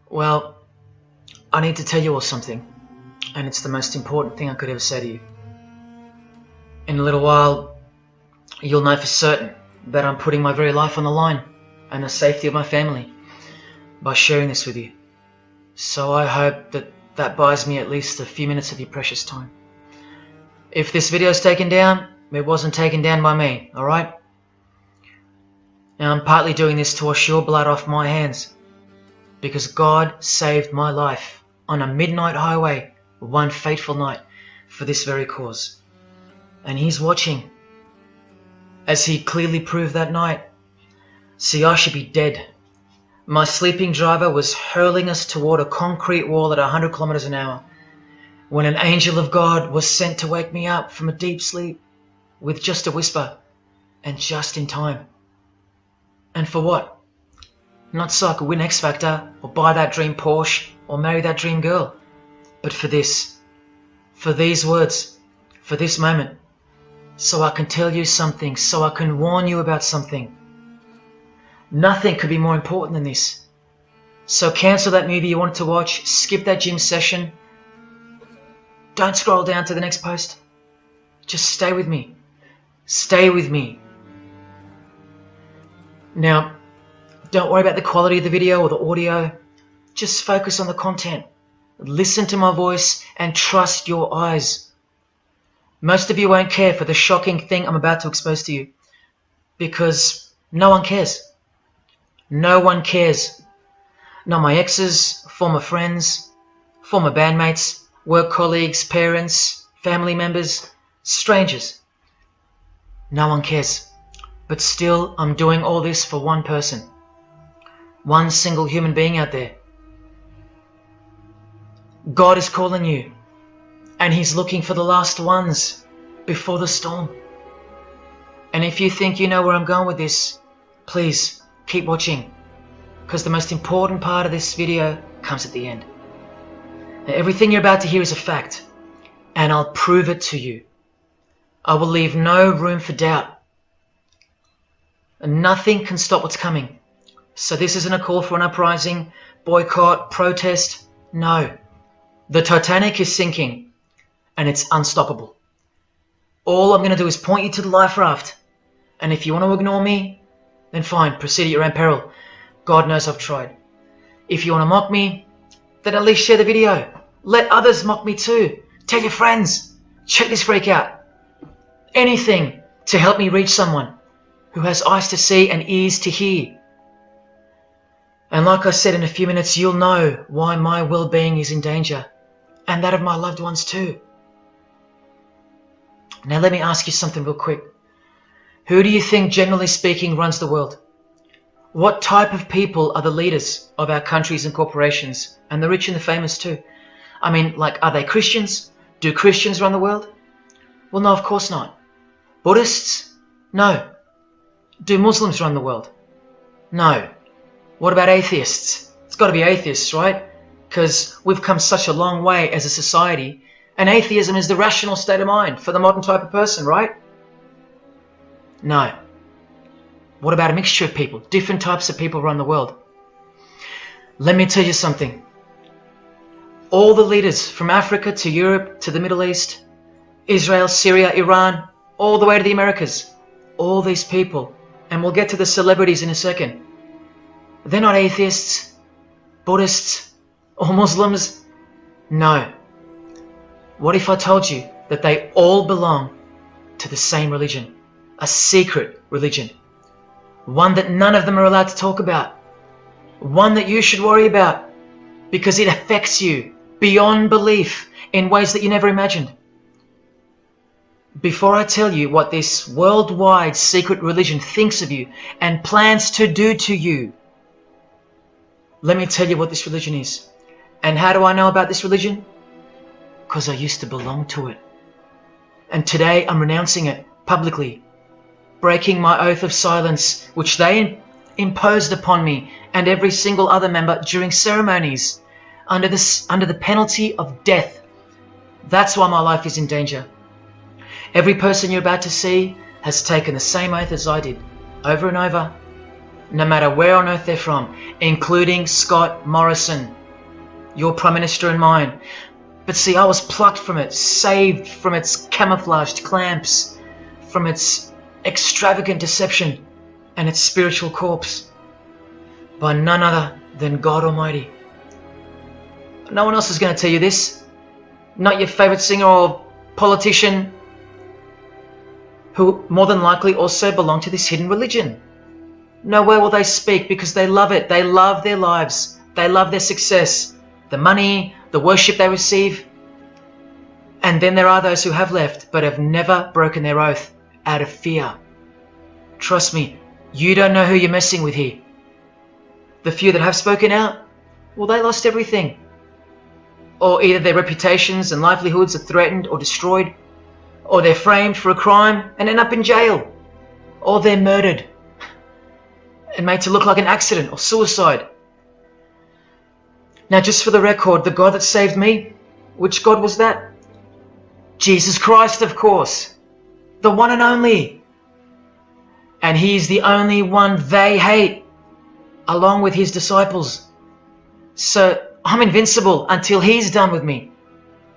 Well, I need to tell you all something, and it's the most important thing I could ever say to you. In a little while, you'll know for certain that I'm putting my very life on the line and the safety of my family by sharing this with you. So I hope that buys me at least a few minutes of your precious time. If this video is taken down, it wasn't taken down by me, alright? Now I'm partly doing this to wash your blood off my hands, because God saved my life on a midnight highway one fateful night for this very cause. And He's watching, as He clearly proved that night. See, I should be dead. My sleeping driver was hurling us toward a concrete wall at 100 kilometers an hour when an angel of God was sent to wake me up from a deep sleep with just a whisper, and just in time. And for what? Not so I could win X Factor or buy that dream Porsche or marry that dream girl, but for this, for these words, for this moment, so I can tell you something, so I can warn you about something. Nothing could be more important than this. So cancel that movie you wanted to watch, skip that gym session. Don't scroll down to the next post. Just stay with me. Stay with me. Now, don't worry about the quality of the video or the audio. Just focus on the content. Listen to my voice and trust your eyes. Most of you won't care for the shocking thing I'm about to expose to you, because no one cares. No one cares. Not my exes, former friends, former bandmates, work colleagues, parents, family members, strangers. No one cares. But still, I'm doing all this for one person. One single human being out there. God is calling you, and He's looking for the last ones before the storm. And if you think you know where I'm going with this, please keep watching, because the most important part of this video comes at the end. Now, everything you're about to hear is a fact, and I'll prove it to you. I will leave no room for doubt. And nothing can stop what's coming. So this isn't a call for an uprising, boycott, protest. No. The Titanic is sinking, and it's unstoppable. All I'm going to do is point you to the life raft. And if you want to ignore me, then fine, proceed at your own peril. God knows I've tried. If you want to mock me, then at least share the video. Let others mock me too. Tell your friends. Check this freak out. Anything to help me reach someone who has eyes to see and ears to hear. And like I said, in a few minutes, you'll know why my well-being is in danger, and that of my loved ones too. Now let me ask you something real quick. Who do you think, generally speaking, runs the world? What type of people are the leaders of our countries and corporations, and the rich and the famous too? I mean, like, are they Christians? Do Christians run the world? Well, no, of course not. Buddhists? No. Do Muslims run the world? No. What about atheists? It's got to be atheists, right? Because we've come such a long way as a society, and atheism is the rational state of mind for the modern type of person, right? No. What about a mixture of people? Different types of people run the world. Let me tell you something. All the leaders from Africa to Europe to the Middle East, Israel, Syria, Iran, all the way to the Americas, all these people, and we'll get to the celebrities in a second, they're not atheists, Buddhists, or Muslims. No. What if I told you that they all belong to the same religion? A secret religion. One that none of them are allowed to talk about. One that you should worry about, because it affects you beyond belief in ways that you never imagined. Before I tell you what this worldwide secret religion thinks of you and plans to do to you, let me tell you what this religion is. And how do I know about this religion? Because I used to belong to it. And today I'm renouncing it publicly, breaking my oath of silence, which they imposed upon me and every single other member during ceremonies under the penalty of death. That's why my life is in danger. Every person you're about to see has taken the same oath as I did, over and over, no matter where on earth they're from, including Scott Morrison, your Prime Minister and mine. But see, I was plucked from it, saved from its camouflaged clamps, from its extravagant deception and its spiritual corpse, by none other than God Almighty. No one else is going to tell you this. Not your favorite singer or politician, who more than likely also belong to this hidden religion. Nowhere will they speak because they love it. They love their lives. They love their success, the money, the worship they receive. And then there are those who have left but have never broken their oath out of fear. Trust me, you don't know who you're messing with here. The few that have spoken out, well, they lost everything. Or either their reputations and livelihoods are threatened or destroyed, or they're framed for a crime and end up in jail, or they're murdered and made to look like an accident or suicide. Now, just for the record, the God that saved me, which God was that? Jesus Christ, of course, the one and only. And He's the only one they hate, along with His disciples. So I'm invincible until He's done with me.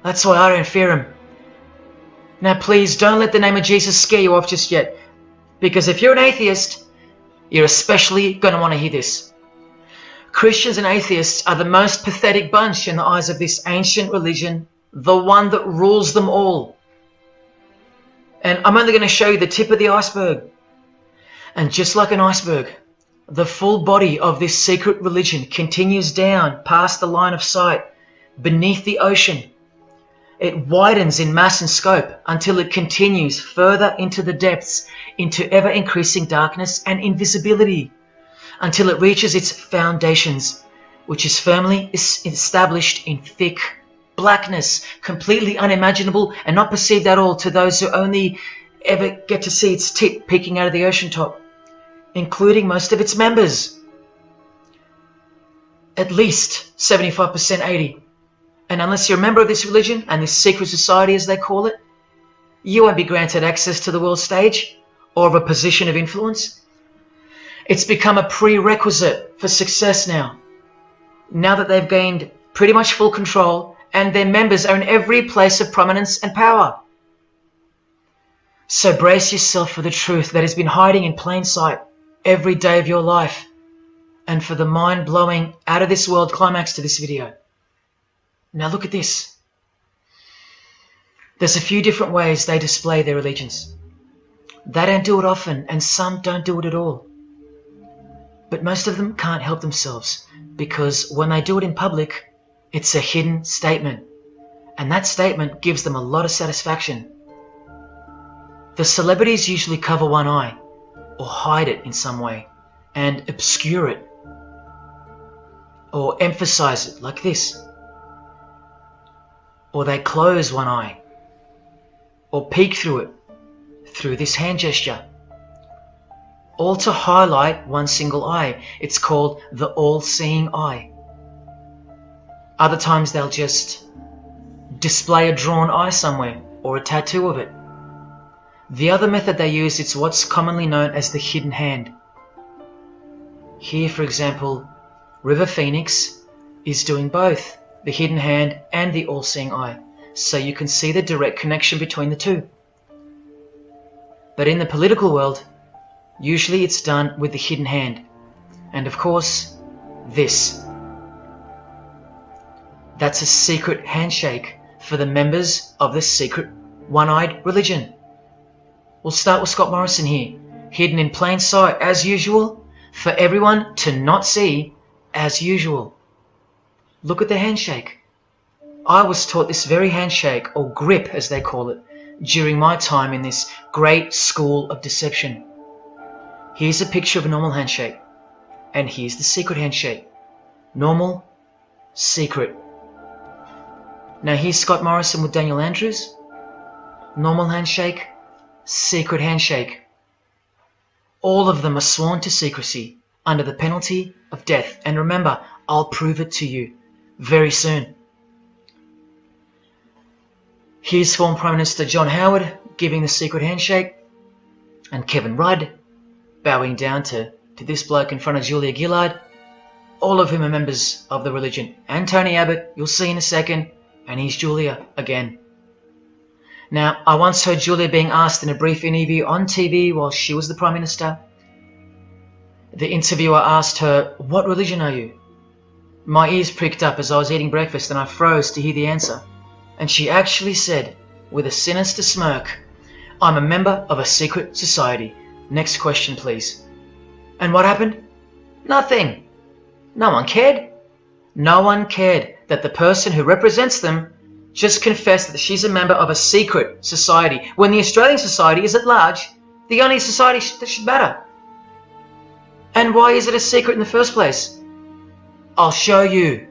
That's why I don't fear Him. Now please don't let the name of Jesus scare you off just yet, because if you're an atheist, you're especially going to want to hear this. Christians and atheists are the most pathetic bunch in the eyes of this ancient religion, the one that rules them all. And I'm only going to show you the tip of the iceberg. And just like an iceberg, the full body of this secret religion continues down past the line of sight, beneath the ocean. It widens in mass and scope until it continues further into the depths, into ever-increasing darkness and invisibility, until it reaches its foundations, which is firmly established in thick blackness, completely unimaginable and not perceived at all to those who only ever get to see its tip peeking out of the ocean top, including most of its members. At least 75%, 80%. And unless you're a member of this religion and this secret society, as they call it, you won't be granted access to the world stage or of a position of influence. It's become a prerequisite for success now that they've gained pretty much full control and their members are in every place of prominence and power. So brace yourself for the truth that has been hiding in plain sight every day of your life, and for the mind-blowing, out-of-this-world climax to this video. Now look at this. There's a few different ways they display their allegiance. They don't do it often, and some don't do it at all. But most of them can't help themselves, because when they do it in public, it's a hidden statement, and that statement gives them a lot of satisfaction. The celebrities usually cover one eye, or hide it in some way, and obscure it, or emphasize it like this. Or they close one eye, or peek through it, through this hand gesture, all to highlight one single eye. It's called the all-seeing eye. Other times they'll just display a drawn eye somewhere, or a tattoo of it. The other method they use is what's commonly known as the hidden hand. Here, for example, River Phoenix is doing both the hidden hand and the all-seeing eye, so you can see the direct connection between the two. But in the political world, usually it's done with the hidden hand, and of course, this. That's a secret handshake for the members of the secret one-eyed religion. We'll start with Scott Morrison here, hidden in plain sight as usual, for everyone to not see as usual. Look at the handshake. I was taught this very handshake, or grip as they call it, during my time in this great school of deception. Here's a picture of a normal handshake, and here's the secret handshake. Normal, secret. Now here's Scott Morrison with Daniel Andrews. Normal handshake, secret handshake. All of them are sworn to secrecy under the penalty of death. And remember, I'll prove it to you very soon. Here's former Prime Minister John Howard giving the secret handshake, and Kevin Rudd bowing down to to this bloke in front of Julia Gillard, all of whom are members of the religion. And Tony Abbott, you'll see in a second, and he's Julia again. Now, I once heard Julia being asked in a brief interview on TV while she was the Prime Minister. The interviewer asked her, "What religion are you?" My ears pricked up as I was eating breakfast and I froze to hear the answer. And she actually said, with a sinister smirk, "I'm a member of a secret society. Next question, please." And what happened? Nothing. No one cared. No one cared that the person who represents them just confessed that she's a member of a secret society, when the Australian society is at large the only society that should matter. And why is it a secret in the first place? I'll show you.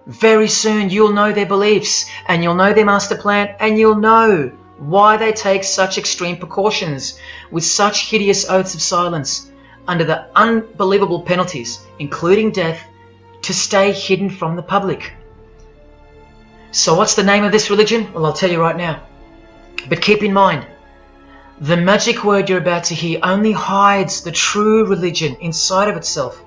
Very soon you'll know their beliefs, and you'll know their master plan, and you'll know why they take such extreme precautions with such hideous oaths of silence under the unbelievable penalties, including death, to stay hidden from the public. So what's the name of this religion? Well, I'll tell you right now. But keep in mind, the magic word you're about to hear only hides the true religion inside of itself.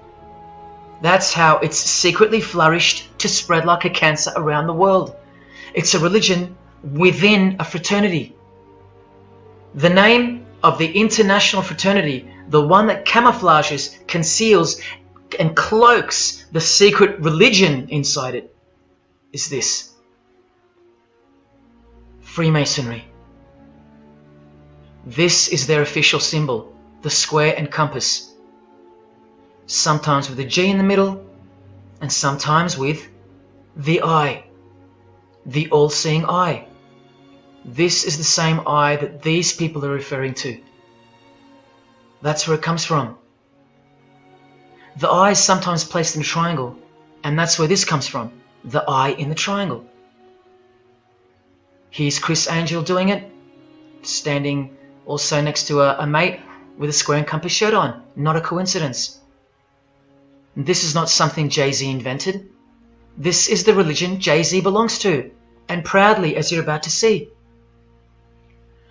That's how it's secretly flourished to spread like a cancer around the world. It's a religion within a fraternity. The name of the international fraternity, the one that camouflages, conceals, and cloaks the secret religion inside it, is this: Freemasonry. This is their official symbol, the square and compass. Sometimes with a G in the middle, and sometimes with the eye, the all-seeing eye. This is the same eye that these people are referring to. That's where it comes from. The eye is sometimes placed in a triangle, and that's where this comes from, the eye in the triangle. Here's Chris Angel doing it, standing also next to a mate with a square and compass shirt on. Not a coincidence. This is not something Jay-Z invented. This is the religion Jay-Z belongs to, and proudly, as you're about to see.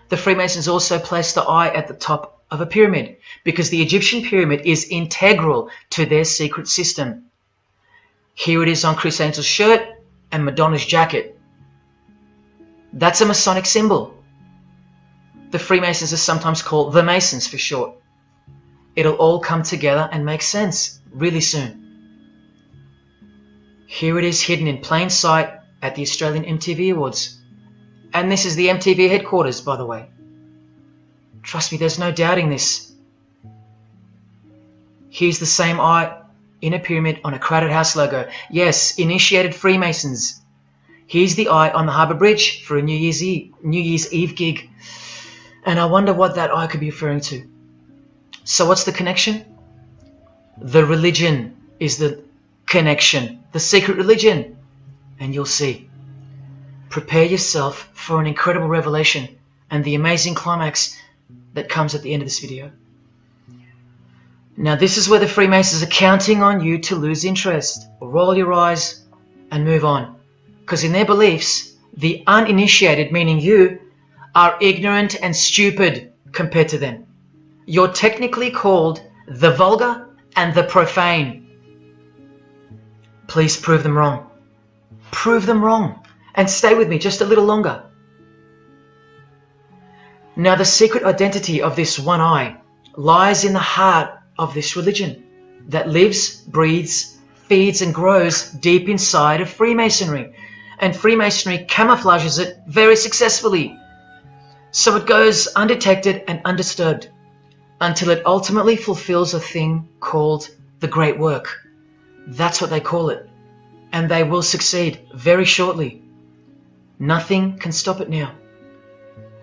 The Freemasons also place the eye at the top of a pyramid, because the Egyptian pyramid is integral to their secret system. Here it is on Chris Angel's shirt and Madonna's jacket. That's a Masonic symbol. The Freemasons are sometimes called the Masons for short. It'll all come together and make sense really soon. Here it is hidden in plain sight at the Australian MTV Awards. And this is the MTV headquarters, by the way. Trust me, there's no doubting this. Here's the same eye in a pyramid on a Crowded House logo. Yes, initiated Freemasons. Here's the eye on the Harbour Bridge for a New Year's Eve gig. And I wonder what that eye could be referring to. So what's the connection? The religion is the connection. The secret religion. And you'll see. Prepare yourself for an incredible revelation and the amazing climax that comes at the end of this video. Now this is where the Freemasons are counting on you to lose interest. Roll your eyes and move on. Because in their beliefs, the uninitiated, meaning you, are ignorant and stupid compared to them. You're technically called the vulgar and the profane. Please prove them wrong. Prove them wrong. And stay with me just a little longer. Now the secret identity of this one eye lies in the heart of this religion that lives, breathes, feeds and grows deep inside of Freemasonry. And Freemasonry camouflages it very successfully. So it goes undetected and undisturbed until it ultimately fulfills a thing called the Great Work. That's what they call it. And they will succeed very shortly. Nothing can stop it now.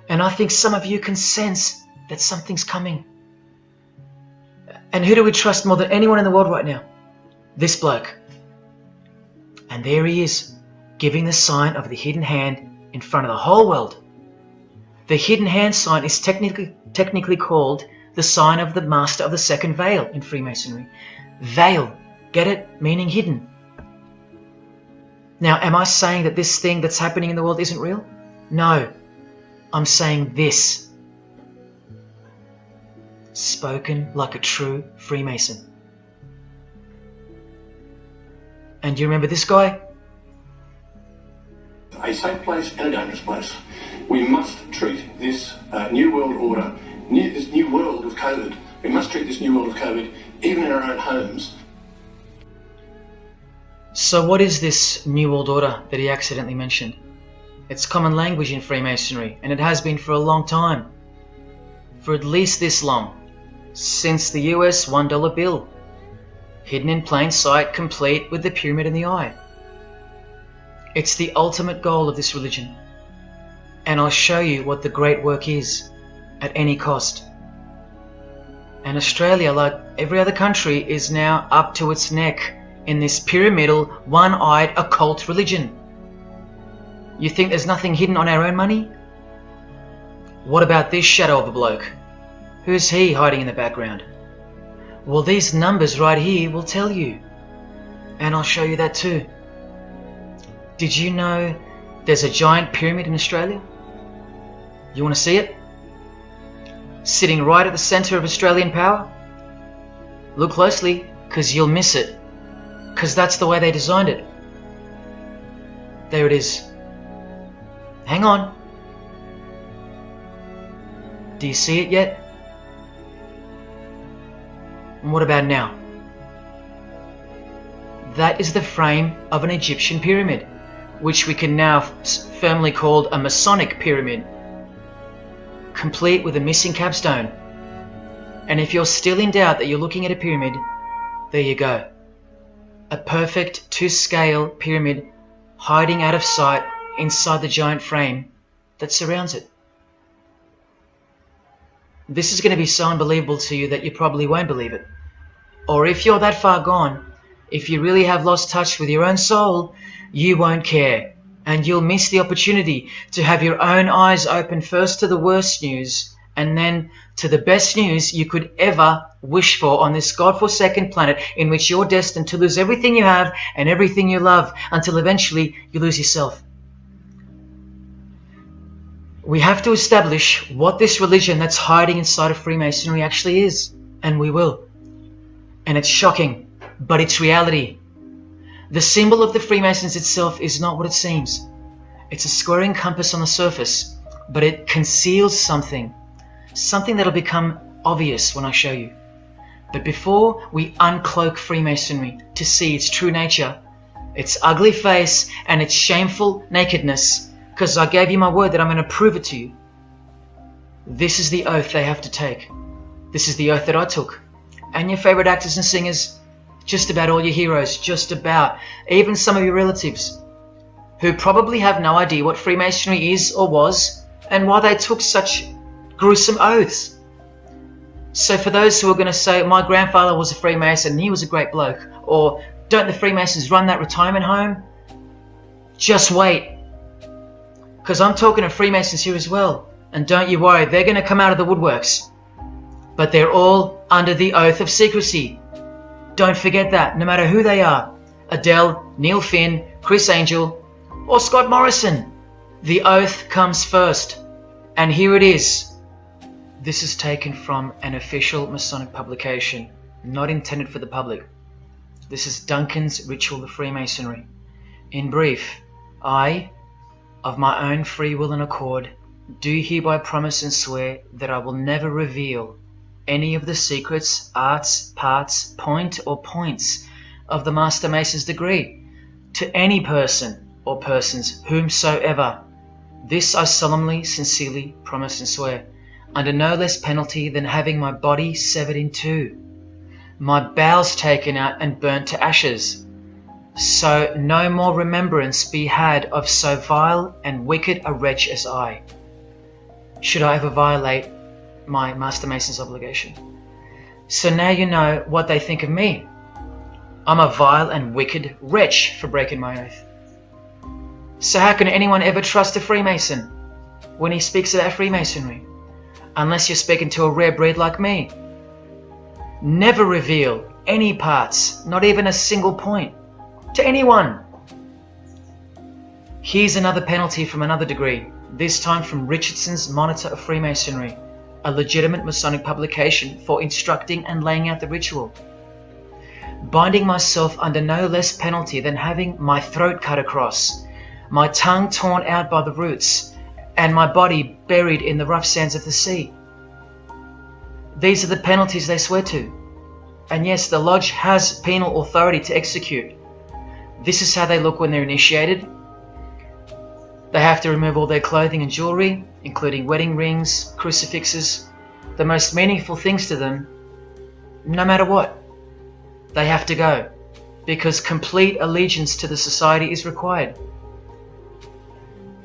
And I think some of you can sense that something's coming. And who do we trust more than anyone in the world right now? This bloke. And there he is, giving the sign of the hidden hand in front of the whole world. The hidden hand sign is technically called the sign of the Master of the Second Veil in Freemasonry. Veil, get it? Meaning hidden. Now, am I saying that this thing that's happening in the world isn't real? No. I'm saying this. spoken like a true Freemason. And you remember this guy? A safe place and a dangerous place. We must treat this new world order, this new world of COVID, we must treat this new world of COVID even in our own homes. So what is this New World Order that he accidentally mentioned? It's common language in Freemasonry, and it has been for a long time. For at least this long. Since the US $1 bill. Hidden in plain sight, complete with the pyramid in the eye. It's the ultimate goal of this religion. And I'll show you what the great work is, at any cost. And Australia, like every other country, is now up to its neck in this pyramidal, one-eyed occult religion. You think there's nothing hidden on our own money? What about this shadow of a bloke? Who's he hiding in the background? Well, these numbers right here will tell you. And I'll show you that too. Did you know there's a giant pyramid in Australia? You want to see it? Sitting right at the centre of Australian power? Look closely, because you'll miss it. Because that's the way they designed it. There it is. Hang on. Do you see it yet? And what about now? That is the frame of an Egyptian pyramid, which we can now firmly call a Masonic pyramid, complete with a missing capstone. And if you're still in doubt that you're looking at a pyramid, there you go. A perfect to-scale pyramid hiding out of sight inside the giant frame that surrounds it. This is going to be so unbelievable to you that you probably won't believe it. Or if you're that far gone, if you really have lost touch with your own soul, you won't care. And you'll miss the opportunity to have your own eyes open first to the worst news and then to the best news you could ever wish for on this God-forsaken planet in which you're destined to lose everything you have and everything you love until eventually you lose yourself. We have to establish what this religion that's hiding inside of Freemasonry actually is, and we will. And it's shocking, but it's reality. The symbol of the Freemasons itself is not what it seems. It's a squaring compass on the surface, but it conceals something that'll become obvious when I show you. But before we uncloak Freemasonry to see its true nature, its ugly face and its shameful nakedness, because I gave you my word that I'm going to prove it to you. This is the oath they have to take. This is the oath that I took. And your favorite actors and singers, just about all your heroes, just about, even some of your relatives, who probably have no idea what Freemasonry is or was, and why they took such gruesome oaths. So for those who are going to say, my grandfather was a Freemason and he was a great bloke, or don't the Freemasons run that retirement home? Just wait. Because I'm talking to Freemasons here as well. And don't you worry, they're going to come out of the woodworks. But they're all under the oath of secrecy. Don't forget that, no matter who they are. Adele, Neil Finn, Chris Angel, or Scott Morrison. The oath comes first. And here it is. This is taken from an official Masonic publication, not intended for the public. This is Duncan's Ritual of Freemasonry. In brief, I, of my own free will and accord, do hereby promise and swear that I will never reveal any of the secrets, arts, parts, point or points of the Master Mason's degree to any person or persons whomsoever. This I solemnly, sincerely promise and swear, under no less penalty than having my body severed in two, my bowels taken out and burnt to ashes, so no more remembrance be had of so vile and wicked a wretch as I, should I ever violate my Master Mason's obligation. So now you know what they think of me. I'm a vile and wicked wretch for breaking my oath. So how can anyone ever trust a Freemason when he speaks about Freemasonry? Unless you're speaking to a rare breed like me. Never reveal any parts, not even a single point, to anyone. Here's another penalty from another degree, this time from Richardson's Monitor of Freemasonry. a legitimate Masonic publication for instructing and laying out the ritual. Binding myself under no less penalty than having my throat cut across, my tongue torn out by the roots, and my body buried in the rough sands of the sea. These are the penalties they swear to. And yes, the lodge has penal authority to execute. This is how they look when they're initiated. They have to remove all their clothing and jewelry, including wedding rings, crucifixes, the most meaningful things to them, no matter what. They have to go, because complete allegiance to the society is required.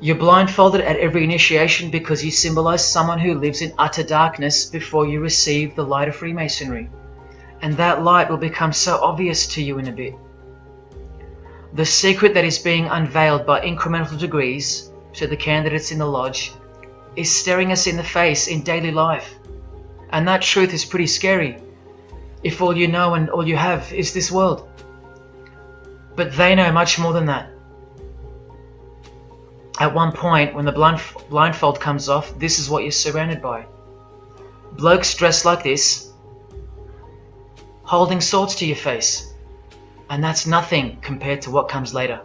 You're blindfolded at every initiation because you symbolize someone who lives in utter darkness before you receive the light of Freemasonry. And that light will become so obvious to you in a bit. The secret that is being unveiled by incremental degrees to the candidates in the lodge is staring us in the face in daily life. And that truth is pretty scary if all you know and all you have is this world. But they know much more than that. At one point, when the blindfold comes off, this is what you're surrounded by. Blokes dressed like this, holding swords to your face. And that's nothing compared to what comes later.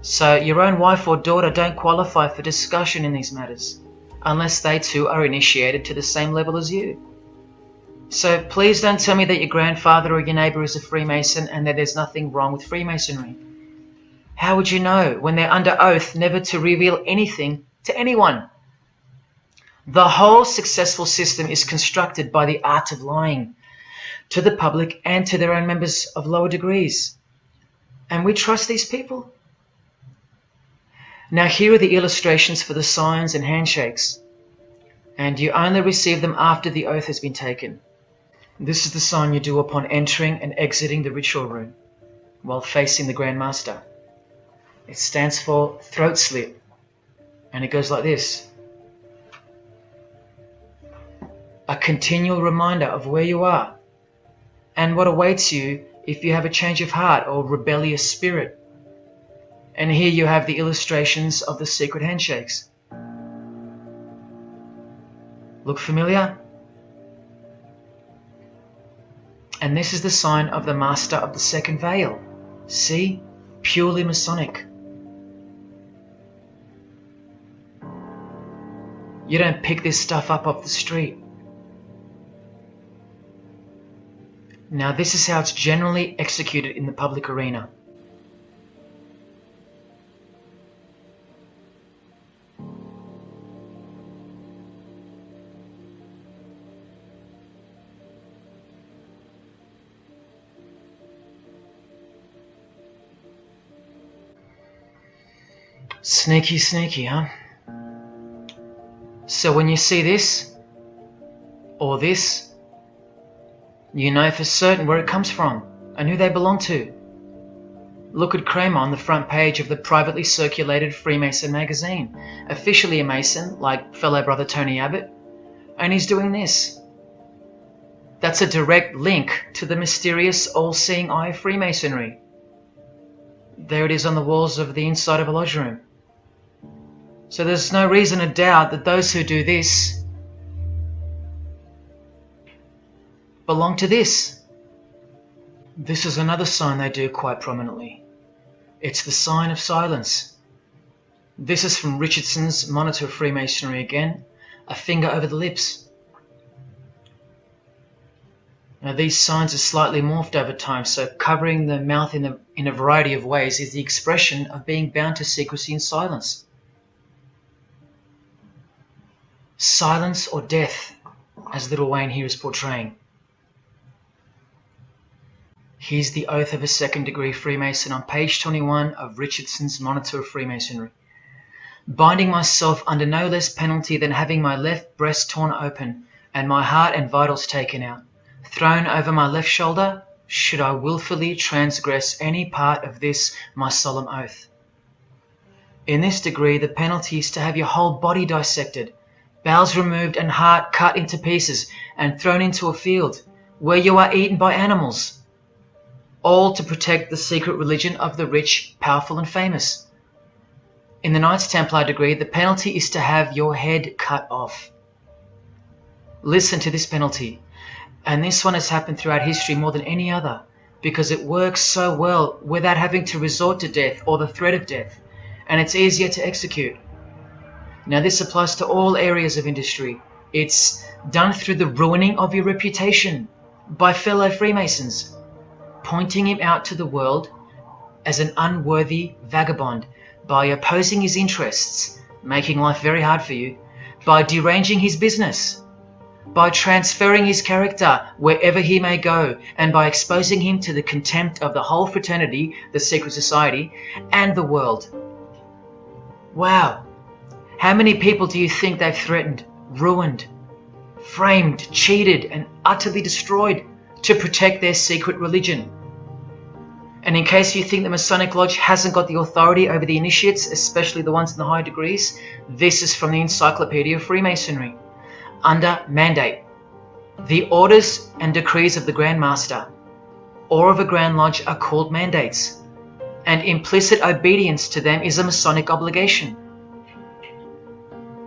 So your own wife or daughter don't qualify for discussion in these matters, unless they too are initiated to the same level as you. So please don't tell me that your grandfather or your neighbour is a Freemason and that there's nothing wrong with Freemasonry. How would you know when they're under oath never to reveal anything to anyone? The whole successful system is constructed by the art of lying to the public and to their own members of lower degrees. And we trust these people? Now here are the illustrations for the signs and handshakes. And you only receive them after the oath has been taken. This is the sign you do upon entering and exiting the ritual room while facing the Grand Master. It stands for throat slit. And it goes like this. A continual reminder of where you are and what awaits you if you have a change of heart or rebellious spirit. And here you have the illustrations of the secret handshakes. Look familiar? And this is the sign of the Master of the Second Veil. See? Purely Masonic. You don't pick this stuff up off the street. Now this is how it's generally executed in the public arena. Sneaky, sneaky, huh? So when you see this, or this, you know for certain where it comes from and who they belong to. Look at Kramer on the front page of the privately circulated Freemason magazine, officially a Mason like fellow brother Tony Abbott, and he's doing this. That's a direct link to the mysterious all-seeing eye of Freemasonry. There it is on the walls of the inside of a lodge room. So there's no reason to doubt that those who do this belong to this. This is another sign they do quite prominently. It's the sign of silence. This is from Richardson's Monitor of Freemasonry again, a finger over the lips. Now these signs are slightly morphed over time, so covering the mouth in a variety of ways is the expression of being bound to secrecy and silence. Silence or death, as Little Wayne here is portraying. Here's the oath of a second-degree Freemason on page 21 of Richardson's Monitor of Freemasonry. Binding myself under no less penalty than having my left breast torn open and my heart and vitals taken out, thrown over my left shoulder, should I wilfully transgress any part of this my solemn oath. In this degree, the penalty is to have your whole body dissected, bowels removed and heart cut into pieces and thrown into a field, where you are eaten by animals, all to protect the secret religion of the rich, powerful and famous. In the Knights Templar degree, the penalty is to have your head cut off. Listen to this penalty. And this one has happened throughout history more than any other, because it works so well without having to resort to death or the threat of death, and it's easier to execute. Now this applies to all areas of industry. It's done through the ruining of your reputation by fellow Freemasons, pointing him out to the world as an unworthy vagabond, by opposing his interests, making life very hard for you, by deranging his business, by transferring his character wherever he may go, and by exposing him to the contempt of the whole fraternity, the secret society, and the world. Wow! How many people do you think they've threatened, ruined, framed, cheated, and utterly destroyed to protect their secret religion? And in case you think the Masonic Lodge hasn't got the authority over the initiates, especially the ones in the higher degrees, this is from the Encyclopedia of Freemasonry. Under mandate, the orders and decrees of the Grand Master or of a Grand Lodge are called mandates, and implicit obedience to them is a Masonic obligation.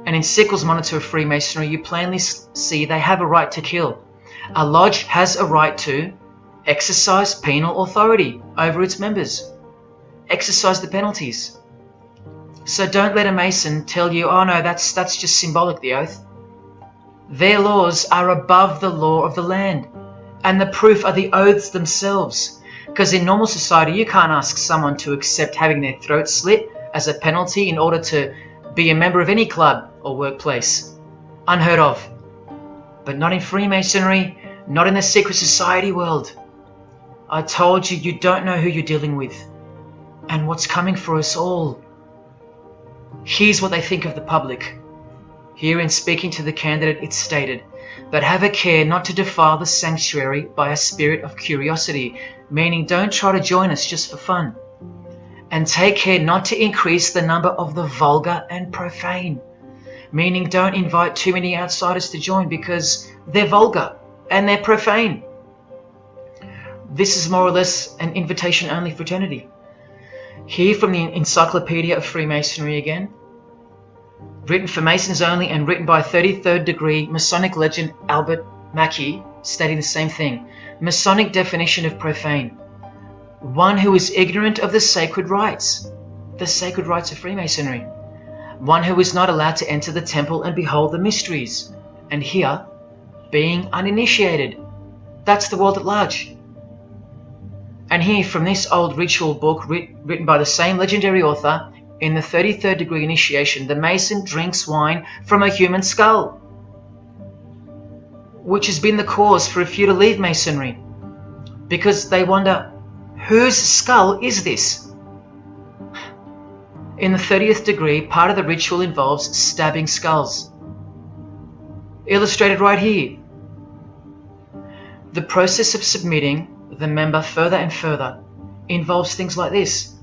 And in Sickles' Monitor of Freemasonry, you plainly see they have a right to kill. A lodge has a right to exercise penal authority over its members, exercise the penalties. So don't let a Mason tell you, oh no, that's just symbolic, the oath. Their laws are above the law of the land, and the proof are the oaths themselves. Because in normal society, you can't ask someone to accept having their throat slit as a penalty in order to be a member of any club or workplace. Unheard of. But not in Freemasonry, not in the secret society world. I told you, you don't know who you're dealing with, and what's coming for us all. Here's what they think of the public. Here in speaking to the candidate, it's stated, but have a care not to defile the sanctuary by a spirit of curiosity, meaning don't try to join us just for fun. And take care not to increase the number of the vulgar and profane, meaning don't invite too many outsiders to join because they're vulgar and they're profane. This is more or less an invitation-only fraternity. Here from the Encyclopedia of Freemasonry again, written for Masons only and written by 33rd degree Masonic legend Albert Mackey, stating the same thing. Masonic definition of profane: one who is ignorant of the sacred rites of Freemasonry, one who is not allowed to enter the temple and behold the mysteries, and here, being uninitiated. That's the world at large. And here from this old ritual book written by the same legendary author, in the 33rd degree initiation, the Mason drinks wine from a human skull, which has been the cause for a few to leave Masonry, because they wonder, whose skull is this? In the 30th degree, part of the ritual involves stabbing skulls. Illustrated right here. The process of submitting the member further and further involves things like this.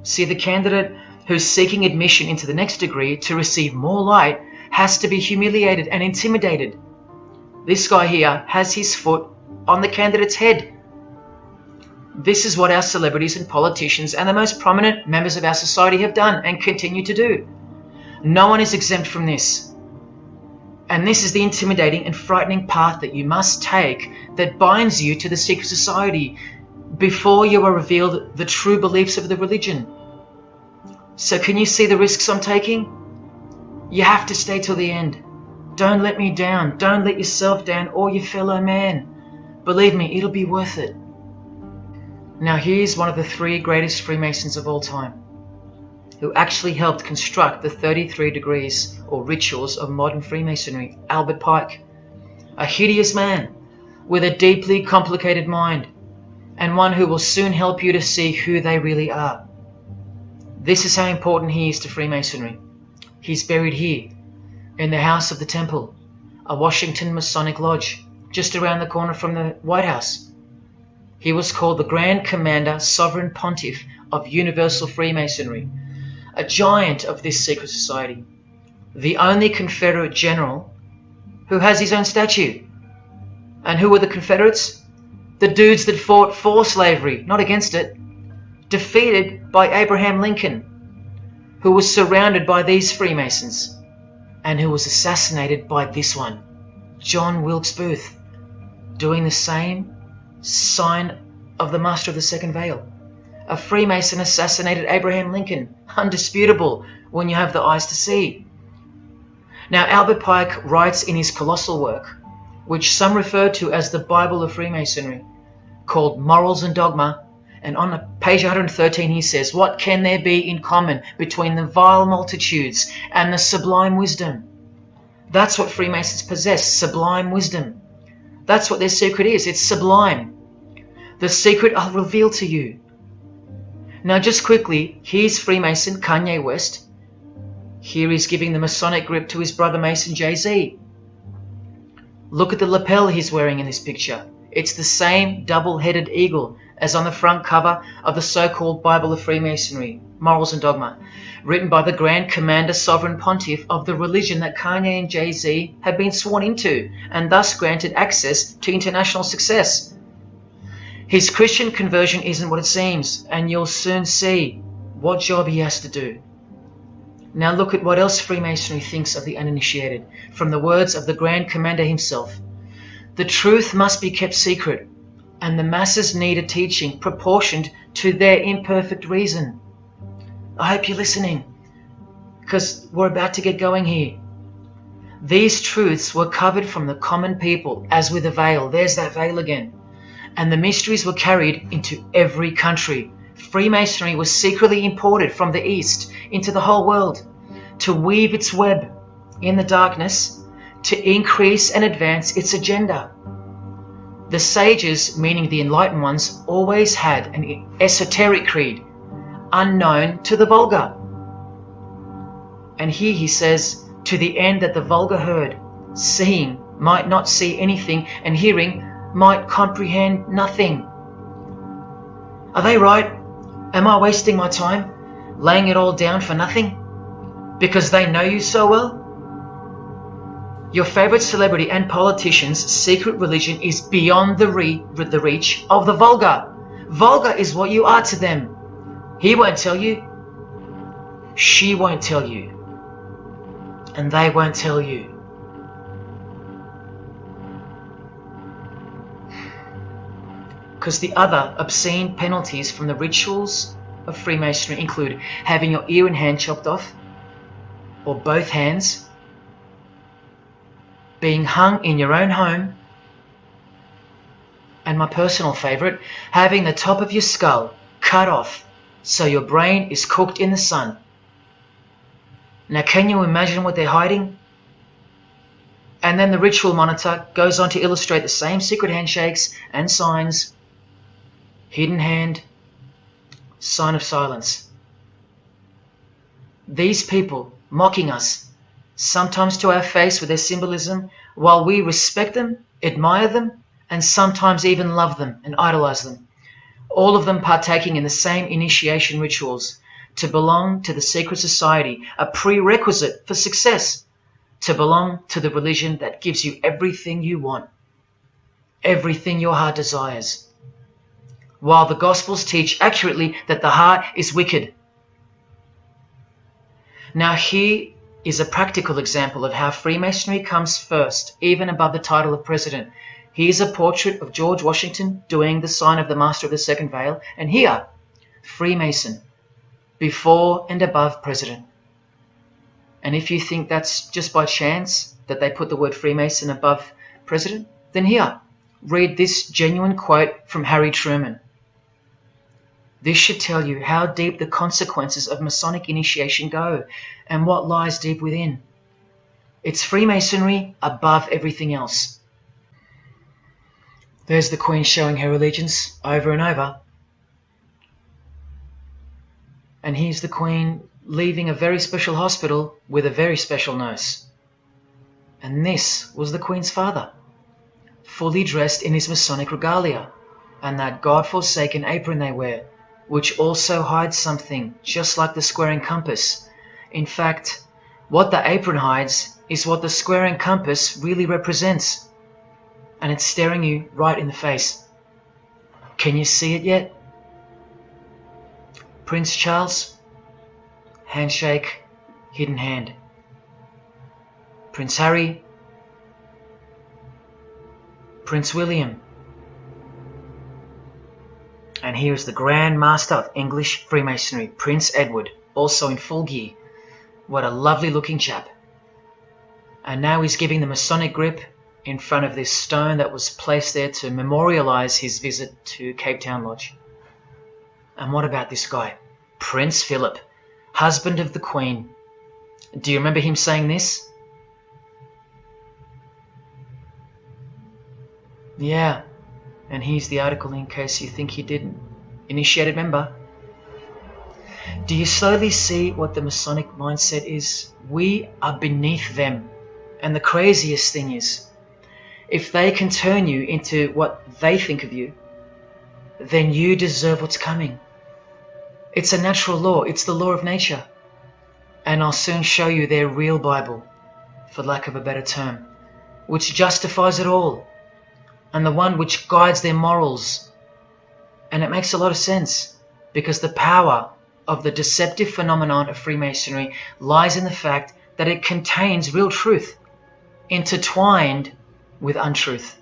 See, the candidate who's seeking admission into the next degree to receive more light has to be humiliated and intimidated. This guy here has his foot on the candidate's head. This is what our celebrities and politicians and the most prominent members of our society have done and continue to do. No one is exempt from this. And this is the intimidating and frightening path that you must take that binds you to the secret society before you are revealed the true beliefs of the religion. So can you see the risks I'm taking? You have to stay till the end. Don't let me down. Don't let yourself down or your fellow man. Believe me, it'll be worth it. Now here's one of the 3 greatest Freemasons of all time, who actually helped construct the 33 degrees or rituals of modern Freemasonry, Albert Pike. A hideous man with a deeply complicated mind, and one who will soon help you to see who they really are. This is how important he is to Freemasonry. He's buried here, in the House of the Temple, a Washington Masonic Lodge, just around the corner from the White House. He was called the Grand Commander Sovereign Pontiff of Universal Freemasonry, a giant of this secret society, the only Confederate general who has his own statue. And who were the Confederates? The dudes that fought for slavery, not against it, defeated by Abraham Lincoln, who was surrounded by these Freemasons, and who was assassinated by this one. John Wilkes Booth doing the same sign of the Master of the Second Veil. A Freemason assassinated Abraham Lincoln. Undisputable when you have the eyes to see. Now, Albert Pike writes in his colossal work, which some refer to as the Bible of Freemasonry, called Morals and Dogma, and on page 113 he says, "What can there be in common between the vile multitudes and the sublime wisdom?" That's what Freemasons possess, sublime wisdom. That's what their secret is. It's sublime. The secret I'll reveal to you. Now just quickly, here's Freemason Kanye West. Here he's giving the Masonic grip to his brother Mason Jay-Z. Look at the lapel he's wearing in this picture. It's the same double-headed eagle as on the front cover of the so-called Bible of Freemasonry, Morals and Dogma, written by the Grand Commander Sovereign Pontiff of the religion that Kanye and Jay-Z have been sworn into, and thus granted access to international success. His Christian conversion isn't what it seems, and you'll soon see what job he has to do. Now look at what else Freemasonry thinks of the uninitiated, from the words of the Grand Commander himself. The truth must be kept secret, and the masses need a teaching proportioned to their imperfect reason. I hope you're listening, because we're about to get going here. These truths were covered from the common people as with a veil. There's that veil again. And the mysteries were carried into every country. Freemasonry was secretly imported from the East into the whole world to weave its web in the darkness to increase and advance its agenda. The sages, meaning the enlightened ones, always had an esoteric creed, unknown to the vulgar. And here he says, to the end that the vulgar heard, seeing might not see anything, and hearing might comprehend nothing. Are they right? Am I wasting my time, laying it all down for nothing? Because they know you so well? Your favorite celebrity and politician's secret religion is beyond the reach of the vulgar. Vulgar is what you are to them. He won't tell you. She won't tell you. And they won't tell you. Because the other obscene penalties from the rituals of Freemasonry include having your ear and hand chopped off, or both hands, being hung in your own home, and my personal favourite, having the top of your skull cut off so your brain is cooked in the sun. Now can you imagine what they're hiding? And then the ritual monitor goes on to illustrate the same secret handshakes and signs. Hidden hand, sign of silence. These people mocking us, sometimes to our face with their symbolism, while we respect them, admire them, and sometimes even love them and idolize them. All of them partaking in the same initiation rituals, to belong to the secret society, a prerequisite for success, to belong to the religion that gives you everything you want, everything your heart desires. While the Gospels teach accurately that the heart is wicked. Now here is a practical example of how Freemasonry comes first, even above the title of president. Here's a portrait of George Washington doing the sign of the Master of the Second Veil, and here, Freemason, before and above president. And if you think that's just by chance that they put the word Freemason above president, then here, read this genuine quote from Harry Truman. This should tell you how deep the consequences of Masonic initiation go and what lies deep within. It's Freemasonry above everything else. There's the Queen showing her allegiance over and over. And here's the Queen leaving a very special hospital with a very special nurse. And this was the Queen's father, fully dressed in his Masonic regalia and that God-forsaken apron they wear, which also hides something, just like the square and compass. In fact, what the apron hides is what the square and compass really represents. And it's staring you right in the face. Can you see it yet? Prince Charles, handshake, hidden hand. Prince Harry, Prince William. And here is the Grand Master of English Freemasonry, Prince Edward, also in full gear. What a lovely looking chap. And now he's giving the Masonic grip in front of this stone that was placed there to memorialize his visit to Cape Town Lodge. And what about this guy? Prince Philip, husband of the Queen. Do you remember him saying this? Yeah, and here's the article in case you think he didn't. Initiated member. Do you slowly see what the Masonic mindset is? We are beneath them. And the craziest thing is, if they can turn you into what they think of you, then you deserve what's coming. It's a natural law. It's the law of nature. And I'll soon show you their real Bible, for lack of a better term, which justifies it all, and the one which guides their morals. And it makes a lot of sense, because the power of the deceptive phenomenon of Freemasonry lies in the fact that it contains real truth, intertwined with untruth.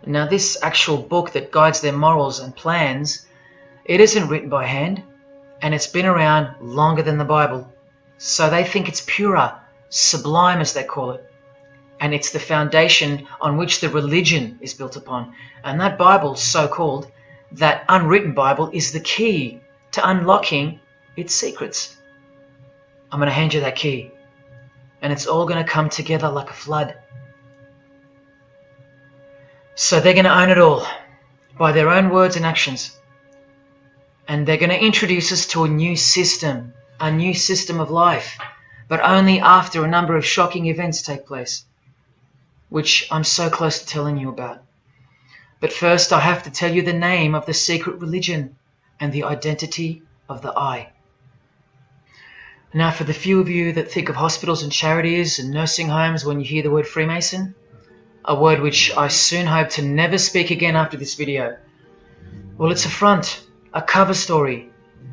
Now this actual book that guides their morals and plans, it isn't written by hand, and it's been around longer than the Bible. So they think it's purer, sublime as they call it. And it's the foundation on which the religion is built upon. And that Bible, so-called, that unwritten Bible, is the key to unlocking its secrets. I'm going to hand you that key. And it's all going to come together like a flood. So they're going to own it all by their own words and actions. And they're going to introduce us to a new system of life, but only after a number of shocking events take place, which I'm so close to telling you about. But first I have to tell you the name of the secret religion and the identity of the I. Now for the few of you that think of hospitals and charities and nursing homes when you hear the word Freemason, a word which I soon hope to never speak again after this video, well, it's a front, a cover story,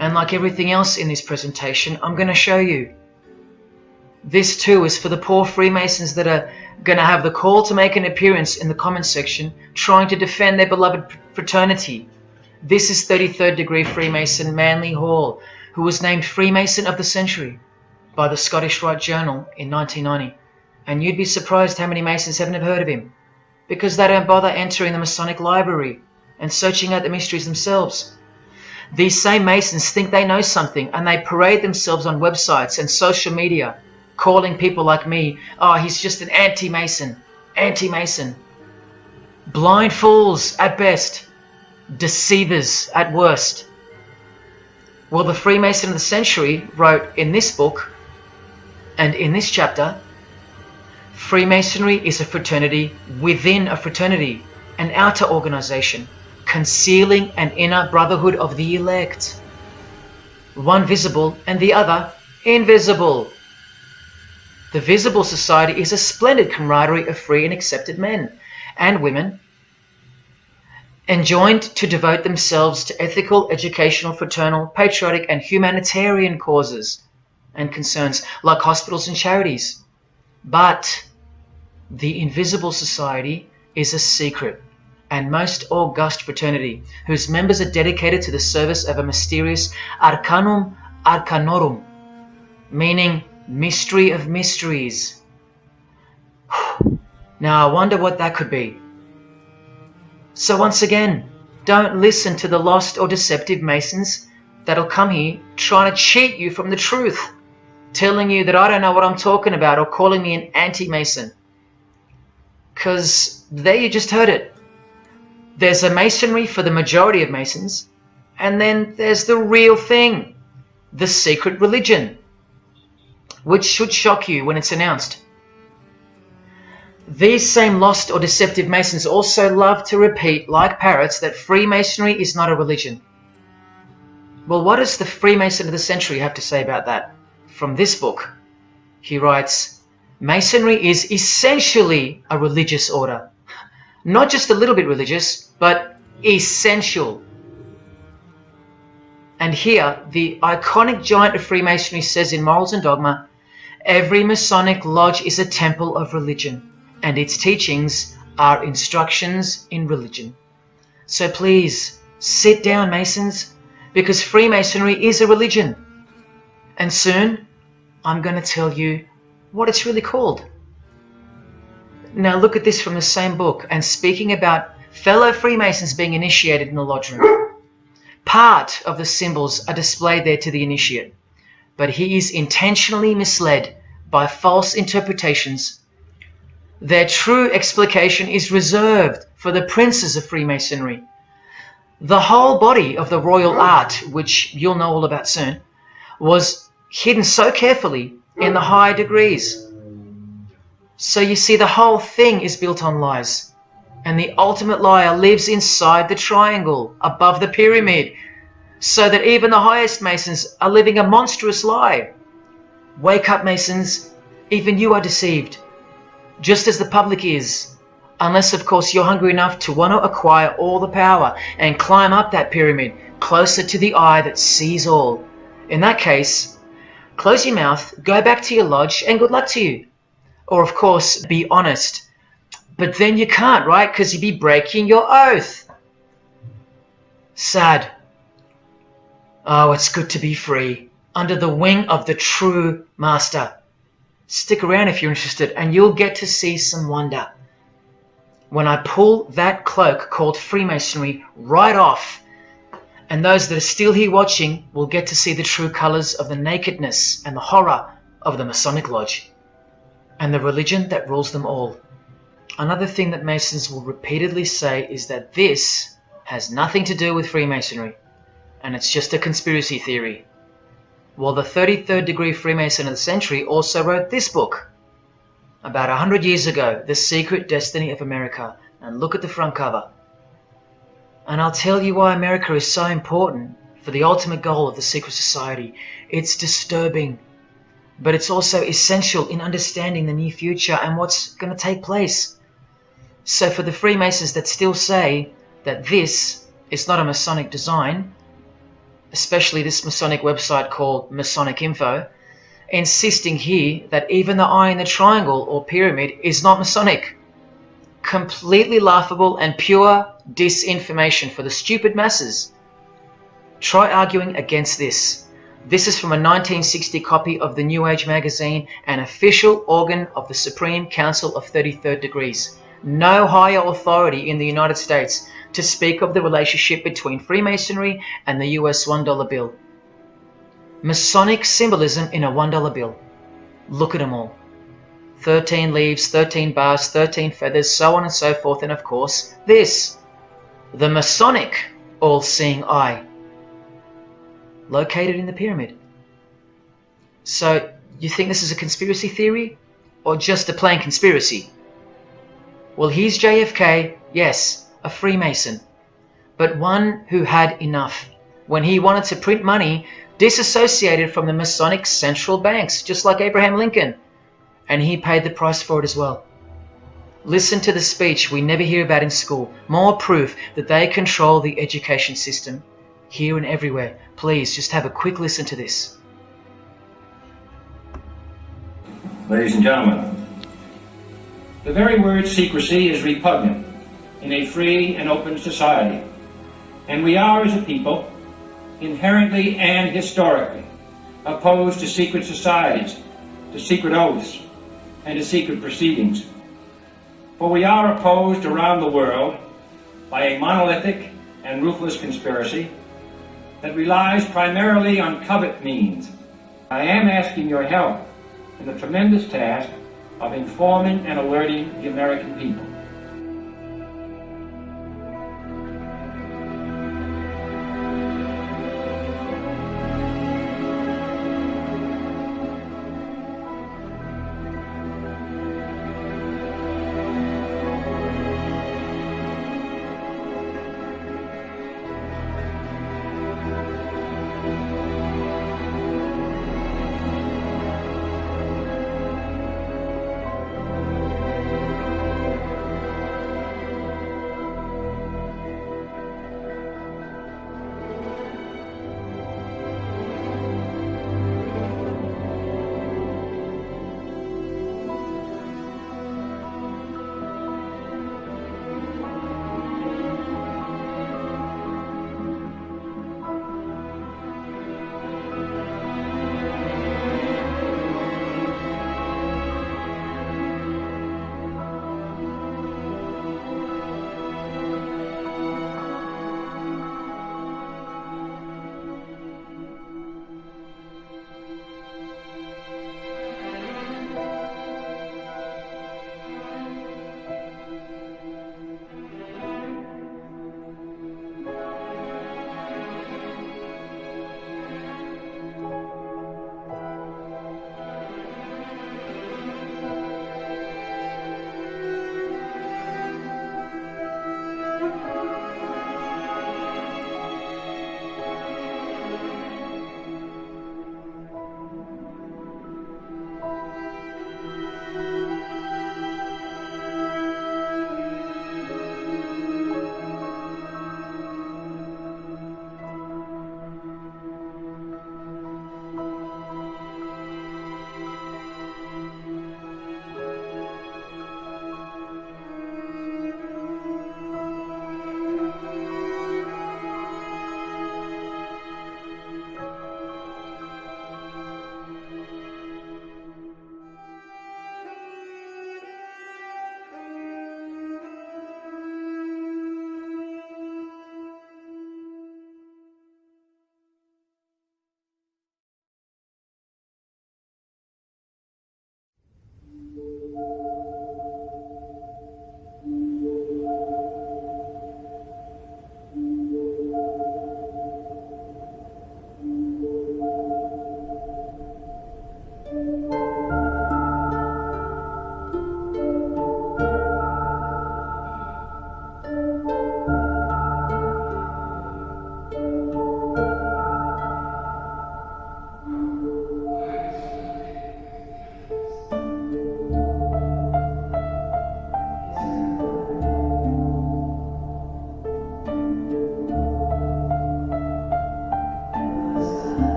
and like everything else in this presentation, I'm going to show you. This too is for the poor Freemasons that are going to have the call to make an appearance in the comments section trying to defend their beloved fraternity. This is 33rd degree Freemason Manly Hall, who was named Freemason of the Century by the Scottish Rite Journal in 1990. And you'd be surprised how many Masons haven't heard of him, because they don't bother entering the Masonic library and searching out the mysteries themselves. These same Masons think they know something, and they parade themselves on websites and social media, calling people like me, oh, he's just an anti-Mason, anti-Mason. Blind fools at best, deceivers at worst. Well, the Freemason of the Century wrote in this book, and in this chapter, Freemasonry is a fraternity within a fraternity, an outer organization, concealing an inner brotherhood of the elect. One visible and the other invisible. The visible society is a splendid camaraderie of free and accepted men and women, enjoined to devote themselves to ethical, educational, fraternal, patriotic and humanitarian causes and concerns like hospitals and charities. But the invisible society is a secret and most august fraternity whose members are dedicated to the service of a mysterious arcanum arcanorum, meaning mystery of mysteries. Now I wonder what that could be. So once again, don't listen to the lost or deceptive Masons that'll come here trying to cheat you from the truth, telling you that I don't know what I'm talking about or calling me an anti-Mason. Because there you just heard it. There's a Masonry for the majority of Masons, and then there's the real thing, the secret religion, which should shock you when it's announced. These same lost or deceptive Masons also love to repeat, like parrots, that Freemasonry is not a religion. Well, what does the Freemason of the Century have to say about that? From this book, he writes, Masonry is essentially a religious order. Not just a little bit religious, but essential. And here, the iconic giant of Freemasonry says in Morals and Dogma, every Masonic lodge is a temple of religion, and its teachings are instructions in religion. So please, sit down, Masons, because Freemasonry is a religion. And soon, I'm going to tell you what it's really called. Now look at this from the same book, and speaking about fellow Freemasons being initiated in the lodge room. Part of the symbols are displayed there to the initiate, but he is intentionally misled by false interpretations. Their true explication is reserved for the princes of Freemasonry. The whole body of the royal art, which you'll know all about soon, was hidden so carefully in the higher degrees. So you see, the whole thing is built on lies. And the ultimate liar lives inside the triangle, above the pyramid, so that even the highest Masons are living a monstrous lie. Wake up, Masons. Even you are deceived, just as the public is. Unless, of course, you're hungry enough to want to acquire all the power and climb up that pyramid closer to the eye that sees all. In that case, close your mouth, go back to your lodge, and good luck to you. Or, of course, be honest. But then you can't, right? Because you'd be breaking your oath. Sad. Oh, it's good to be free, under the wing of the true master. Stick around if you're interested, and you'll get to see some wonder. When I pull that cloak called Freemasonry right off, and those that are still here watching will get to see the true colours of the nakedness and the horror of the Masonic Lodge, and the religion that rules them all. Another thing that Masons will repeatedly say is that this has nothing to do with Freemasonry, and it's just a conspiracy theory. Well, the 33rd degree Freemason of the century also wrote this book about 100 years ago, The Secret Destiny of America. And look at the front cover. And I'll tell you why America is so important for the ultimate goal of the secret society. It's disturbing, but it's also essential in understanding the near future and what's going to take place. So for the Freemasons that still say that this is not a Masonic design, especially this Masonic website called Masonic Info, insisting here that even the eye in the triangle or pyramid is not Masonic. Completely laughable and pure disinformation for the stupid masses. Try arguing against this. This is from a 1960 copy of the New Age magazine, an official organ of the Supreme Council of 33rd Degrees. No higher authority in the United States to speak of the relationship between Freemasonry and the US $1 bill. Masonic symbolism in a $1 bill. Look at them all. 13 leaves, 13 bars, 13 feathers, so on and so forth, and of course, this. The Masonic all-seeing eye. Located in the pyramid. So, you think this is a conspiracy theory? Or just a plain conspiracy? Well, here's JFK, yes, a Freemason, but one who had enough. When he wanted to print money disassociated from the Masonic central banks, just like Abraham Lincoln, and he paid the price for it as well. Listen to the speech we never hear about in school. More proof that they control the education system, here and everywhere. Please, just have a quick listen to this. Ladies and gentlemen, the very word secrecy is repugnant in a free and open society, and we are, as a people, inherently and historically opposed to secret societies, to secret oaths, and to secret proceedings. For we are opposed around the world by a monolithic and ruthless conspiracy that relies primarily on covert means. I am asking your help in the tremendous task of informing and alerting the American people.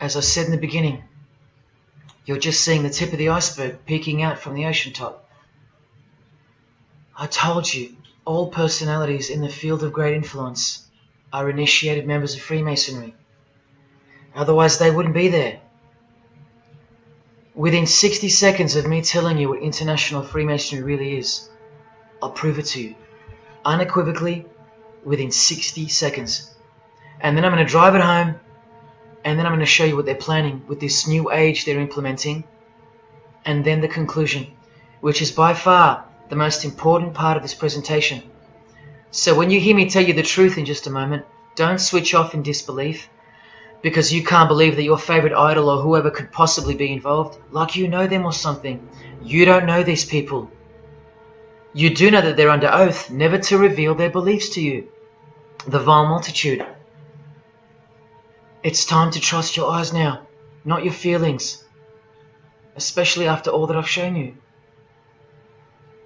As I said in the beginning, you're just seeing the tip of the iceberg peeking out from the ocean top. I told you, all personalities in the field of great influence are initiated members of Freemasonry. Otherwise they wouldn't be there. Within 60 seconds of me telling you what international Freemasonry really is, I'll prove it to you. Unequivocally, within 60 seconds. And then I'm going to drive it home, and then I'm going to show you what they're planning with this new age they're implementing, and then the conclusion, which is by far the most important part of this presentation. So when you hear me tell you the truth in just a moment, don't switch off in disbelief, because you can't believe that your favorite idol or whoever could possibly be involved, like you know them or something. You don't know these people. You do know that they're under oath never to reveal their beliefs to you. The vile multitude. It's time to trust your eyes now, not your feelings, especially after all that I've shown you.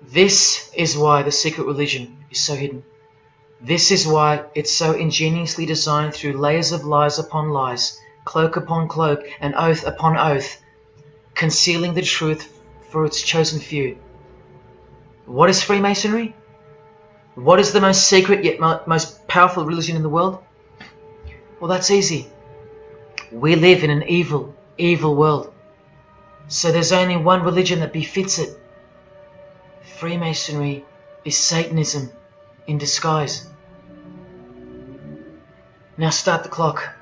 This is why the secret religion is so hidden. This is why it's so ingeniously designed through layers of lies upon lies, cloak upon cloak, and oath upon oath, concealing the truth for its chosen few. What is Freemasonry? What is the most secret yet most powerful religion in the world? Well, that's easy. We live in an evil, evil world. So there's only one religion that befits it. Freemasonry is Satanism in disguise. Now start the clock.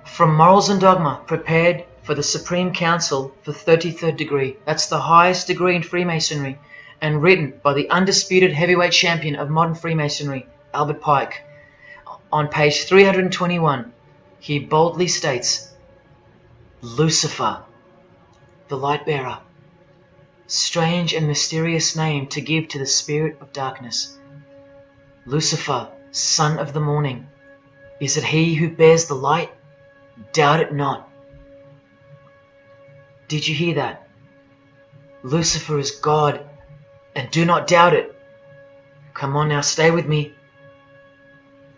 From Morals and Dogma, prepared for the Supreme Council for 33rd degree. That's the highest degree in Freemasonry, and written by the undisputed heavyweight champion of modern Freemasonry, Albert Pike. On page 321, he boldly states, Lucifer, the light bearer. Strange and mysterious name to give to the spirit of darkness. Lucifer, son of the morning. Is it he who bears the light? Doubt it not. Did you hear that? Lucifer is God, and do not doubt it. Come on now, stay with me.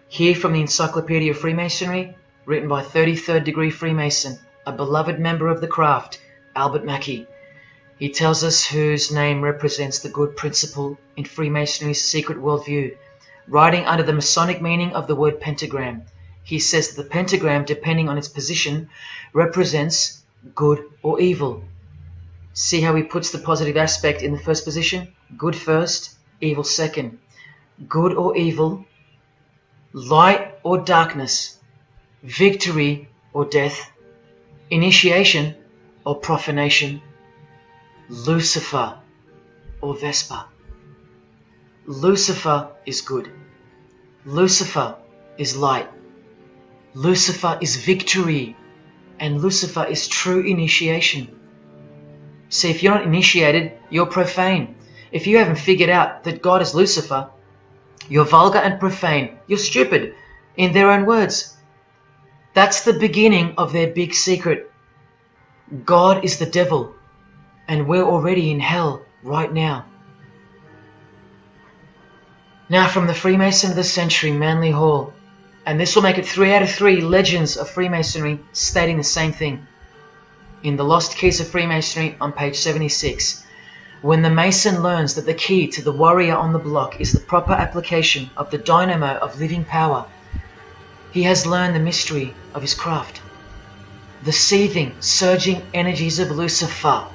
Here from the Encyclopedia of Freemasonry, written by 33rd degree Freemason, a beloved member of the craft, Albert Mackey. He tells us whose name represents the good principle in Freemasonry's secret worldview. Writing under the Masonic meaning of the word pentagram, he says that the pentagram, depending on its position, represents good or evil. See how he puts the positive aspect in the first position? Good first, evil second. Good or evil, light or darkness, victory or death, initiation or profanation, Lucifer or Vesper. Lucifer is good. Lucifer is light. Lucifer is victory. And Lucifer is true initiation. See, if you're not initiated, you're profane. If you haven't figured out that God is Lucifer, you're vulgar and profane. You're stupid, in their own words. That's the beginning of their big secret. God is the devil, and we're already in hell right now. Now from the Freemason of the Century, Manly Hall, and this will make it 3 out of 3 legends of Freemasonry stating the same thing. In The Lost Keys of Freemasonry on page 76, when the Mason learns that the key to the warrior on the block is the proper application of the dynamo of living power, he has learned the mystery of his craft. The seething, surging energies of Lucifer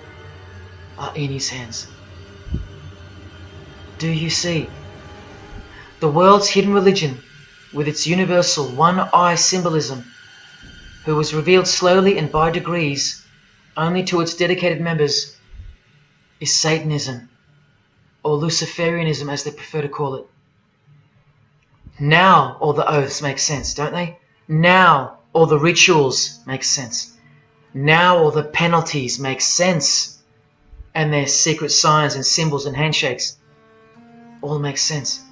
are in his hands. Do you see? The world's hidden religion, with its universal one-eye symbolism, who was revealed slowly and by degrees only to its dedicated members, is Satanism, or Luciferianism as they prefer to call it. Now all the oaths make sense, don't they? Now all the rituals make sense. Now all the penalties make sense. And their secret signs and symbols and handshakes all make sense.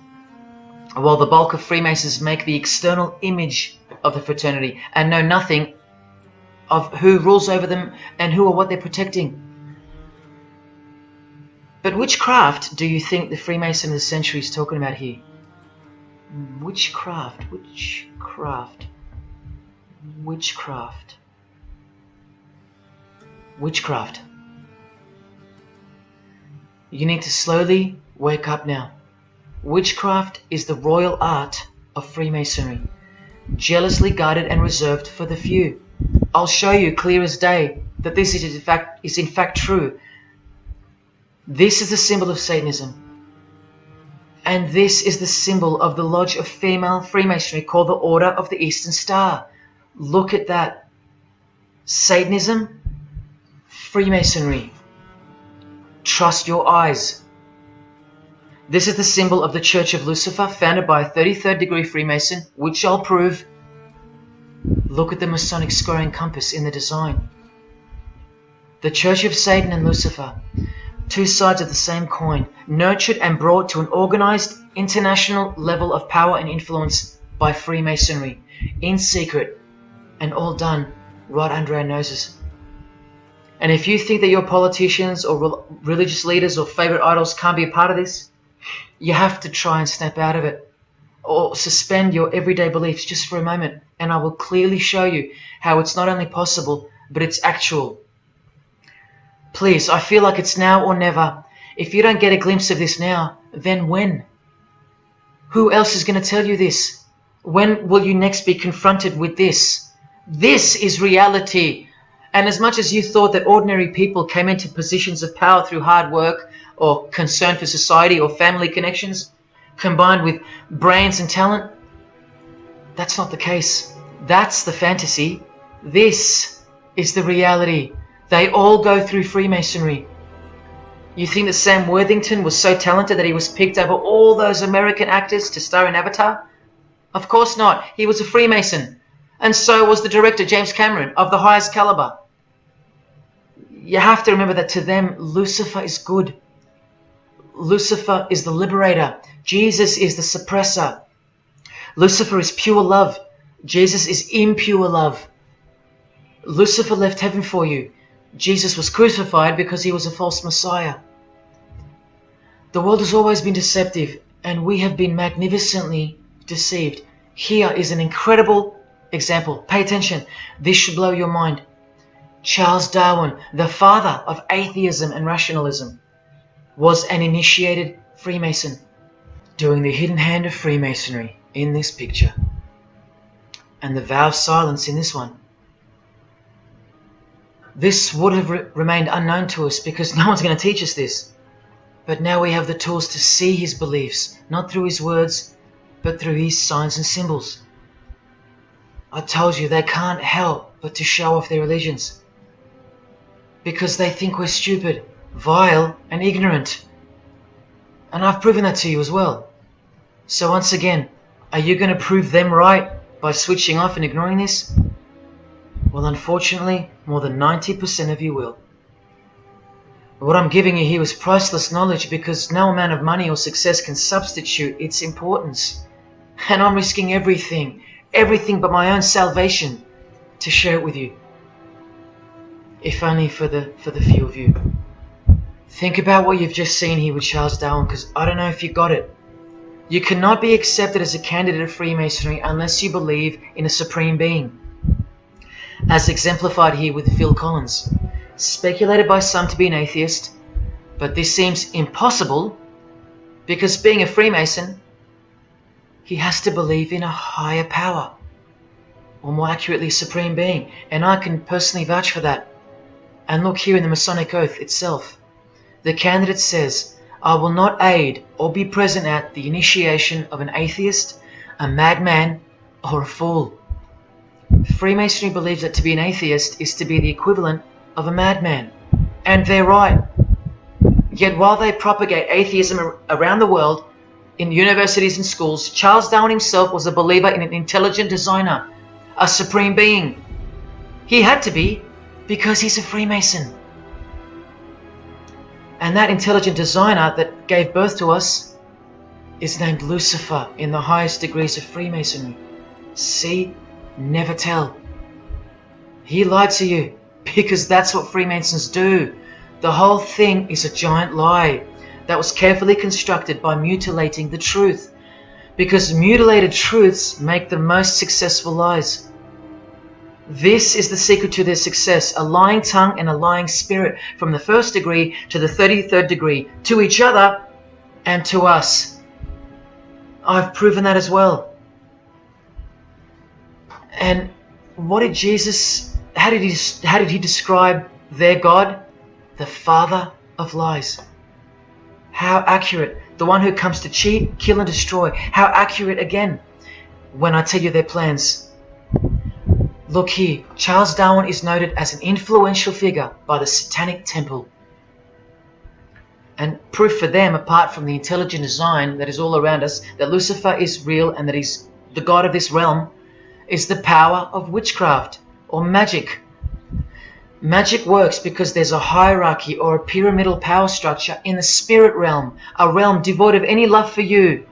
While the bulk of Freemasons make the external image of the fraternity and know nothing of who rules over them and who or what they're protecting. But which craft do you think the Freemason of the Century is talking about here? Which craft? Which craft? Which craft? witchcraft. You need to slowly wake up now. Witchcraft is the royal art of Freemasonry, jealously guarded and reserved for the few. I'll show you clear as day that this is in fact true. This is the symbol of Satanism. And this is the symbol of the lodge of female Freemasonry called the Order of the Eastern Star. Look at that. Satanism, Freemasonry. Trust your eyes. This is the symbol of the Church of Lucifer, founded by a 33rd degree Freemason, which I'll prove. Look at the Masonic square and compass in the design. The Church of Satan and Lucifer, two sides of the same coin, nurtured and brought to an organized international level of power and influence by Freemasonry, in secret, and all done right under our noses. And if you think that your politicians or religious leaders or favorite idols can't be a part of this, you have to try and snap out of it, or suspend your everyday beliefs just for a moment, and I will clearly show you how it's not only possible, but it's actual. Please, I feel like it's now or never. If you don't get a glimpse of this now, then when? Who else is going to tell you this? When will you next be confronted with this? This is reality. And as much as you thought that ordinary people came into positions of power through hard work or concern for society or family connections, combined with brains and talent, that's not the case. That's the fantasy. This is the reality. They all go through Freemasonry. You think that Sam Worthington was so talented that he was picked over all those American actors to star in Avatar? Of course not. He was a Freemason. And so was the director, James Cameron, of the highest caliber. You have to remember that to them, Lucifer is good. Lucifer is the liberator. Jesus is the suppressor. Lucifer is pure love. Jesus is impure love. Lucifer left heaven for you. Jesus was crucified because he was a false Messiah. The world has always been deceptive, and we have been magnificently deceived. Here is an incredible example. Pay attention. This should blow your mind. Charles Darwin, the father of atheism and rationalism, was an initiated Freemason, doing the hidden hand of Freemasonry in this picture, and the vow of silence in this one. This would have remained unknown to us because no one's going to teach us this. But now we have the tools to see his beliefs, not through his words, but through his signs and symbols. I told you they can't help but to show off their religions, because they think we're stupid, vile, and ignorant. And I've proven that to you as well. So once again, are you going to prove them right by switching off and ignoring this? Well, unfortunately, more than 90% of you will. What I'm giving you here is priceless knowledge, because no amount of money or success can substitute its importance. And I'm risking everything but my own salvation to share it with you. If only for the few of you. Think about what you've just seen here with Charles Darwin, because I don't know if you got it. You cannot be accepted as a candidate of Freemasonry unless you believe in a supreme being, as exemplified here with Phil Collins, speculated by some to be an atheist, but this seems impossible because, being a Freemason, he has to believe in a higher power, or more accurately, supreme being, and I can personally vouch for that. And look here in the Masonic Oath itself. The candidate says, "I will not aid or be present at the initiation of an atheist, a madman, or a fool." Freemasonry believes that to be an atheist is to be the equivalent of a madman. And they're right. Yet while they propagate atheism around the world, in universities and schools, Charles Darwin himself was a believer in an intelligent designer, a supreme being. He had to be, because he's a Freemason. And that intelligent designer that gave birth to us is named Lucifer in the highest degrees of Freemasonry. See? Never tell. He lied to you, because that's what Freemasons do. The whole thing is a giant lie that was carefully constructed by mutilating the truth, because mutilated truths make the most successful lies. This is the secret to their success, a lying tongue and a lying spirit from the 1st degree to the 33rd degree, to each other and to us. I've proven that as well. And what did Jesus, how did he describe their God? The father of lies. How accurate. The one who comes to cheat, kill and destroy. How accurate again when I tell you their plans. Look here, Charles Darwin is noted as an influential figure by the Satanic Temple. And proof for them, apart from the intelligent design that is all around us, that Lucifer is real and that he's the god of this realm, is the power of witchcraft or magic. Magic works because there's a hierarchy or a pyramidal power structure in the spirit realm, a realm devoid of any love for you.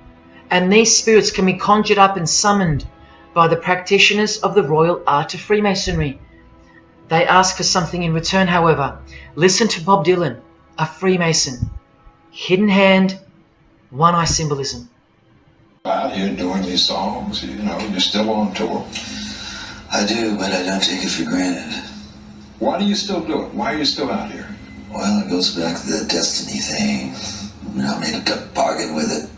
And these spirits can be conjured up and summoned by the practitioners of the royal art of Freemasonry. They ask for something in return, however. Listen to Bob Dylan, a Freemason. Hidden hand, one eye symbolism. Out here doing these songs, you know, you're still on tour. I do, but I don't take it for granted. Why do you still do it? Why are you still out here? Well, it goes back to the destiny thing. You know, I made a bargain with it,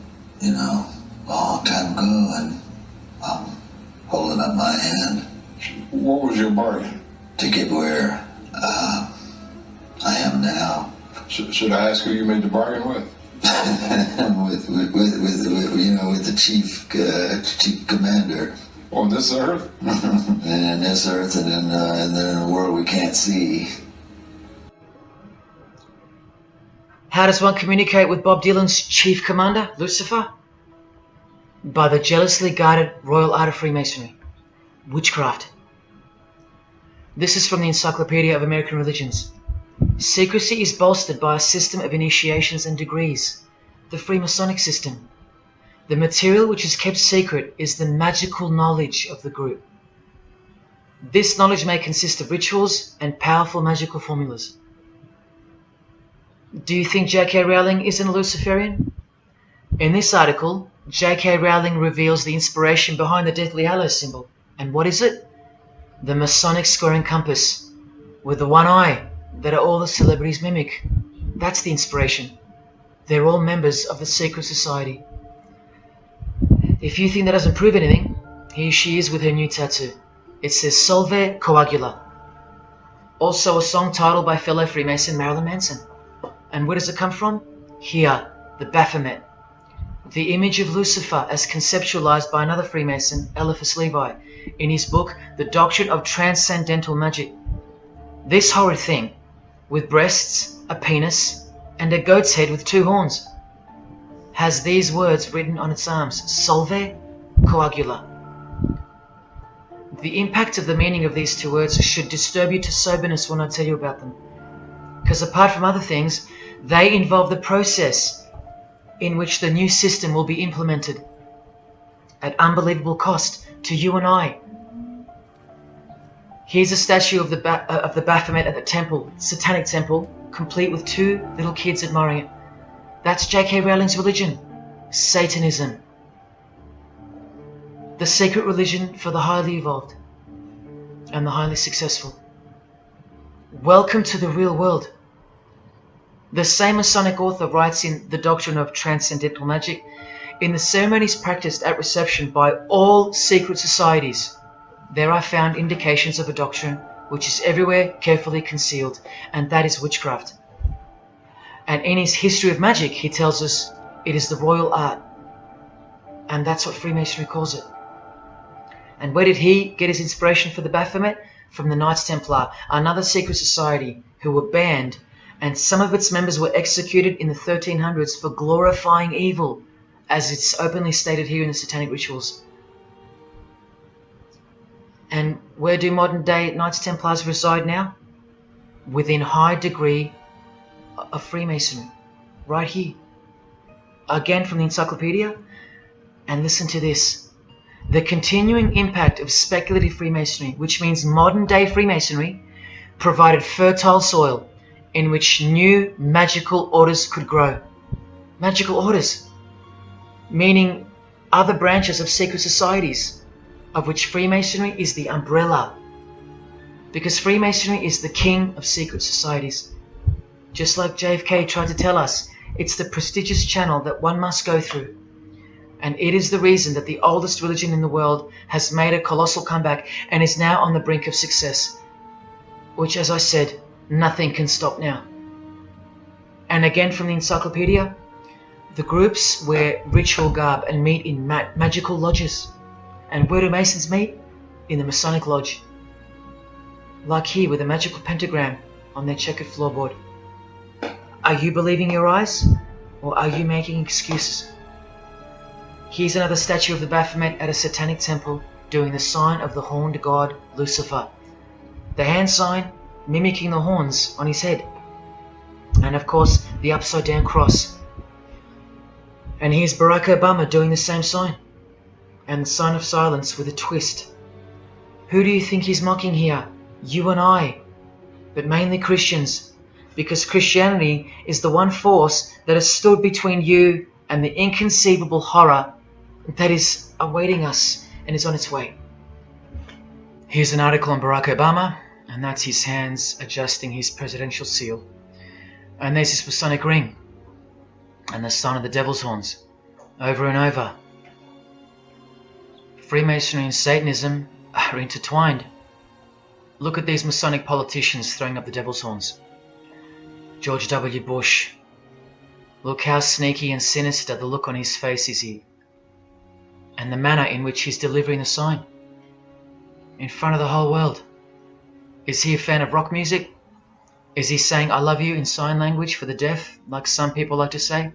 you know, a long time ago, and I'm holding up my hand. What was your bargain? To get where I am now. Should I ask who you made the bargain with? with the chief commander. On this earth? And in this earth, and then in a world we can't see. How does one communicate with Bob Dylan's chief commander, Lucifer? By the jealously guarded royal art of Freemasonry, witchcraft. This is from the Encyclopedia of American Religions. Secrecy is bolstered by a system of initiations and degrees, the Freemasonic system. The material which is kept secret is the magical knowledge of the group. This knowledge may consist of rituals and powerful magical formulas. Do you think J.K. Rowling isn't a Luciferian? In this article, J.K. Rowling reveals the inspiration behind the Deathly Hallows symbol. And what is it? The Masonic square and compass, with the one eye that all the celebrities mimic. That's the inspiration. They're all members of the secret society. If you think that doesn't prove anything, here she is with her new tattoo. It says Solve Coagula. Also a song title by fellow Freemason Marilyn Manson. And where does it come from? Here, the Baphomet. The image of Lucifer as conceptualized by another Freemason, Eliphas Levi, in his book The Doctrine of Transcendental Magic. This horrid thing, with breasts, a penis, and a goat's head with two horns, has these words written on its arms, Solve Coagula. The impact of the meaning of these two words should disturb you to soberness when I tell you about them. Because apart from other things, they involve the process in which the new system will be implemented at unbelievable cost to you and I. Here's a statue of the Baphomet at the temple, Satanic temple, complete with two little kids admiring it. That's J.K. Rowling's religion, Satanism. The secret religion for the highly evolved and the highly successful. Welcome to the real world. The same Masonic author writes in The Doctrine of Transcendental Magic, in the ceremonies practiced at reception by all secret societies, there are found indications of a doctrine which is everywhere carefully concealed, and that is witchcraft. And in his History of Magic, he tells us it is the royal art, and that's what Freemasonry calls it. And where did he get his inspiration for the Baphomet? From the Knights Templar, another secret society who were banned, and some of its members were executed in the 1300s for glorifying evil, as it's openly stated here in the Satanic rituals. And where do modern day Knights Templars reside now? Within high degree of Freemasonry, right here. Again from the encyclopedia, and listen to this. The continuing impact of speculative Freemasonry, which means modern day Freemasonry, provided fertile soil in which new magical orders could grow. Magical orders, meaning other branches of secret societies, of which Freemasonry is the umbrella. because Freemasonry is the king of secret societies. Just like JFK tried to tell us, it's the prestigious channel that one must go through. And it is the reason that the oldest religion in the world has made a colossal comeback and is now on the brink of success. Which, as I said, nothing can stop now. And again from the encyclopedia, the groups wear ritual garb and meet in magical lodges. And where do Masons meet? In the Masonic Lodge. Like here with a magical pentagram on their checkered floorboard. Are you believing your eyes? Or are you making excuses? Here's another statue of the Baphomet at a Satanic temple doing the sign of the horned god Lucifer. The hand sign mimicking the horns on his head. And of course the upside down cross. And here's Barack Obama doing the same sign. And the sign of silence with a twist. Who do you think he's mocking here? You and I. But mainly Christians. Because Christianity is the one force that has stood between you and the inconceivable horror that is awaiting us and is on its way. Here's an article on Barack Obama, and that's his hands adjusting his presidential seal. And there's his Masonic ring, and the sign of the devil's horns, over and over. Freemasonry and Satanism are intertwined. Look at these Masonic politicians throwing up the devil's horns. George W. Bush. Look how sneaky and sinister the look on his face is here. And the manner in which he's delivering the sign. In front of the whole world. Is he a fan of rock music? Is he saying I love you in sign language for the deaf, like some people like to say?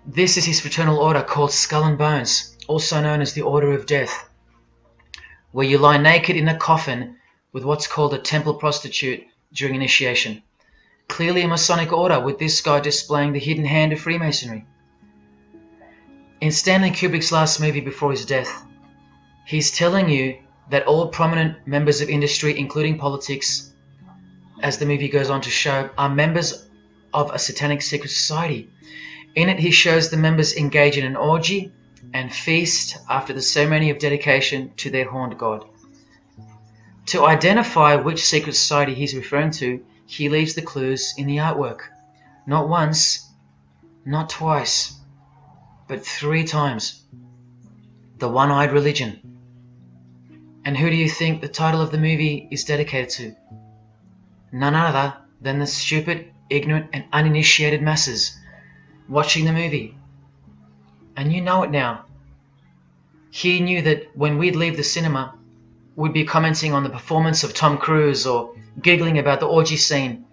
This is his fraternal order called Skull and Bones, also known as the Order of Death, where you lie naked in a coffin with what's called a temple prostitute during initiation. Clearly a Masonic order, with this guy displaying the hidden hand of Freemasonry. In Stanley Kubrick's last movie before his death, he's telling you that all prominent members of industry, including politics, as the movie goes on to show, are members of a satanic secret society. In it, he shows the members engage in an orgy and feast after the ceremony of dedication to their horned god. To identify which secret society he's referring to, he leaves the clues in the artwork. Not once, not twice, but 3 times. The One-Eyed Religion. And who do you think the title of the movie is dedicated to? None other than the stupid, ignorant and uninitiated masses watching the movie. And you know it now. He knew that when we'd leave the cinema, we'd be commenting on the performance of Tom Cruise, or giggling about the orgy scene,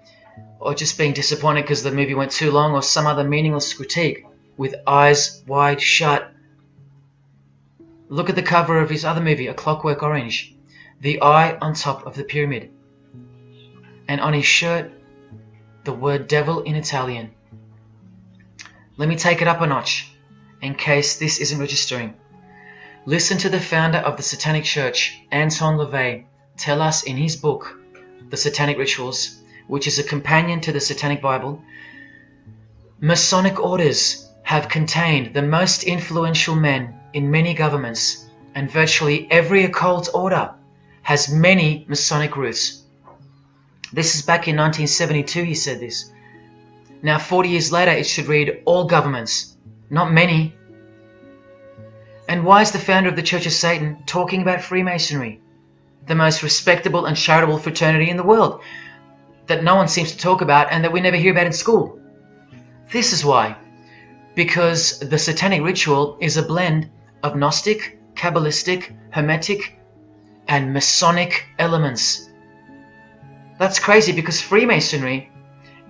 or just being disappointed because the movie went too long, or some other meaningless critique, with eyes wide shut. Look at the cover of his other movie, A Clockwork Orange. The eye on top of the pyramid. And on his shirt, the word devil in Italian. Let me take it up a notch, in case this isn't registering. Listen to the founder of the Satanic Church, Anton LaVey, tell us in his book, The Satanic Rituals, which is a companion to the Satanic Bible, Masonic orders have contained the most influential men in many governments, and virtually every occult order has many Masonic roots. This is back in 1972 he said this. Now 40 years later it should read all governments, not many. And why is the founder of the Church of Satan talking about Freemasonry, the most respectable and charitable fraternity in the world, that no one seems to talk about and that we never hear about in school? This is why. Because the Satanic ritual is a blend of Gnostic, Kabbalistic, Hermetic, and Masonic elements. That's crazy, because Freemasonry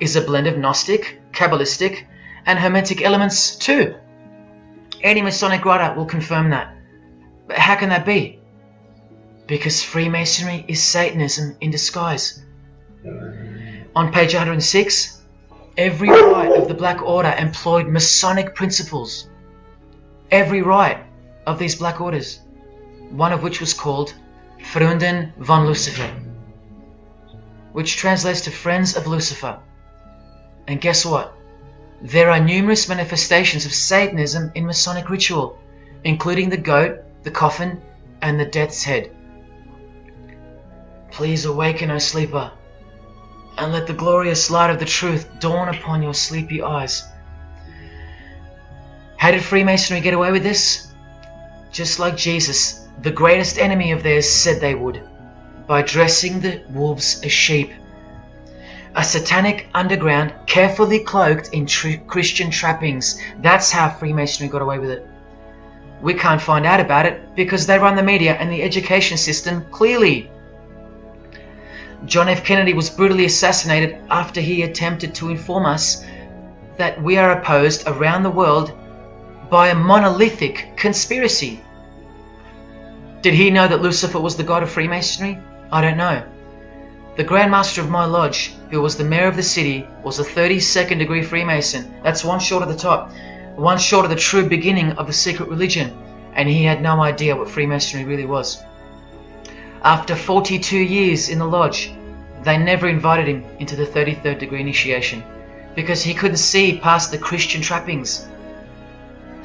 is a blend of Gnostic, Kabbalistic, and Hermetic elements too. Any Masonic writer will confirm that. But how can that be? Because Freemasonry is Satanism in disguise. On page 106, every rite of the Black Order employed Masonic principles. Every rite of these Black Orders, one of which was called Freunden von Lucifer, which translates to Friends of Lucifer. And guess what? There are numerous manifestations of Satanism in Masonic ritual, including the goat, the coffin, and the death's head. Please awaken, O sleeper, and let the glorious light of the truth dawn upon your sleepy eyes. How did Freemasonry get away with this? Just like Jesus, the greatest enemy of theirs, said they would, by dressing the wolves as sheep. A satanic underground carefully cloaked in Christian trappings. That's how Freemasonry got away with it. We can't find out about it because they run the media and the education system clearly. John F. Kennedy was brutally assassinated after he attempted to inform us that we are opposed around the world by a monolithic conspiracy. Did he know that Lucifer was the god of Freemasonry? I don't know. The Grand Master of my lodge, who was the mayor of the city, was a 32nd degree Freemason. That's one short of the top, one short of the true beginning of the secret religion, and he had no idea what Freemasonry really was. After 42 years in the lodge, they never invited him into the 33rd degree initiation because he couldn't see past the Christian trappings,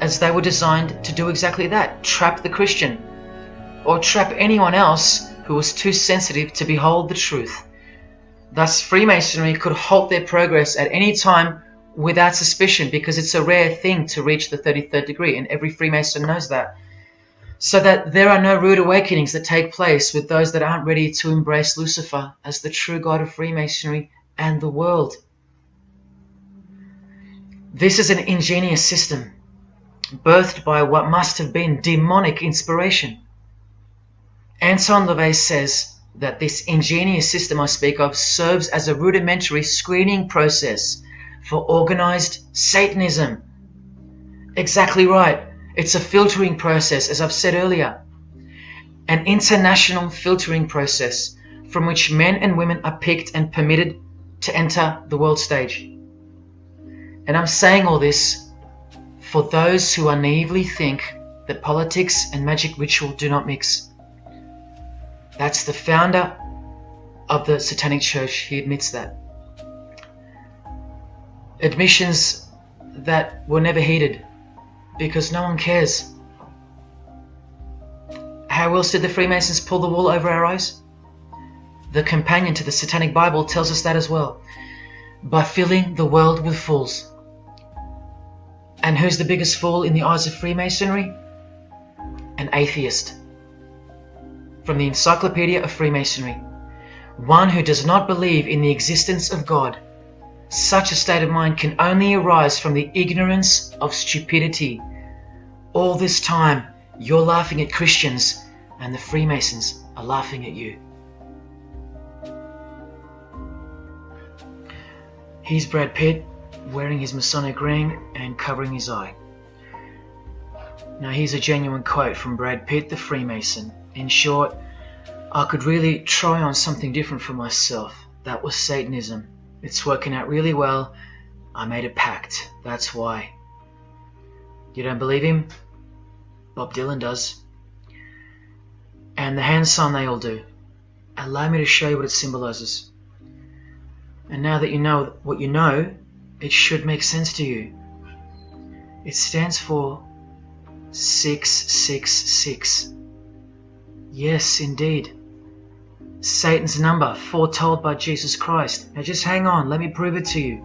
as they were designed to do exactly that, trap the Christian, or trap anyone else who was too sensitive to behold the truth. Thus, Freemasonry could halt their progress at any time without suspicion, because it's a rare thing to reach the 33rd degree, and every Freemason knows that. So that there are no rude awakenings that take place with those that aren't ready to embrace Lucifer as the true god of Freemasonry and the world. This is an ingenious system, birthed by what must have been demonic inspiration. Anton LaVey says that this ingenious system I speak of serves as a rudimentary screening process for organized Satanism. Exactly right. It's a filtering process, as I've said earlier. An international filtering process from which men and women are picked and permitted to enter the world stage. And I'm saying all this for those who naively think that politics and magic ritual do not mix. That's the founder of the Satanic Church. He admits that. Admissions that were never heeded because no one cares. How else did the Freemasons pull the wool over our eyes? The companion to the Satanic Bible tells us that as well. By filling the world with fools. And who's the biggest fool in the eyes of Freemasonry? An atheist. From the Encyclopedia of Freemasonry. One who does not believe in the existence of God. Such a state of mind can only arise from the ignorance of stupidity. All this time, you're laughing at Christians, and the Freemasons are laughing at you. Here's Brad Pitt, wearing his Masonic ring and covering his eye. Now here's a genuine quote from Brad Pitt, the Freemason. In short, I could really try on something different for myself. That was Satanism. It's working out really well. I made a pact. That's why. You don't believe him? Bob Dylan does. And the hand sign they all do. Allow me to show you what it symbolizes. And now that you know what you know, it should make sense to you. It stands for 666. Yes, indeed. Satan's number, foretold by Jesus Christ. Now just hang on, let me prove it to you.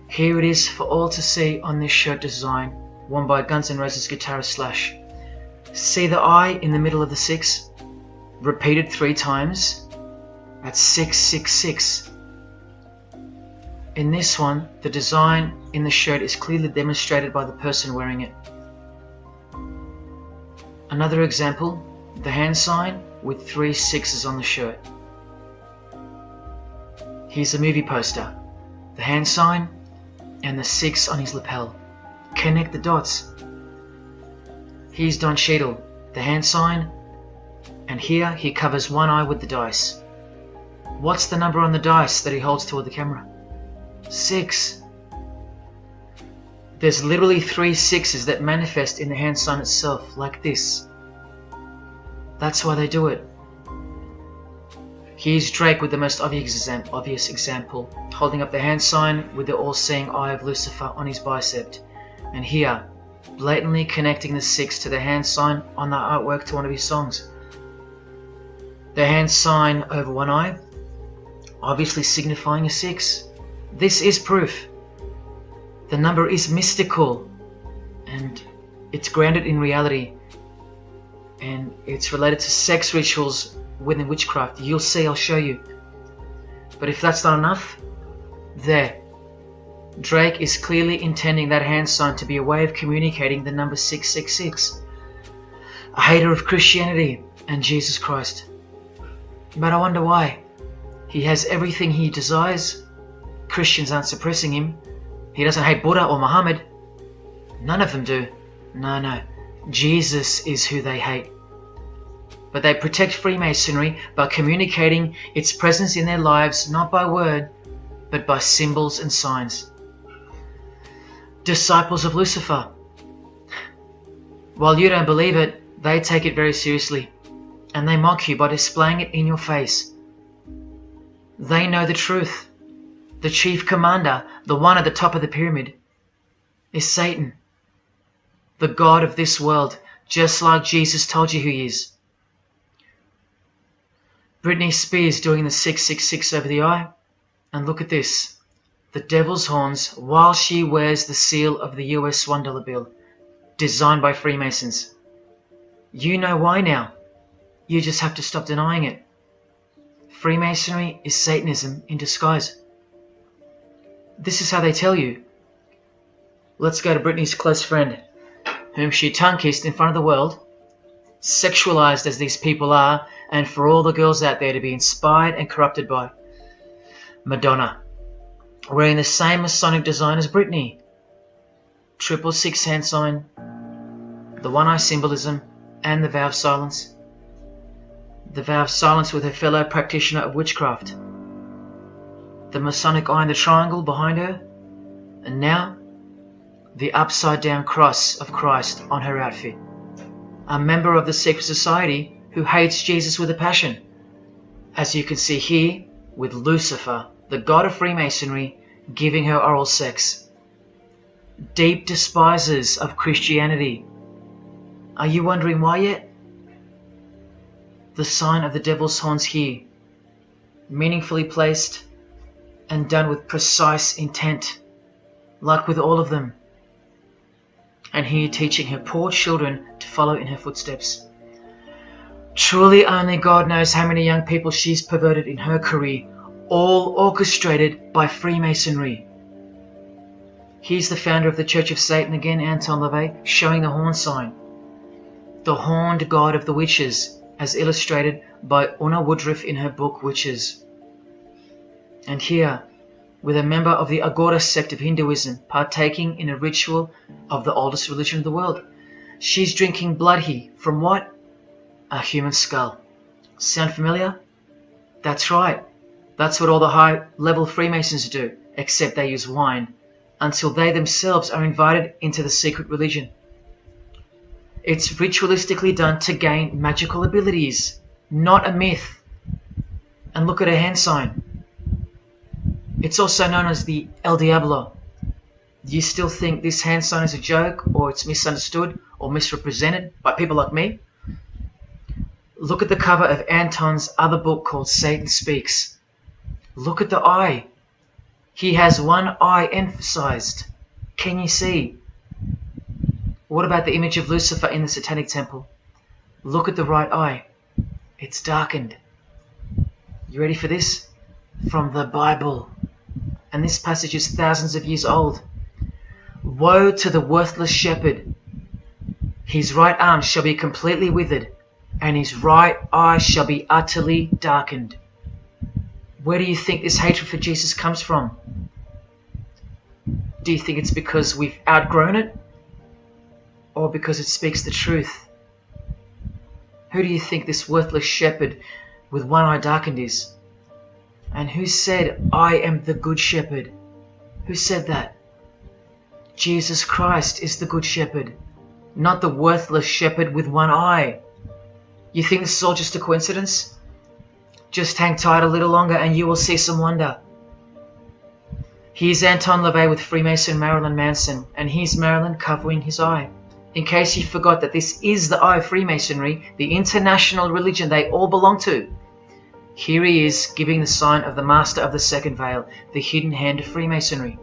Here it is for all to see on this shirt design, worn by Guns N' Roses guitarist Slash. See the I in the middle of the 6? Repeated 3 times? That's 666. In this one, the design in the shirt is clearly demonstrated by the person wearing it. Another example, the hand sign with 3 6s on the shirt. Here's a movie poster, the hand sign and the 6 on his lapel. Connect the dots. Here's Don Cheadle, the hand sign, and here he covers one eye with the dice. What's the number on the dice that he holds toward the camera? 6. There's literally 3 6s that manifest in the hand sign itself, like this. That's why they do it. Here's Drake with the most obvious example, holding up the hand sign with the all-seeing eye of Lucifer on his bicep. And here, blatantly connecting the 6 to the hand sign on the artwork to one of his songs. The hand sign over one eye, obviously signifying a 6. This is proof. The number is mystical and it's grounded in reality, and it's related to sex rituals within witchcraft. You'll see, I'll show you. But if that's not enough, there. Drake is clearly intending that hand sign to be a way of communicating the number 666. A hater of Christianity and Jesus Christ. But I wonder why. He has everything he desires. Christians aren't suppressing him. He doesn't hate Buddha or Muhammad. None of them do. No. Jesus is who they hate. But they protect Freemasonry by communicating its presence in their lives not by word, but by symbols and signs. Disciples of Lucifer. While you don't believe it, they take it very seriously, and they mock you by displaying it in your face. They know the truth. The chief commander, the one at the top of the pyramid, is Satan, the god of this world, just like Jesus told you who he is. Britney Spears doing the 666 over the eye, and look at this, the devil's horns while she wears the seal of the US $1 bill, designed by Freemasons. You know why now. You just have to stop denying it. Freemasonry is Satanism in disguise. This is how they tell you. Let's go to Britney's close friend, whom she tongue-kissed in front of the world, sexualized as these people are, and for all the girls out there to be inspired and corrupted by. Madonna, wearing the same Masonic design as Britney. 666 hand sign, the one-eye symbolism, and the vow of silence. The vow of silence with her fellow practitioner of witchcraft. The Masonic eye in the triangle behind her, and now the upside-down cross of Christ on her outfit. A member of the secret society who hates Jesus with a passion, as you can see here with Lucifer, the god of Freemasonry, giving her oral sex. Deep despisers of Christianity. Are you wondering why yet? The sign of the devil's horns here, meaningfully placed and done with precise intent, like with all of them. And here teaching her poor children to follow in her footsteps. Truly only God knows how many young people she's perverted in her career, all orchestrated by Freemasonry. Here's the founder of the Church of Satan again, Anton LaVey, showing the horn sign. The horned god of the witches, as illustrated by Una Woodruff in her book Witches. And here, with a member of the Agora sect of Hinduism partaking in a ritual of the oldest religion of the world. She's drinking blood here from what? A human skull. Sound familiar? That's right. That's what all the high-level Freemasons do, except they use wine, until they themselves are invited into the secret religion. It's ritualistically done to gain magical abilities, not a myth. And look at her hand sign. It's also known as the El Diablo. Do you still think this hand sign is a joke, or it's misunderstood or misrepresented by people like me? Look at the cover of Anton's other book called Satan Speaks. Look at the eye. He has one eye emphasized. Can you see? What about the image of Lucifer in the Satanic temple? Look at the right eye. It's darkened. You ready for this? From the Bible. And this passage is thousands of years old. Woe to the worthless shepherd. His right arm shall be completely withered, and his right eye shall be utterly darkened. Where do you think this hatred for Jesus comes from? Do you think it's because we've outgrown it? Or because it speaks the truth? Who do you think this worthless shepherd with one eye darkened is? And who said, I am the good shepherd? Who said that? Jesus Christ is the good shepherd, not the worthless shepherd with one eye. You think this is all just a coincidence? Just hang tight a little longer and you will see some wonder. Here's Anton LaVey with Freemason Marilyn Manson, and here's Marilyn covering his eye. In case you forgot that this is the eye of Freemasonry, the international religion they all belong to. Here he is, giving the sign of the Master of the Second Veil, the hidden hand of Freemasonry,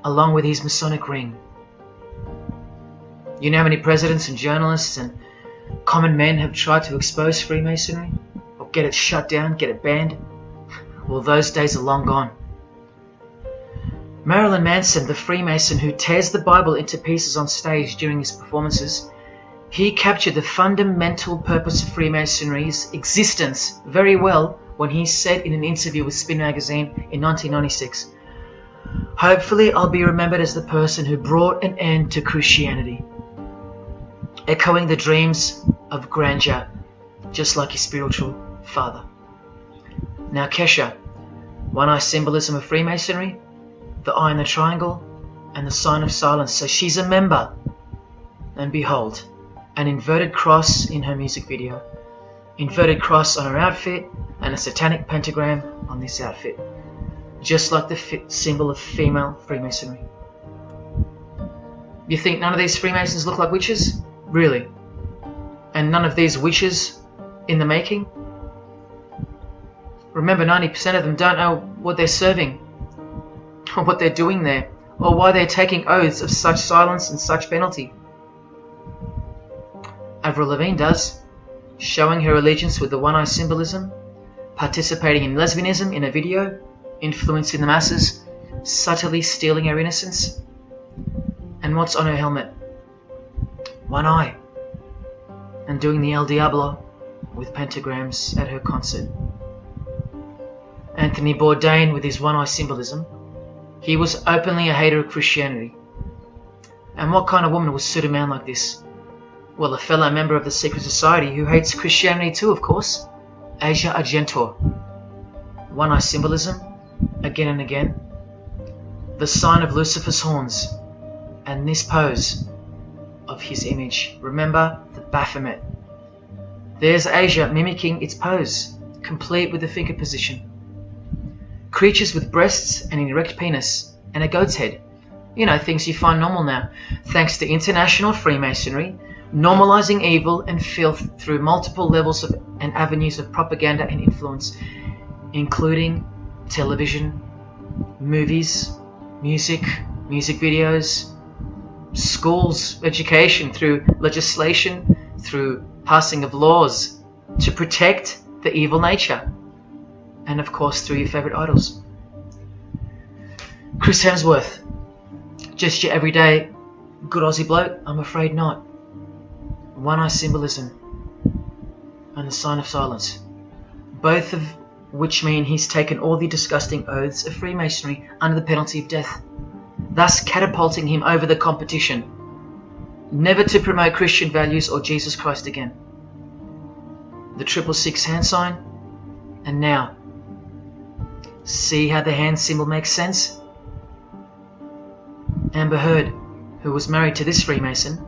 along with his Masonic ring. You know how many presidents and journalists and common men have tried to expose Freemasonry? Or get it shut down, get it banned? Well, those days are long gone. Marilyn Manson, the Freemason who tears the Bible into pieces on stage during his performances, he captured the fundamental purpose of Freemasonry's existence very well when he said in an interview with Spin magazine in 1996, "Hopefully I'll be remembered as the person who brought an end to Christianity," echoing the dreams of grandeur, just like his spiritual father. Now Kesha, one-eye symbolism of Freemasonry, the eye in the triangle, and the sign of silence. So she's a member. And behold, an inverted cross in her music video, inverted cross on her outfit, and a satanic pentagram on this outfit, just like the symbol of female Freemasonry. You think none of these Freemasons look like witches? Really? And none of these witches in the making? Remember, 90% of them don't know what they're serving, or what they're doing there, or why they're taking oaths of such silence and such penalty. Avril Lavigne does, showing her allegiance with the one-eye symbolism, participating in lesbianism in a video, influencing the masses, subtly stealing our innocence. And what's on her helmet? One eye. And doing the El Diablo with pentagrams at her concert. Anthony Bourdain with his one-eye symbolism, he was openly a hater of Christianity. And what kind of woman would suit a man like this? Well, a fellow member of the secret society who hates Christianity too, of course, Asia Argento. One-eye symbolism, again and again. The sign of Lucifer's horns, and this pose of his image. Remember the Baphomet. There's Asia mimicking its pose, complete with the finger position. Creatures with breasts and an erect penis and a goat's head. You know, things you find normal now, thanks to international Freemasonry, normalizing evil and filth through multiple levels of and avenues of propaganda and influence, including television, movies, music videos, schools, education, through legislation, through passing of laws to protect the evil nature, and of course through your favorite idols. Chris Hemsworth, just your everyday good Aussie bloke? I'm afraid not. One-eye symbolism and the sign of silence, both of which mean he's taken all the disgusting oaths of Freemasonry under the penalty of death, thus catapulting him over the competition, never to promote Christian values or Jesus Christ again. The 666 hand sign, and now, see how the hand symbol makes sense? Amber Heard, who was married to this Freemason,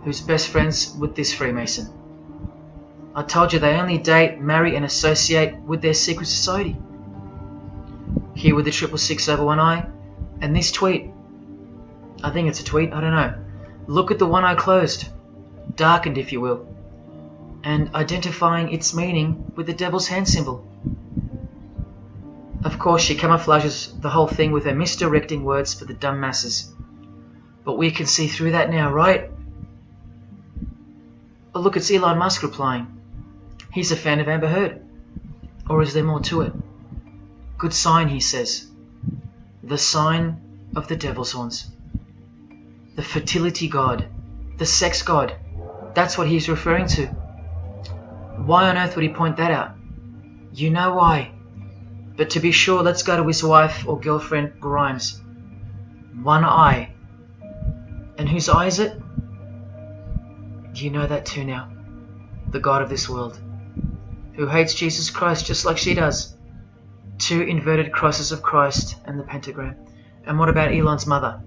who's best friends with this Freemason. I told you they only date, marry and associate with their secret society. Here with the 666 over one eye, and this tweet. I think it's a tweet, I don't know. Look at the one eye closed, darkened if you will, and identifying its meaning with the devil's hand symbol. Of course, she camouflages the whole thing with her misdirecting words for the dumb masses. But we can see through that now, right? Oh, look, it's Elon Musk replying. He's a fan of Amber Heard. Or is there more to it? Good sign, he says. The sign of the devil's horns. The fertility god. The sex god. That's what he's referring to. Why on earth would he point that out? You know why. But to be sure, let's go to his wife or girlfriend, Grimes. One eye. And whose eye is it? You know that too now. The god of this world, who hates Jesus Christ just like she does. 2 inverted crosses of Christ and the pentagram. And what about Elon's mother?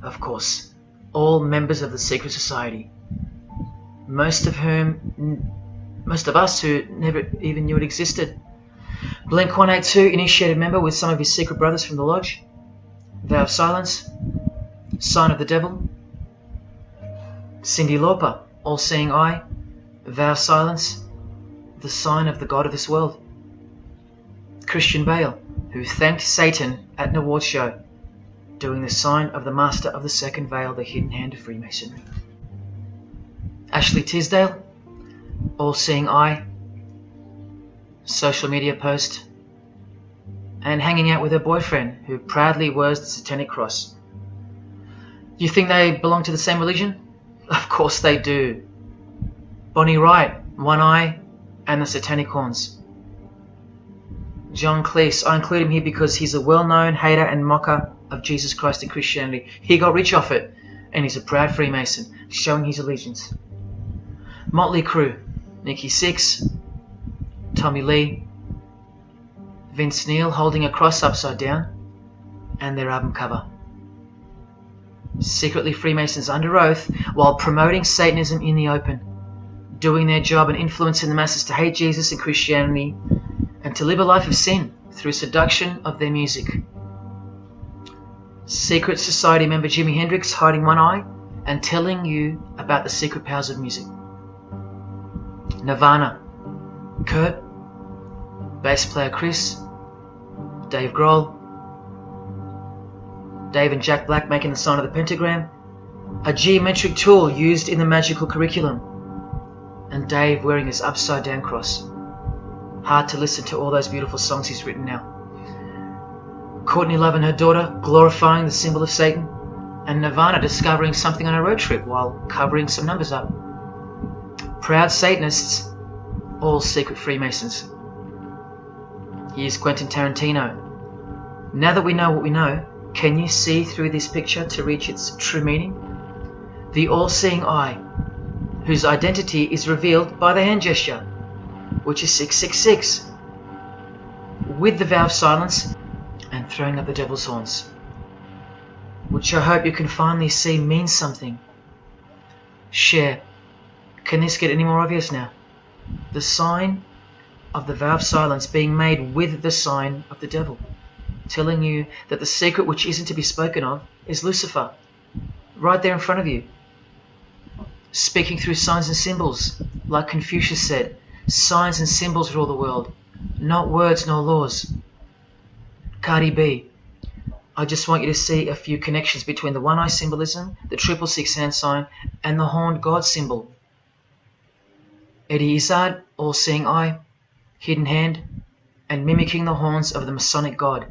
Of course, all members of the secret society. Most of us who never even knew it existed. Blink-182 initiated member with some of his secret brothers from the lodge. Vow of silence. Sign of the devil. Cyndi Lauper, all-seeing eye. Vow of silence. the sign of the god of this world. Christian Bale, who thanked Satan at an award show, doing the sign of the master of the second veil, the hidden hand of Freemasonry. Ashley Tisdale, all-seeing eye, social media post, and hanging out with her boyfriend, who proudly wears the Satanic cross. You think they belong to the same religion? Of course they do. Bonnie Wright, one eye, and the Satanic horns. John Cleese, I include him here because he's a well-known hater and mocker of Jesus Christ and Christianity. He got rich off it, and he's a proud Freemason, showing his allegiance. Motley Crue, Nikki Sixx, Tommy Lee, Vince Neil holding a cross upside down, and their album cover. Secretly Freemasons under oath while promoting Satanism in the open, doing their job and influencing the masses to hate Jesus and Christianity and to live a life of sin through seduction of their music. Secret Society member Jimi Hendrix hiding one eye and telling you about the secret powers of music. Nirvana, Kurt, bass player Chris, Dave Grohl, Dave and Jack Black making the sign of the pentagram, a geometric tool used in the magical curriculum, and Dave wearing his upside down cross. Hard to listen to all those beautiful songs he's written now. Courtney Love and her daughter glorifying the symbol of Satan, and Nirvana discovering something on a road trip while covering some numbers up. Proud Satanists, all secret Freemasons. Here's Quentin Tarantino. Now that we know what we know, can you see through this picture to reach its true meaning? The all-seeing eye, whose identity is revealed by the hand gesture, which is 666, with the vow of silence and throwing up the devil's horns, which I hope you can finally see means something. Share. Can this get any more obvious now? The sign of the vow of silence being made with the sign of the devil, telling you that the secret which isn't to be spoken of is Lucifer, right there in front of you. Speaking through signs and symbols, like Confucius said, signs and symbols rule the world, not words nor laws. Cardi B, I just want you to see a few connections between the one-eye symbolism, the 666 hand sign, and the horned God symbol. Eddie Izzard, all-seeing eye, hidden hand, and mimicking the horns of the Masonic God.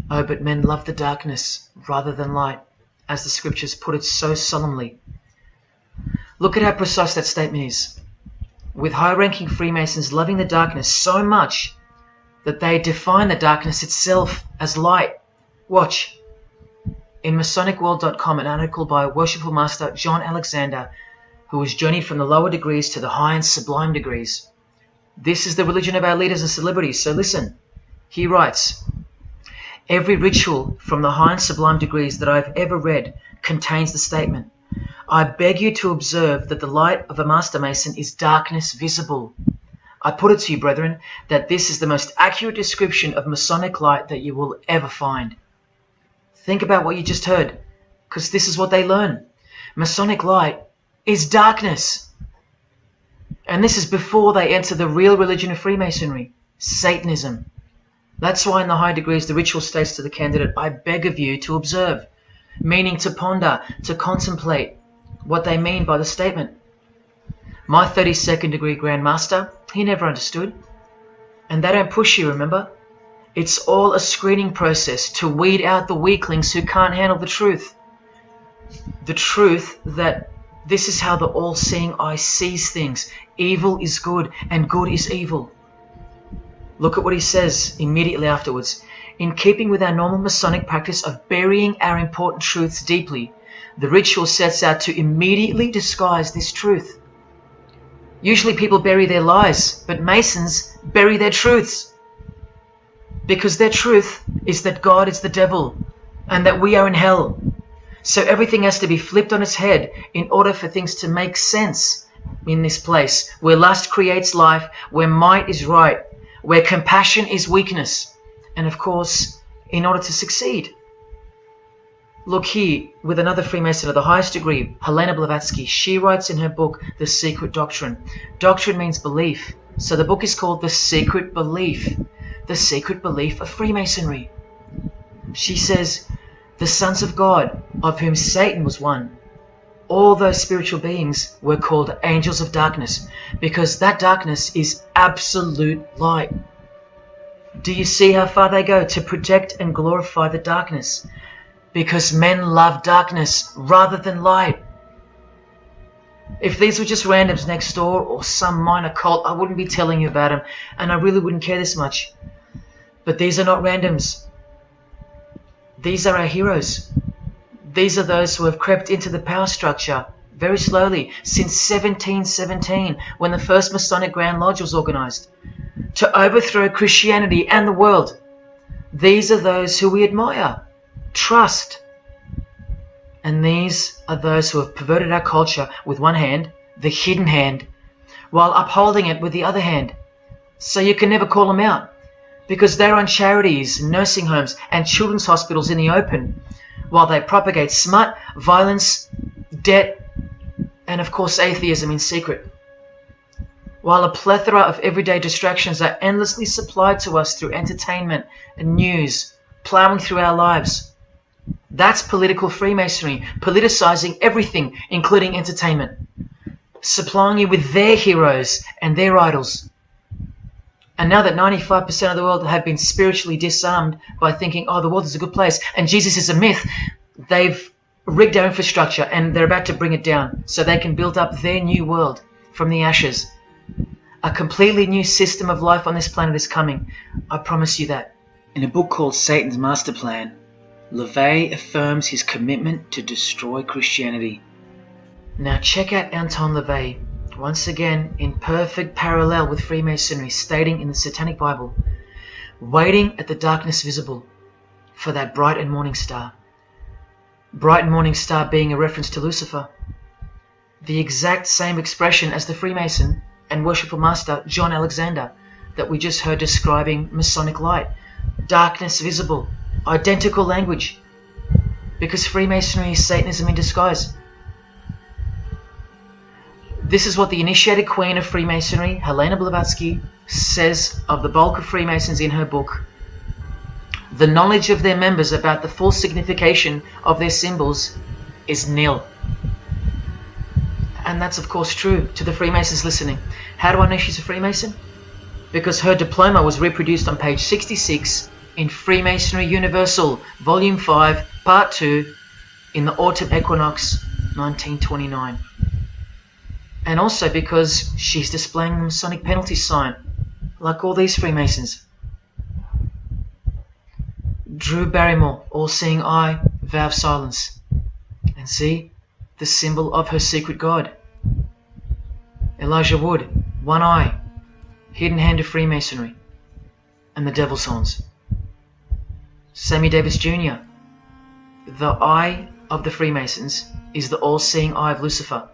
Oh, but men love the darkness rather than light, as the scriptures put it so solemnly. Look at how precise that statement is, with high-ranking Freemasons loving the darkness so much that they define the darkness itself as light. Watch. In MasonicWorld.com, an article by Worshipful Master John Alexander, who has journeyed from the lower degrees to the high and sublime degrees. This is the religion of our leaders and celebrities, so listen. He writes, every ritual from the high and sublime degrees that I've ever read contains the statement, I beg you to observe that the light of a Master Mason is darkness visible. I put it to you, brethren, that this is the most accurate description of Masonic light that you will ever find. Think about what you just heard, because this is what they learn. Masonic light is darkness. And this is before they enter the real religion of Freemasonry, Satanism. That's why in the high degrees the ritual states to the candidate, I beg of you to observe, meaning to ponder, to contemplate what they mean by the statement. My 32nd degree Grand Master, he never understood. And they don't push you, remember? It's all a screening process to weed out the weaklings who can't handle the truth. The truth that this is how the all-seeing eye sees things. Evil is good and good is evil. Look at what he says immediately afterwards. In keeping with our normal Masonic practice of burying our important truths deeply, the ritual sets out to immediately disguise this truth. Usually people bury their lies, but Masons bury their truths. Because their truth is that God is the devil and that we are in hell. So everything has to be flipped on its head in order for things to make sense in this place where lust creates life, where might is right, where compassion is weakness, and of course, in order to succeed. Look here, with another Freemason of the highest degree, Helena Blavatsky. She writes in her book, The Secret Doctrine. Doctrine means belief. So the book is called The Secret Belief. The Secret Belief of Freemasonry. She says, the sons of God, of whom Satan was one, all those spiritual beings were called angels of darkness, because that darkness is absolute light. Do you see how far they go to protect and glorify the darkness? Because men love darkness rather than light. If these were just randoms next door or some minor cult, I wouldn't be telling you about them, and I really wouldn't care this much. But these are not randoms. These are our heroes. These are those who have crept into the power structure very slowly since 1717, when the first Masonic Grand Lodge was organized, to overthrow Christianity and the world. These are those who we admire, trust. And these are those who have perverted our culture with one hand, the hidden hand, while upholding it with the other hand. So you can never call them out, because they run charities, nursing homes, and children's hospitals in the open, while they propagate smut, violence, debt, and of course atheism in secret. While a plethora of everyday distractions are endlessly supplied to us through entertainment and news, plowing through our lives. That's political Freemasonry, politicizing everything, including entertainment, supplying you with their heroes and their idols. And now that 95% of the world have been spiritually disarmed by thinking, oh, the world is a good place and Jesus is a myth, they've rigged our infrastructure and they're about to bring it down so they can build up their new world from the ashes. A completely new system of life on this planet is coming. I promise you that. In a book called Satan's Master Plan, LaVey affirms his commitment to destroy Christianity. Now check out Anton LaVey, once again in perfect parallel with Freemasonry, stating in the Satanic Bible, waiting at the darkness visible for that bright and morning star. Bright and morning star being a reference to Lucifer. The exact same expression as the Freemason and worshipful master John Alexander that we just heard describing Masonic light. Darkness visible. Identical language. Because Freemasonry is Satanism in disguise. This is what the initiated queen of Freemasonry, Helena Blavatsky, says of the bulk of Freemasons in her book. The knowledge of their members about the full signification of their symbols is nil. And that's of course true to the Freemasons listening. How do I know she's a Freemason? Because her diploma was reproduced on page 66 in Freemasonry Universal, Volume 5, Part 2, in the Autumn Equinox, 1929. And also because she's displaying the Masonic penalty sign, like all these Freemasons. Drew Barrymore, all-seeing eye, vow of silence. And see, the symbol of her secret god. Elijah Wood, one eye, hidden hand of Freemasonry, and the devil's horns. Sammy Davis Jr., the eye of the Freemasons is the all-seeing eye of Lucifer.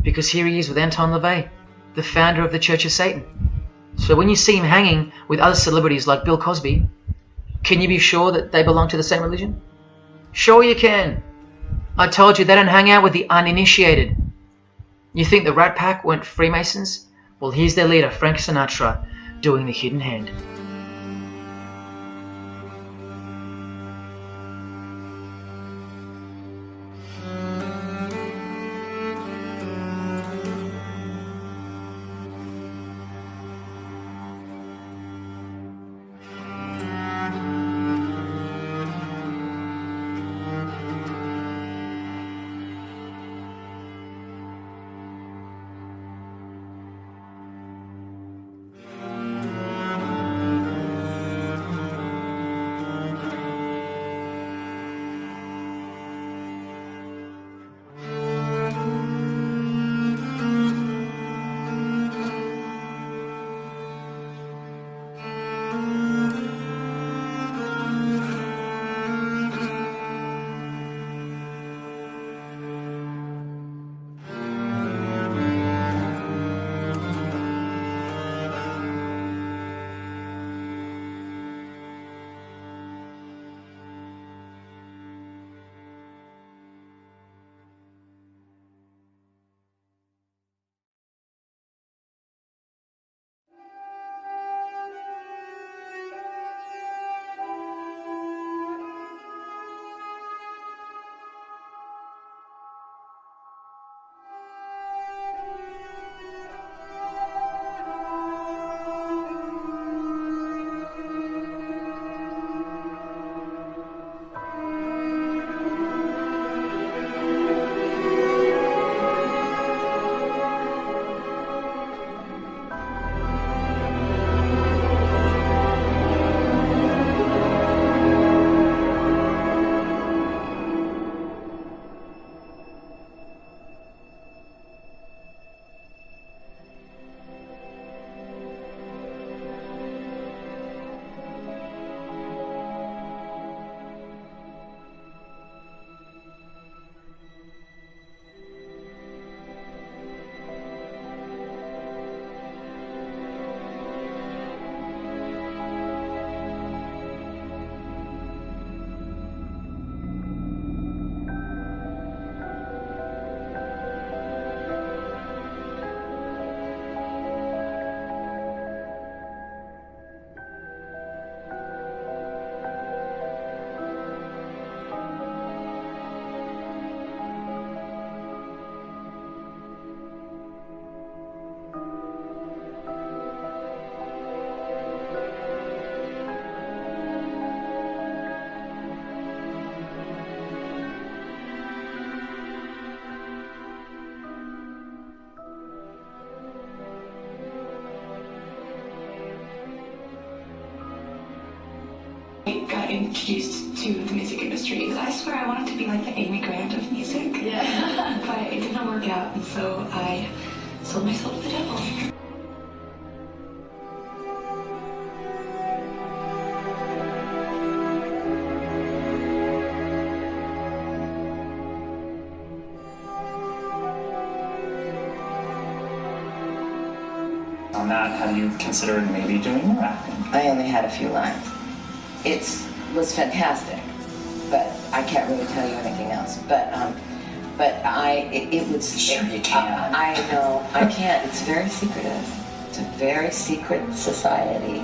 Because here he is with Anton LaVey, the founder of the Church of Satan. So when you see him hanging with other celebrities like Bill Cosby, can you be sure that they belong to the same religion? Sure you can. I told you they don't hang out with the uninitiated. You think the Rat Pack weren't Freemasons? Well, here's their leader, Frank Sinatra, doing the hidden hand. introduced to the music industry. I swear I wanted to be like the Amy Grant of music. Yeah. But it didn't work out, and so I sold myself to the devil. On that, have you considered maybe doing more acting? I only had a few lines. It was fantastic, but I can't really tell you anything else. But it was. Sure you can. I know I can't. It's very secretive. It's a very secret society.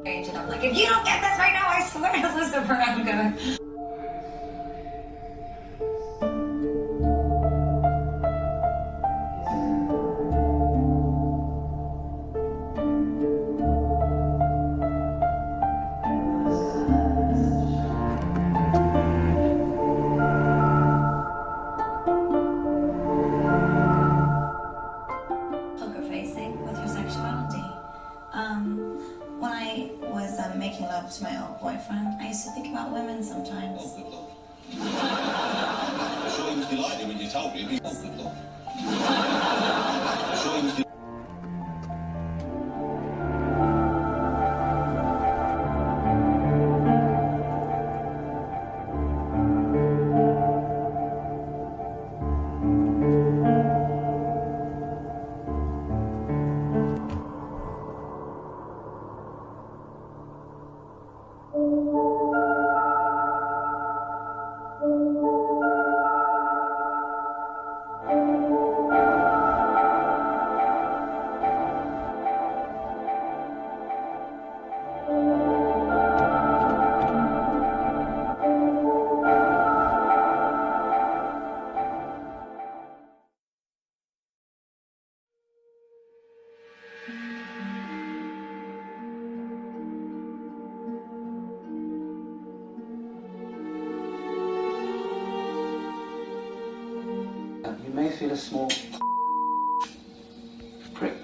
And I'm like, if you don't get this right now, I swear to Lucifer, I'm gonna. boyfriend. I used to think about women sometimes. Oh, good Lord. I'm sure he was delighted when you told me. Oh, good Lord. I'm sure he was delighted. You may feel a small prick.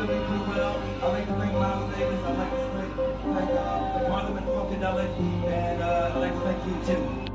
Celebrity well. I'd like to thank Miles Davis. I'd like to thank Parliament Funkadelic. And I'd like to thank you too.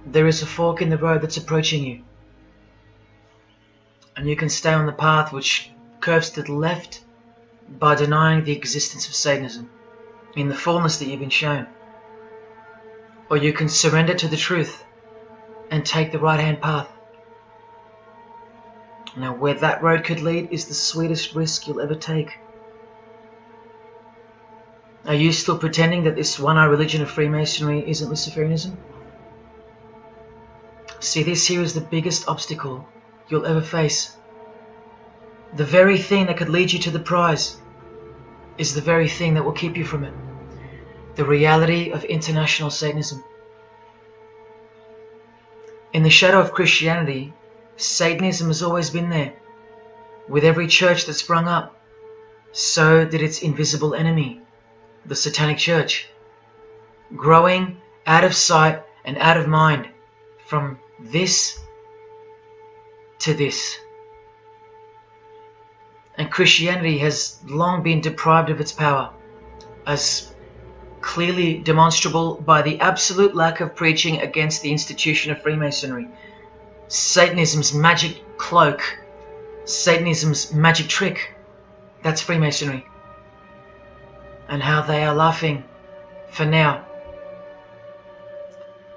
there is a fork in the road that's approaching you. And you can stay on the path which curves to the left by denying the existence of Satanism in the fullness that you've been shown. Or you can surrender to the truth and take the right-hand path. Now, where that road could lead is the sweetest risk you'll ever take. Are you still pretending that this one-eye religion of Freemasonry isn't Luciferianism? See, this here is the biggest obstacle you'll ever face. The very thing that could lead you to the prize is the very thing that will keep you from it. The reality of international Satanism. In the shadow of Christianity, Satanism has always been there. With every church that sprung up, so did its invisible enemy, the Satanic Church, growing out of sight and out of mind, from this to this. And Christianity has long been deprived of its power, as clearly demonstrable by the absolute lack of preaching against the institution of Freemasonry, Satanism's magic cloak, Satanism's magic trick. That's Freemasonry. And how they are laughing for now.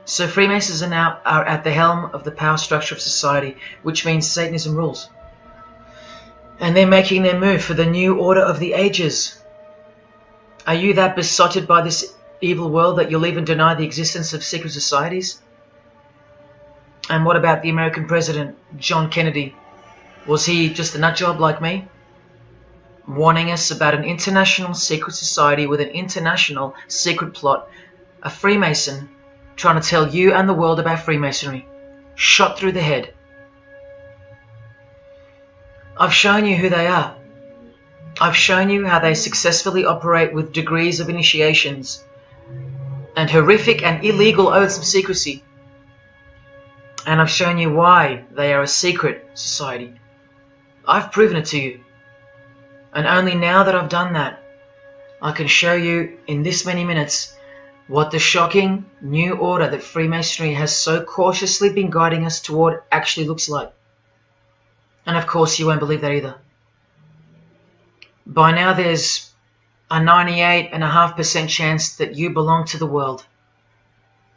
So Freemasons are now at the helm of the power structure of society, which means Satanism rules. And they're making their move for the new order of the ages. Are you that besotted by this evil world that you'll even deny the existence of secret societies? And what about the American president, John Kennedy? Was he just a nutjob like me? Warning us about an international secret society with an international secret plot. A Freemason trying to tell you and the world about Freemasonry. Shot through the head. I've shown you who they are. I've shown you how they successfully operate with degrees of initiations and horrific and illegal oaths of secrecy. And I've shown you why they are a secret society. I've proven it to you. And only now that I've done that, I can show you in this many minutes what the shocking new order that Freemasonry has so cautiously been guiding us toward actually looks like. And of course you won't believe that either. By now there's a 98.5% chance that you belong to the world.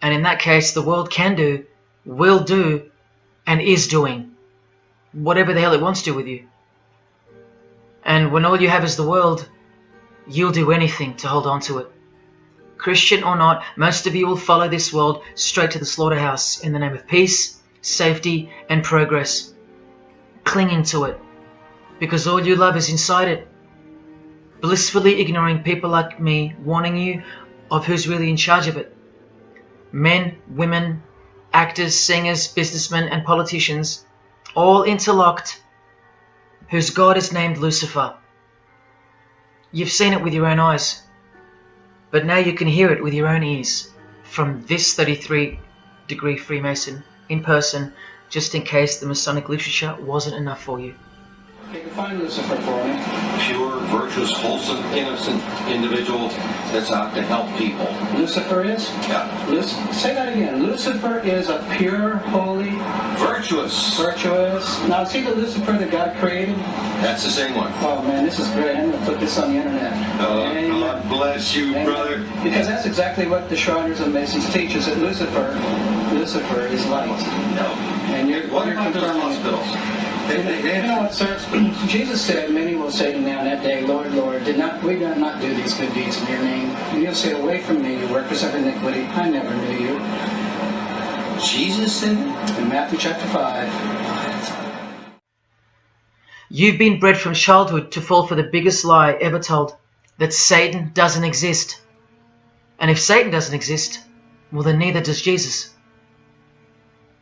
And in that case, the world can do, will do, and is doing whatever the hell it wants to with you. And when all you have is the world, you'll do anything to hold on to it. Christian or not, most of you will follow this world straight to the slaughterhouse in the name of peace, safety, and progress. Clinging to it, because all you love is inside it. Blissfully ignoring people like me warning you of who's really in charge of it. Men, women, actors, singers, businessmen, and politicians, all interlocked, whose God is named Lucifer. You've seen it with your own eyes, but now you can hear it with your own ears from this 33-degree Freemason in person, just in case the Masonic literature wasn't enough for you. Okay, define Lucifer for me. Pure, virtuous, wholesome, innocent individual that's out to help people. Lucifer is? Yeah. Say that again. Lucifer is a pure, holy, Virtuous. virtuous. Now, is he the Lucifer that God created? That's the same one. Oh man, this is great. I'm going to put this on the internet. Oh, Amen. God bless you, Amen. brother. Because that's exactly what the Shriners and Masons teach, is that Lucifer is light. No. And you're What about those confirming it. hospitals? You know what, sir? Jesus said, many will say to me on that day, Lord, Lord, we did not do these good deeds in your name? And you'll say, away from me, you workers of iniquity, I never knew you. Jesus said it? In Matthew chapter 5. You've been bred from childhood to fall for the biggest lie ever told, that Satan doesn't exist. And if Satan doesn't exist, well then neither does Jesus.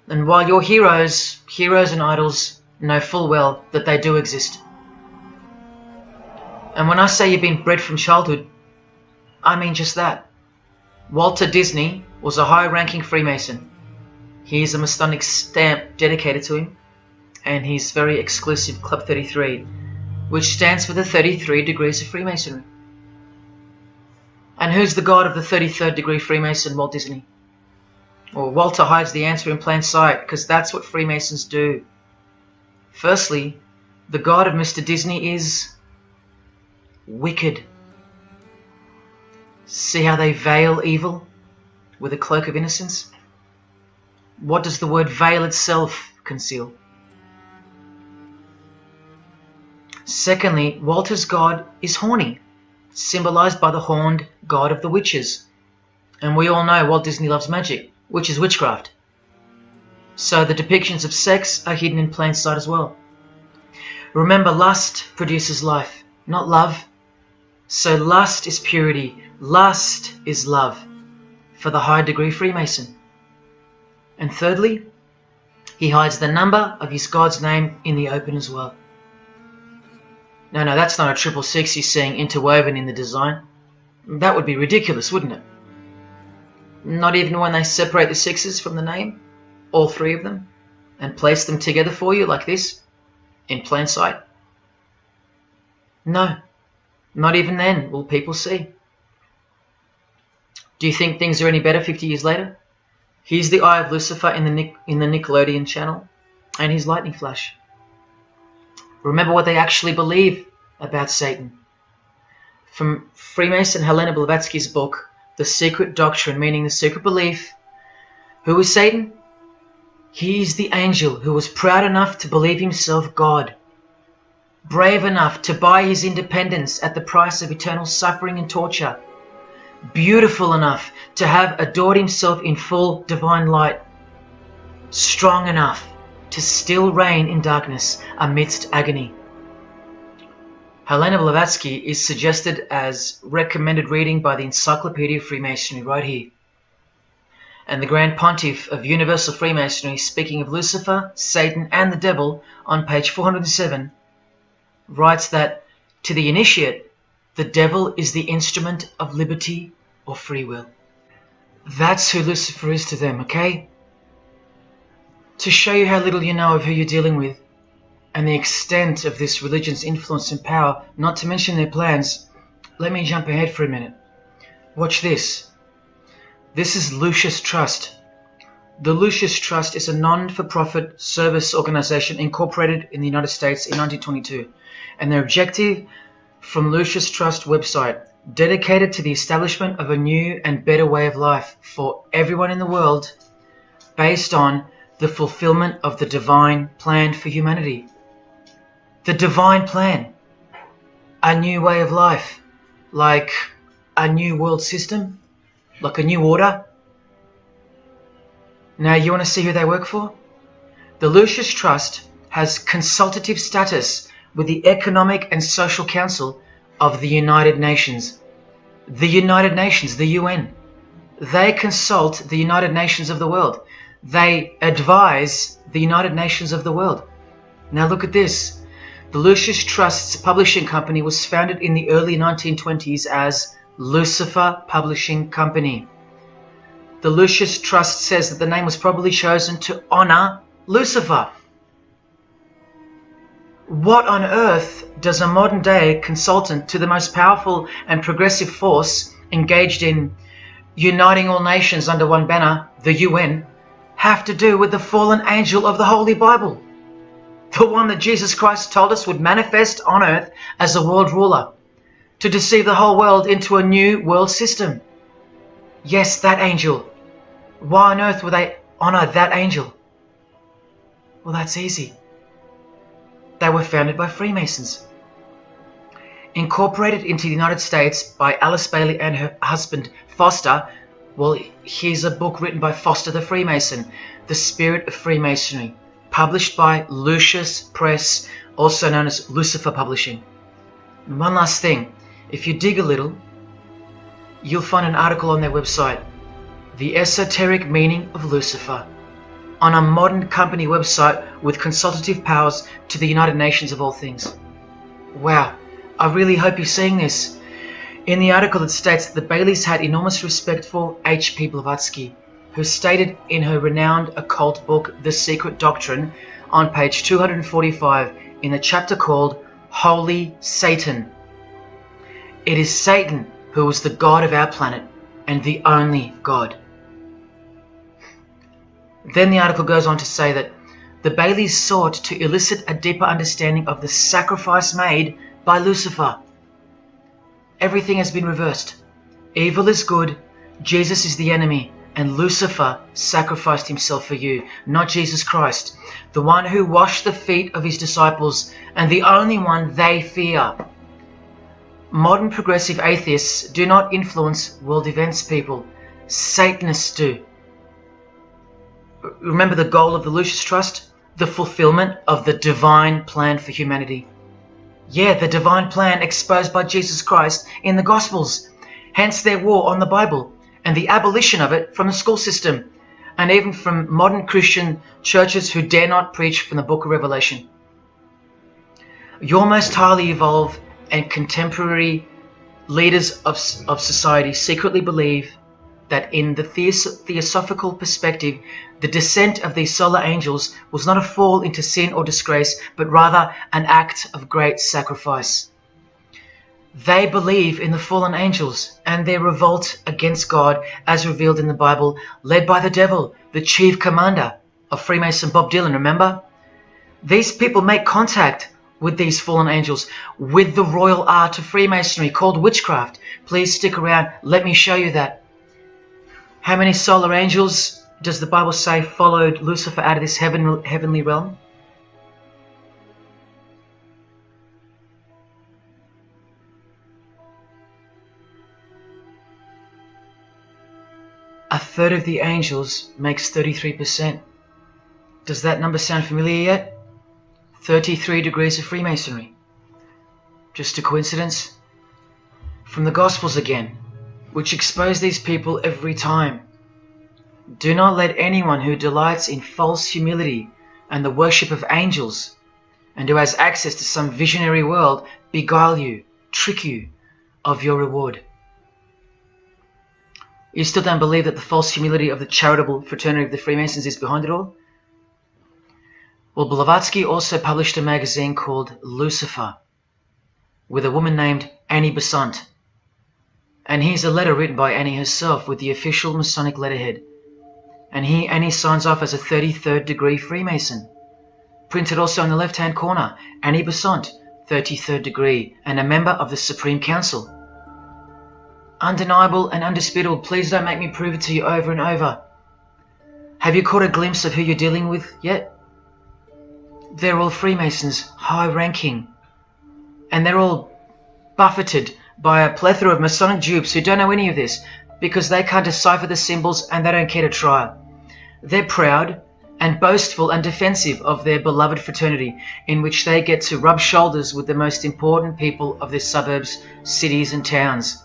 And while your heroes and idols know full well that they do exist. And when I say you've been bred from childhood, I mean just that. Walter Disney was a high-ranking Freemason. He is a Masonic stamp dedicated to him, and his very exclusive Club 33, which stands for the 33 degrees of Freemasonry. And who's the god of the 33rd degree Freemason, Walt Disney? Or Walter hides the answer in plain sight, because that's what Freemasons do. Firstly, the God of Mr. Disney is wicked. See how they veil evil with a cloak of innocence? What does the word veil itself conceal? Secondly, Walter's God is horny, symbolized by the horned god of the witches. And we all know Walt Disney loves magic, which is witchcraft. So the depictions of sex are hidden in plain sight as well. Remember, lust produces life, not love. So lust is purity, lust is love, for the high degree Freemason. And thirdly, he hides the number of his God's name in the open as well. No, that's not a 666 he's seeing interwoven in the design. That would be ridiculous, wouldn't it? Not even when they separate the sixes from the name, all three of them, and place them together for you like this, in plain sight. No, not even then will people see. Do you think things are any better 50 years later? Here's the Eye of Lucifer in the Nickelodeon channel, and his lightning flash. Remember what they actually believe about Satan. From Freemason Helena Blavatsky's book, The Secret Doctrine, meaning the secret belief. Who is Satan? He is the angel who was proud enough to believe himself God, brave enough to buy his independence at the price of eternal suffering and torture, beautiful enough to have adored himself in full divine light, strong enough to still reign in darkness amidst agony. Helena Blavatsky is suggested as recommended reading by the Encyclopedia of Freemasonry right here. And the Grand Pontiff of Universal Freemasonry, speaking of Lucifer, Satan and the Devil on page 407, writes that to the initiate, the devil is the instrument of liberty or free will. That's who Lucifer is to them, okay? To show you how little you know of who you're dealing with, and the extent of this religion's influence and power, not to mention their plans, let me jump ahead for a minute. Watch this. This is Lucius Trust. The Lucius Trust is a non-for-profit service organization incorporated in the United States in 1922, and their objective, from Lucius Trust website, dedicated to the establishment of a new and better way of life for everyone in the world, based on the fulfillment of the divine plan for humanity. The divine plan. A new way of life. Like a new world system. Like a new order. Now you want to see who they work for? The Lucius Trust has consultative status with the Economic and Social Council of the United Nations. The United Nations, the UN. They consult the United Nations of the world. They advise the United Nations of the world. Now look at this. The Lucius Trust's publishing company was founded in the early 1920s as Lucifer Publishing Company. The Lucius Trust says that the name was probably chosen to honor Lucifer. What on earth does a modern day consultant to the most powerful and progressive force engaged in uniting all nations under one banner, the UN, have to do with the fallen angel of the Holy Bible? The one that Jesus Christ told us would manifest on earth as a world ruler, to deceive the whole world into a new world system. Yes, that angel. Why on earth would they honor that angel? Well, that's easy. They were founded by Freemasons. Incorporated into the United States by Alice Bailey and her husband Foster. Well, here's a book written by Foster the Freemason, The Spirit of Freemasonry, published by Lucius Press, also known as Lucifer Publishing. And one last thing, if you dig a little, you'll find an article on their website, The Esoteric Meaning of Lucifer, on a modern company website with consultative powers to the United Nations of all things. Wow, I really hope you're seeing this. In the article it states that the Baileys had enormous respect for H.P. Blavatsky, who stated in her renowned occult book The Secret Doctrine on page 245 in the chapter called Holy Satan. It is Satan who is the God of our planet and the only God. Then the article goes on to say that the Baileys sought to elicit a deeper understanding of the sacrifice made by Lucifer. Everything has been reversed. Evil is good, Jesus is the enemy, and Lucifer sacrificed himself for you, not Jesus Christ, the one who washed the feet of his disciples and the only one they fear. Modern progressive atheists do not influence world events, people. Satanists do. Remember the goal of the Lucis Trust? The fulfillment of the divine plan for humanity. Yeah, the divine plan exposed by Jesus Christ in the Gospels. Hence their war on the Bible and the abolition of it from the school system, and even from modern Christian churches who dare not preach from the book of Revelation. Your most highly evolved and contemporary leaders of society secretly believe that in the theosophical perspective, the descent of these solar angels was not a fall into sin or disgrace, but rather an act of great sacrifice. They believe in the fallen angels and their revolt against God as revealed in the Bible, led by the devil, the chief commander of Freemason Bob Dylan, remember? These people make contact with these fallen angels, with the royal art of Freemasonry called witchcraft. Please stick around, let me show you that. How many solar angels does the Bible say followed Lucifer out of this heavenly realm? A third of the angels makes 33%. Does that number sound familiar yet? 33 degrees of Freemasonry. Just a coincidence? From the Gospels again, which expose these people every time. Do not let anyone who delights in false humility and the worship of angels, and who has access to some visionary world, beguile you, trick you of your reward. You still don't believe that the false humility of the charitable fraternity of the Freemasons is behind it all? Well, Blavatsky also published a magazine called Lucifer, with a woman named Annie Besant. And here's a letter written by Annie herself with the official Masonic letterhead. And here Annie signs off as a 33rd degree Freemason. Printed also in the left-hand corner, Annie Besant, 33rd degree, and a member of the Supreme Council. Undeniable and undisputable. Please don't make me prove it to you over and over. Have you caught a glimpse of who you're dealing with yet? They're all Freemasons, high-ranking. And they're all buffeted by a plethora of Masonic dupes who don't know any of this, because they can't decipher the symbols and they don't care to try. They're proud and boastful and defensive of their beloved fraternity, in which they get to rub shoulders with the most important people of their suburbs, cities and towns,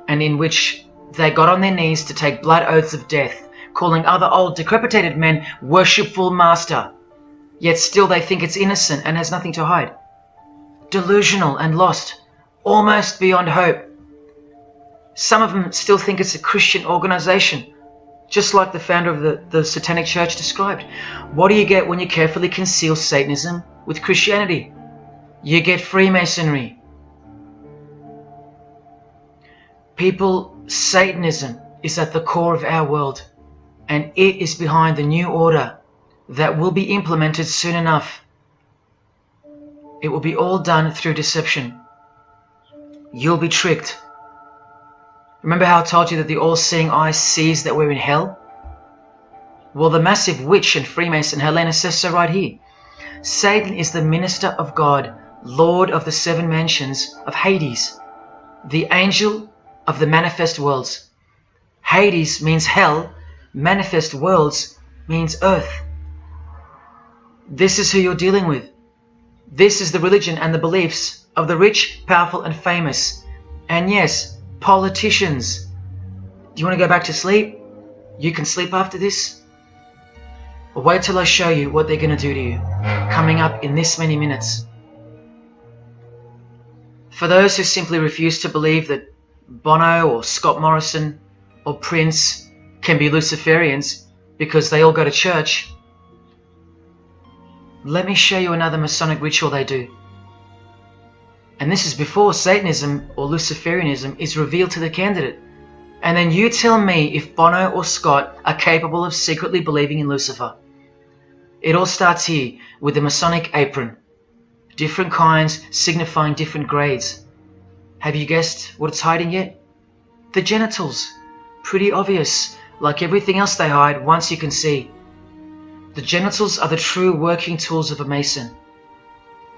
and in which they got on their knees to take blood oaths of death, calling other old decrepitated men worshipful master, yet still they think it's innocent and has nothing to hide. Delusional and lost, almost beyond hope. Some of them still think it's a Christian organization, just like the founder of the Satanic Church described. What do you get when you carefully conceal Satanism with Christianity? You get Freemasonry. People, Satanism is at the core of our world, and it is behind the new order that will be implemented soon enough. It will be all done through deception. You'll be tricked. Remember how I told you that the all-seeing eye sees that we're in hell? Well, the massive witch and Freemason Helena says so right here. Satan is the minister of God, Lord of the 7 mansions of Hades, the angel of the manifest worlds. Hades means hell, manifest worlds means earth. This is who you're dealing with. This is the religion and the beliefs of the rich, powerful and famous. And yes, politicians. Do you want to go back to sleep? You can sleep after this. Or wait till I show you what they're going to do to you, coming up in this many minutes. For those who simply refuse to believe that Bono or Scott Morrison or Prince can be Luciferians because they all go to church, let me show you another Masonic ritual they do. And this is before Satanism or Luciferianism is revealed to the candidate. And then you tell me if Bono or Scott are capable of secretly believing in Lucifer. It all starts here with the Masonic apron. Different kinds signifying different grades. Have you guessed what it's hiding yet? The genitals. Pretty obvious. Like everything else they hide, once you can see. The genitals are the true working tools of a Mason.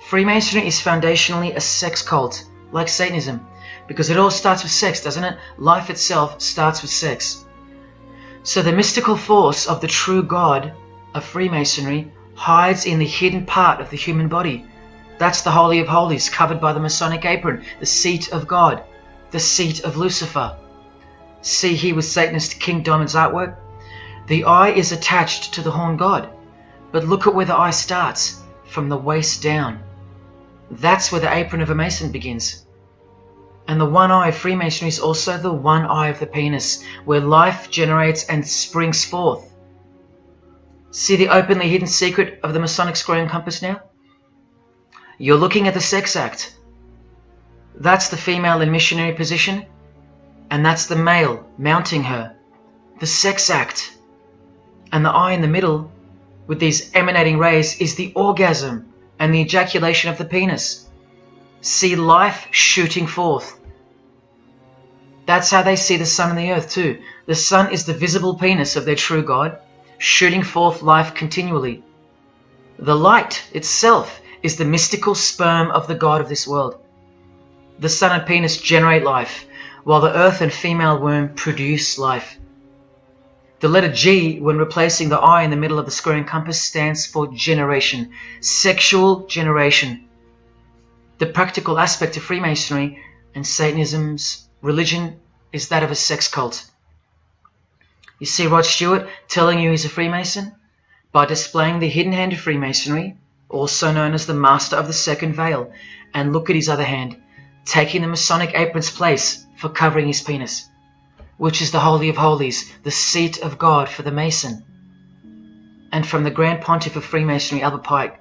Freemasonry is foundationally a sex cult, like Satanism, because it all starts with sex, doesn't it? Life itself starts with sex. So the mystical force of the true God of Freemasonry hides in the hidden part of the human body. That's the Holy of Holies, covered by the Masonic apron, the seat of God, the seat of Lucifer. See here with Satanist King Diamond's artwork? The eye is attached to the horn god, but look at where the eye starts, from the waist down. That's where the apron of a Mason begins. And the one eye of Freemasonry is also the one eye of the penis, where life generates and springs forth. See the openly hidden secret of the Masonic square and compass now? You're looking at the sex act. That's the female in missionary position, and that's the male mounting her. The sex act. And the eye in the middle, with these emanating rays, is the orgasm and the ejaculation of the penis. See life shooting forth. That's how they see the sun and the earth too. The sun is the visible penis of their true God, shooting forth life continually. The light itself is the mystical sperm of the God of this world. The sun and penis generate life, while the earth and female womb produce life. The letter G, when replacing the I in the middle of the square and compass, stands for generation, sexual generation. The practical aspect of Freemasonry and Satanism's religion is that of a sex cult. You see Rod Stewart telling you he's a Freemason? By displaying the hidden hand of Freemasonry, also known as the Master of the Second Veil, and look at his other hand, taking the Masonic apron's place for covering his penis, which is the Holy of Holies, the seat of God for the Mason. And from the Grand Pontiff of Freemasonry, Albert Pike,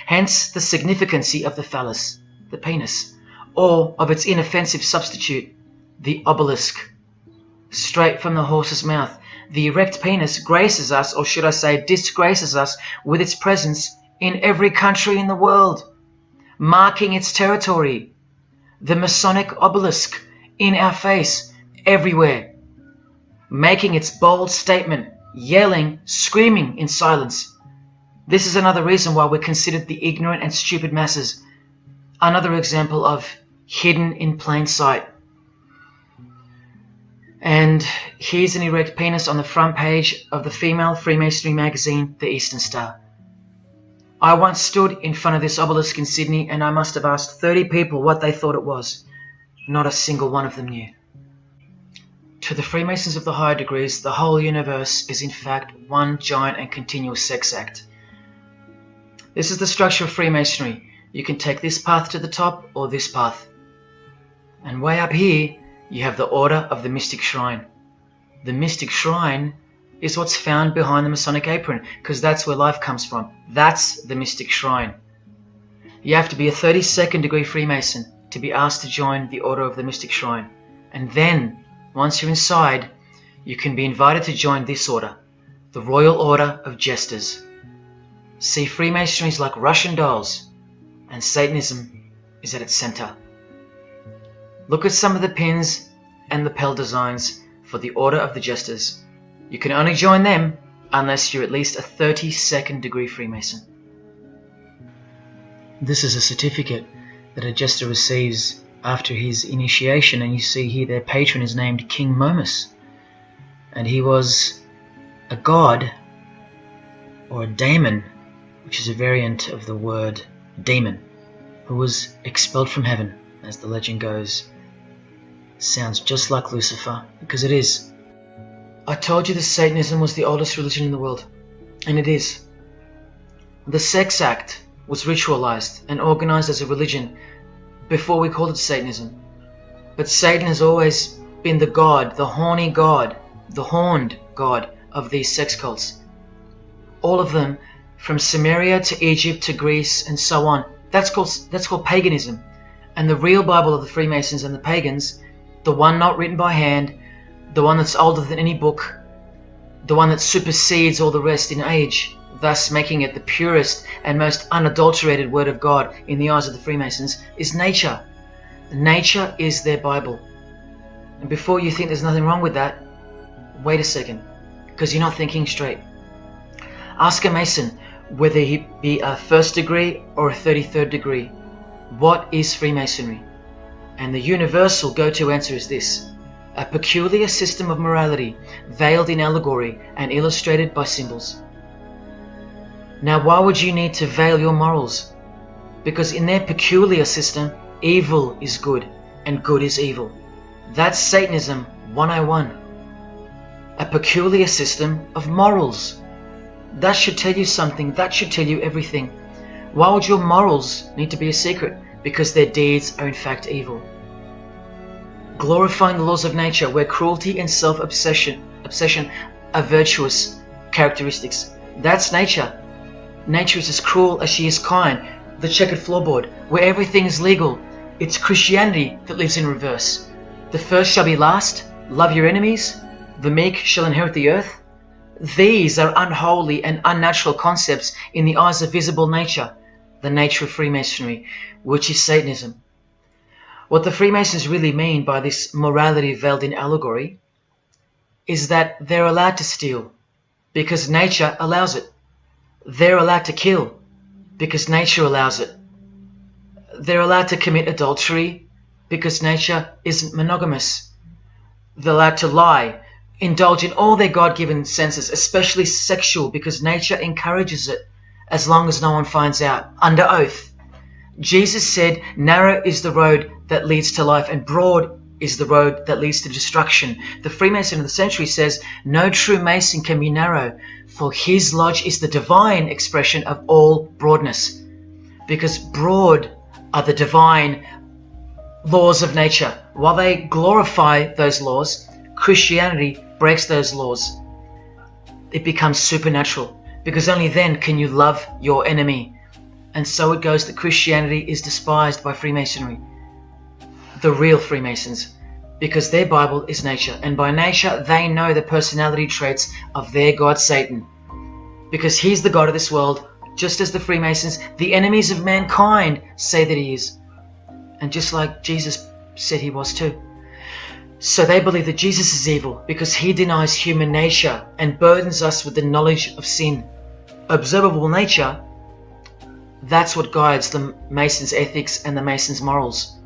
hence the significancy of the phallus, the penis, or of its inoffensive substitute, the obelisk. Straight from the horse's mouth, the erect penis graces us, or should I say disgraces us, with its presence in every country in the world, marking its territory. The Masonic obelisk in our face, everywhere, making its bold statement, yelling, screaming in silence. This is another reason why we're considered the ignorant and stupid masses. Another example of hidden in plain sight. And here's an erect penis on the front page of the female Freemasonry magazine, The Eastern Star. I once stood in front of this obelisk in Sydney, and I must have asked 30 people what they thought it was. Not a single one of them knew. To the Freemasons of the higher degrees, the whole universe is in fact one giant and continuous sex act. This is the structure of Freemasonry. You can take this path to the top or this path. And way up here, you have the Order of the Mystic Shrine. The Mystic Shrine is what's found behind the Masonic apron, because that's where life comes from. That's the Mystic Shrine. You have to be a 32nd degree Freemason to be asked to join the Order of the Mystic Shrine. And then, once you're inside, you can be invited to join this order, the Royal Order of Jesters. See, Freemasonry is like Russian dolls, and Satanism is at its center. Look at some of the pins and lapel designs for the Order of the Jesters. You can only join them unless you're at least a 32nd degree Freemason. This is a certificate that a Jester receives after his initiation, and you see here their patron is named King Momus, and he was a god, or a daemon, which is a variant of the word demon, who was expelled from heaven, as the legend goes. Sounds just like Lucifer, because it is. I told you that Satanism was the oldest religion in the world, and it is. The sex act was ritualized and organized as a religion before we called it Satanism. But Satan has always been the god, the horny god, the horned god of these sex cults. All of them, from Sumeria to Egypt to Greece and so on, that's called paganism. And the real Bible of the Freemasons and the pagans, the one not written by hand, the one that's older than any book, the one that supersedes all the rest in age, thus making it the purest and most unadulterated word of God in the eyes of the Freemasons, is nature. Nature is their Bible. And before you think there's nothing wrong with that, wait a second, because you're not thinking straight. Ask a Mason, whether he be a 1st degree or a 33rd degree, what is Freemasonry? And the universal go-to answer is this: a peculiar system of morality, veiled in allegory and illustrated by symbols. Now, why would you need to veil your morals? Because in their peculiar system, evil is good and good is evil. That's Satanism 101. A peculiar system of morals. That should tell you something. That should tell you everything. Why would your morals need to be a secret? Because their deeds are in fact evil. Glorifying the laws of nature, where cruelty and self-obsession are virtuous characteristics. That's nature. Nature is as cruel as she is kind. The checkered floorboard, where everything is legal. It's Christianity that lives in reverse. The first shall be last. Love your enemies. The meek shall inherit the earth. These are unholy and unnatural concepts in the eyes of visible nature, the nature of Freemasonry, which is Satanism. What the Freemasons really mean by this morality veiled in allegory is that they're allowed to steal because nature allows it. They're allowed to kill because nature allows it. They're allowed to commit adultery because nature isn't monogamous. They're allowed to lie, indulge in all their God-given senses, especially sexual, because nature encourages it, as long as no one finds out, under oath. Jesus said, narrow is the road that leads to life, and broad is the road that leads to destruction. The Freemason of the century says, no true Mason can be narrow, for his lodge is the divine expression of all broadness. Because broad are the divine laws of nature. While they glorify those laws, Christianity breaks those laws. It becomes supernatural, because only then can you love your enemy. And so it goes that Christianity is despised by Freemasonry, the real Freemasons, because their Bible is nature, and by nature they know the personality traits of their God Satan, because he's the God of this world, just as the Freemasons, the enemies of mankind, say that he is, and just like Jesus said he was too. So they believe that Jesus is evil because he denies human nature and burdens us with the knowledge of sin. Observable nature, that's what guides the Masons' ethics and the Masons' morals.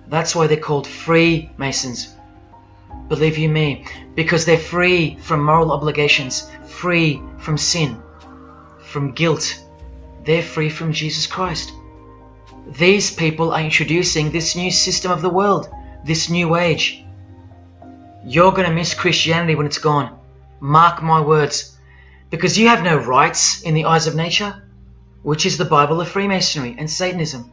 That's why they're called free Masons. Believe you me, because they're free from moral obligations, free from sin, from guilt. They're free from Jesus Christ. These people are introducing this new system of the world, this new age. You're going to miss Christianity when it's gone. Mark my words. Because you have no rights in the eyes of nature, which is the Bible of Freemasonry and Satanism.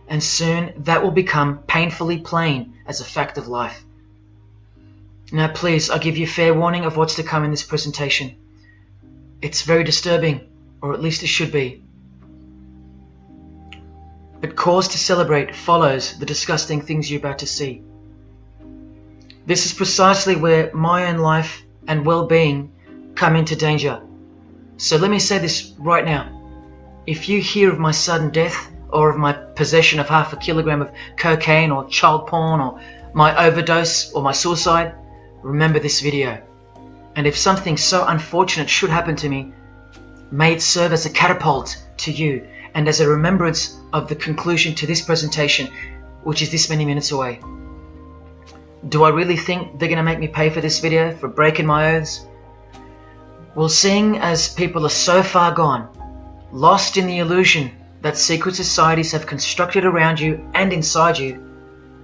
And soon that will become painfully plain as a fact of life. Now please, I give you fair warning of what's to come in this presentation. It's very disturbing, or at least it should be. But cause to celebrate follows the disgusting things you're about to see. This is precisely where my own life and well-being come into danger. So let me say this right now. If you hear of my sudden death, or of my possession of 0.5 kilogram of cocaine or child porn, or my overdose or my suicide, remember this video. And if something so unfortunate should happen to me, may it serve as a catapult to you and as a remembrance of the conclusion to this presentation, which is this many minutes away. Do I really think they're going to make me pay for this video, for breaking my oaths? Well, seeing as people are so far gone, lost in the illusion that secret societies have constructed around you and inside you,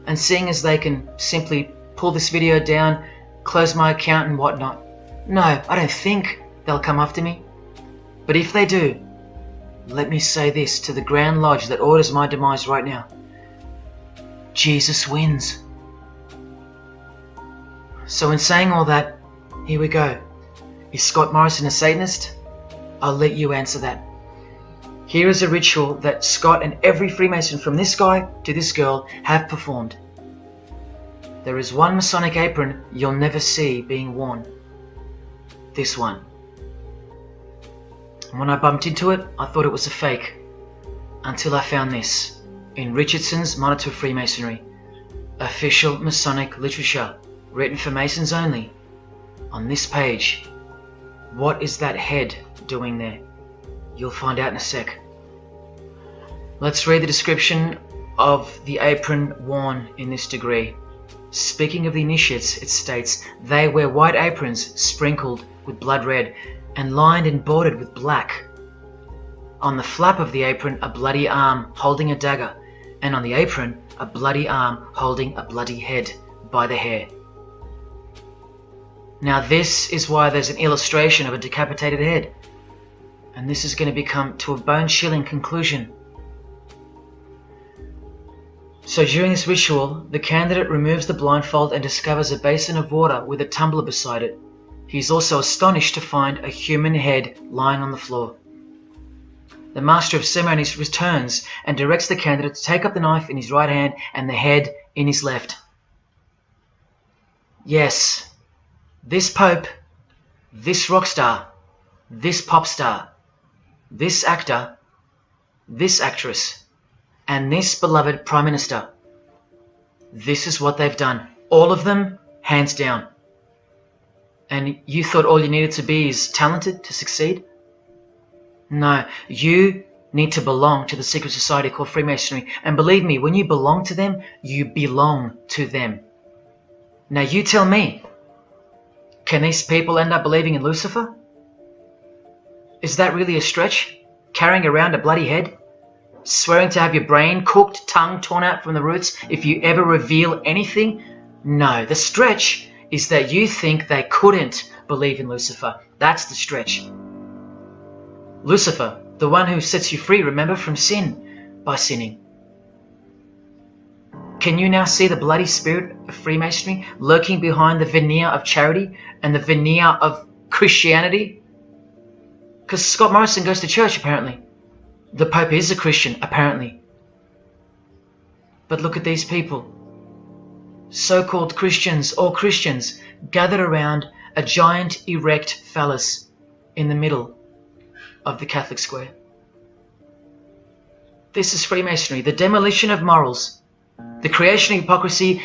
and seeing as they can simply pull this video down, close my account and whatnot, no, I don't think they'll come after me. But if they do, let me say this to the Grand Lodge that orders my demise right now. Jesus wins. So in saying all that, here we go. Is Scott Morrison a Satanist? I'll let you answer that. Here is a ritual that Scott and every Freemason from this guy to this girl have performed. There is one Masonic apron you'll never see being worn. This one. And when I bumped into it, I thought it was a fake. Until I found this in Richardson's Monitor of Freemasonry, official Masonic literature, written for Masons only. On this page, what is that head doing there? You'll find out in a sec. Let's read the description of the apron worn in this degree. Speaking of the initiates, it states, they wear white aprons sprinkled with blood red and lined and bordered with black. On the flap of the apron, a bloody arm holding a dagger, and on the apron, a bloody arm holding a bloody head by the hair. Now this is why there's an illustration of a decapitated head. And this is going to become to a bone-chilling conclusion. So during this ritual, the candidate removes the blindfold and discovers a basin of water with a tumbler beside it. He is also astonished to find a human head lying on the floor. The Master of Ceremonies returns and directs the candidate to take up the knife in his right hand and the head in his left. Yes, this Pope, this rock star, this pop star, this actor, this actress, and this beloved Prime Minister. This is what they've done. All of them, hands down. And you thought all you needed to be is talented to succeed? No, you need to belong to the secret society called Freemasonry. And believe me, when you belong to them, you belong to them. Now you tell me, can these people end up believing in Lucifer? Is that really a stretch? Carrying around a bloody head? Swearing to have your brain cooked, tongue torn out from the roots if you ever reveal anything? No, the stretch is that you think they couldn't believe in Lucifer. That's the stretch. Lucifer, the one who sets you free, remember, from sin by sinning. Can you now see the bloody spirit of Freemasonry lurking behind the veneer of charity and the veneer of Christianity? Because Scott Morrison goes to church, apparently. The Pope is a Christian, apparently. But look at these people. So-called Christians, or Christians, gathered around a giant erect phallus in the middle of the Catholic square. This is Freemasonry, the demolition of morals, the creation of hypocrisy,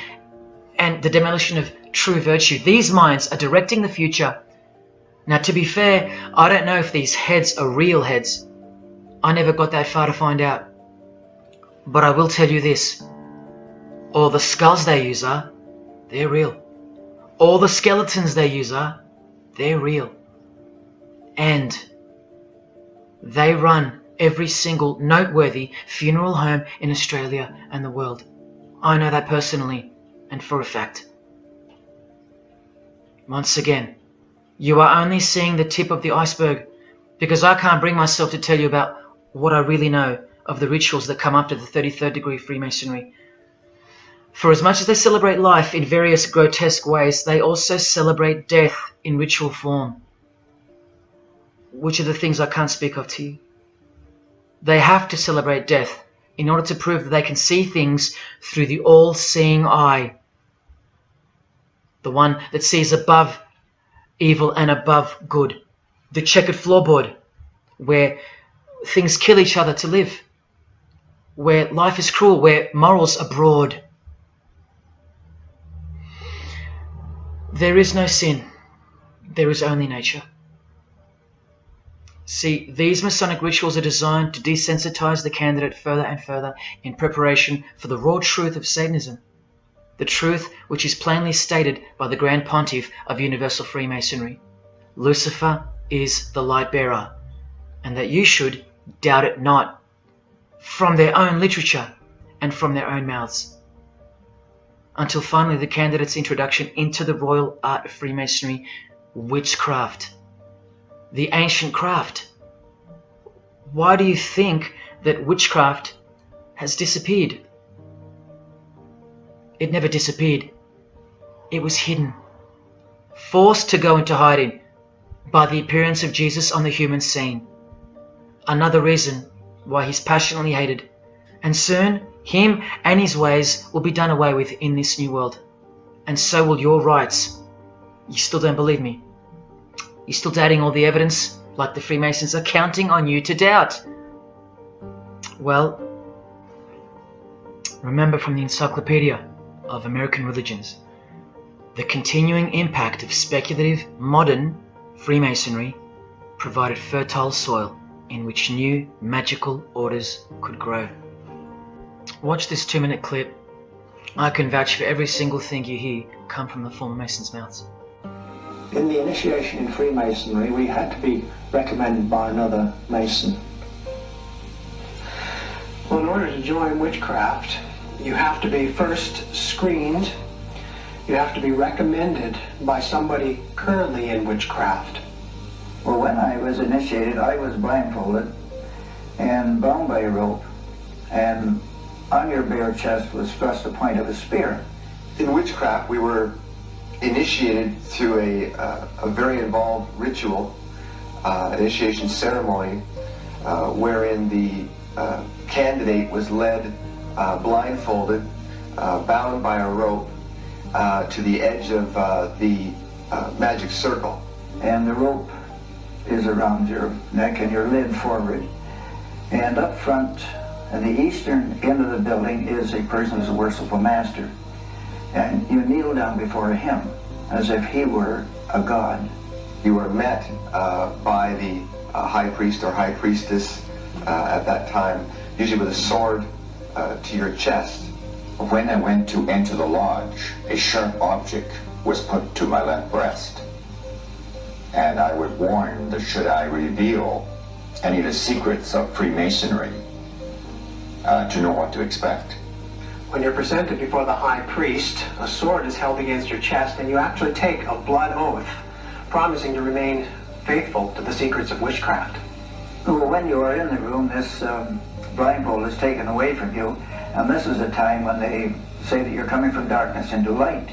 and the demolition of true virtue. These minds are directing the future. Now, to be fair, I don't know if these heads are real heads. I never got that far to find out. But I will tell you this. All the skulls they use they're real. All the skeletons they use they're real. And they run every single noteworthy funeral home in Australia and the world. I know that personally and for a fact. Once again, you are only seeing the tip of the iceberg, because I can't bring myself to tell you about what I really know of the rituals that come after the 33rd degree Freemasonry. For as much as they celebrate life in various grotesque ways, they also celebrate death in ritual form, which are the things I can't speak of to you. They have to celebrate death in order to prove that they can see things through the all-seeing eye, the one that sees above evil and above good, the checkered floorboard, where things kill each other to live, where life is cruel, where morals are broad. There is no sin, there is only nature. See, these Masonic rituals are designed to desensitize the candidate further and further in preparation for the raw truth of Satanism, the truth which is plainly stated by the Grand Pontiff of Universal Freemasonry. Lucifer is the light bearer, and that you should doubt it not, from their own literature and from their own mouths. Until finally the candidate's introduction into the royal art of Freemasonry, witchcraft, the ancient craft. Why do you think that witchcraft has disappeared? It never disappeared. It was hidden, forced to go into hiding by the appearance of Jesus on the human scene. Another reason why he's passionately hated, and soon him and his ways will be done away with in this new world. and so will your rights. You still don't believe me? You're still doubting all the evidence, like the Freemasons are counting on you to doubt? Well, remember from the Encyclopedia of American Religions, the continuing impact of speculative, modern Freemasonry provided fertile soil in which new magical orders could grow. Watch this 2-minute clip. I can vouch for every single thing you hear come from the former Masons' mouths. In the initiation in Freemasonry, we had to be recommended by another Mason. Well, in order to join witchcraft, you have to be first screened. You have to be recommended by somebody currently in witchcraft. Well, when I was initiated, I was blindfolded and bound by a rope, and on your bare chest was thrust the point of a spear. In witchcraft, we were initiated through a very involved ritual, initiation ceremony, wherein the candidate was led blindfolded, bound by a rope, to the edge of the magic circle. And the rope is around your neck and your lid forward. And up front, at the eastern end of the building, is a person who's a worshipful master. And you kneel down before him as if he were a god. You were met by the high priest or high priestess at that time, usually with a sword to your chest. When I went to enter the lodge, a sharp object was put to my left breast. And I was warned that should I reveal any of the secrets of Freemasonry, to know what to expect. When you're presented before the high priest, a sword is held against your chest, and you actually take a blood oath, promising to remain faithful to the secrets of witchcraft. Well, when you are in the room, this blindfold is taken away from you, and this is a time when they say that you're coming from darkness into light.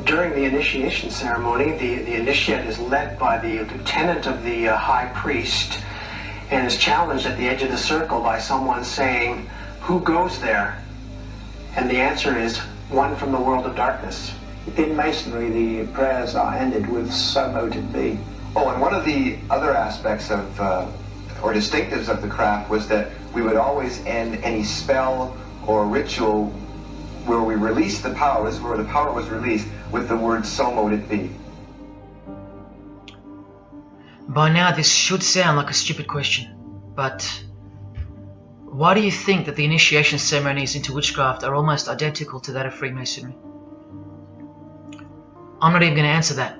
During the initiation ceremony, the initiate is led by the lieutenant of the high priest and is challenged at the edge of the circle by someone saying, "Who goes there?" And the answer is, "One from the world of darkness." In Masonry, the prayers are ended with "So mote it be." Oh, and one of the other aspects of, or distinctives of the craft was that we would always end any spell or ritual where we released the power, this is where the power was released, with the word "So mote it be." By now this should sound like a stupid question, but why do you think that the initiation ceremonies into witchcraft are almost identical to that of Freemasonry? I'm not even going to answer that.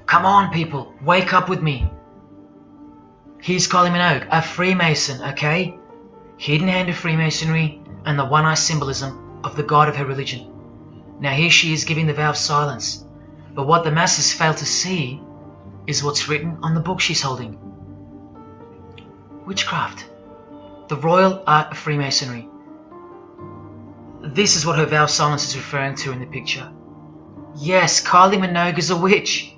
Come on, people, wake up with me. Here's Kylie Minogue, a Freemason, okay? Hidden hand of Freemasonry and the one-eye symbolism of the god of her religion. Now here she is giving the vow of silence, but what the masses fail to see is what's written on the book she's holding. Witchcraft. The royal art of Freemasonry. This is what her vow of silence is referring to in the picture. Yes, Kylie Minogue is a witch.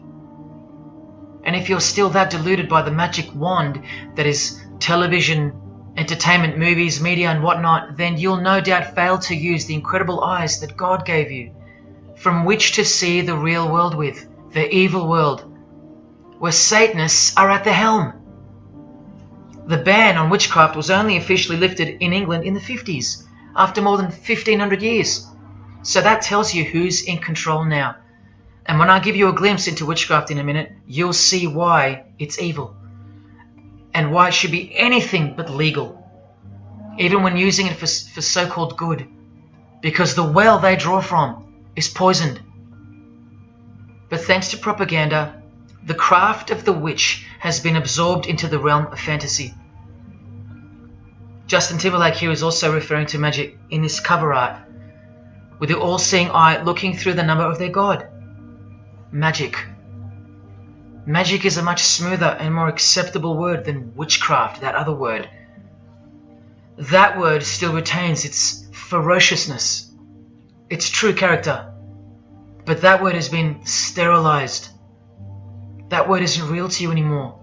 And if you're still that deluded by the magic wand that is television, entertainment, movies, media and whatnot, then you'll no doubt fail to use the incredible eyes that God gave you, from which to see the real world with, the evil world, where Satanists are at the helm. The ban on witchcraft was only officially lifted in England in the 50s, after more than 1500 years. So that tells you who's in control now. And when I give you a glimpse into witchcraft in a minute, you'll see why it's evil. And why it should be anything but legal, even when using it for so-called good, because the well they draw from is poisoned. But thanks to propaganda, the craft of the witch has been absorbed into the realm of fantasy. Justin Timberlake here is also referring to magic in this cover art, with the all-seeing eye looking through the number of their god. Magic. Magic is a much smoother and more acceptable word than witchcraft, that other word. That word still retains its ferociousness, its true character, but that word has been sterilized. That word isn't real to you anymore.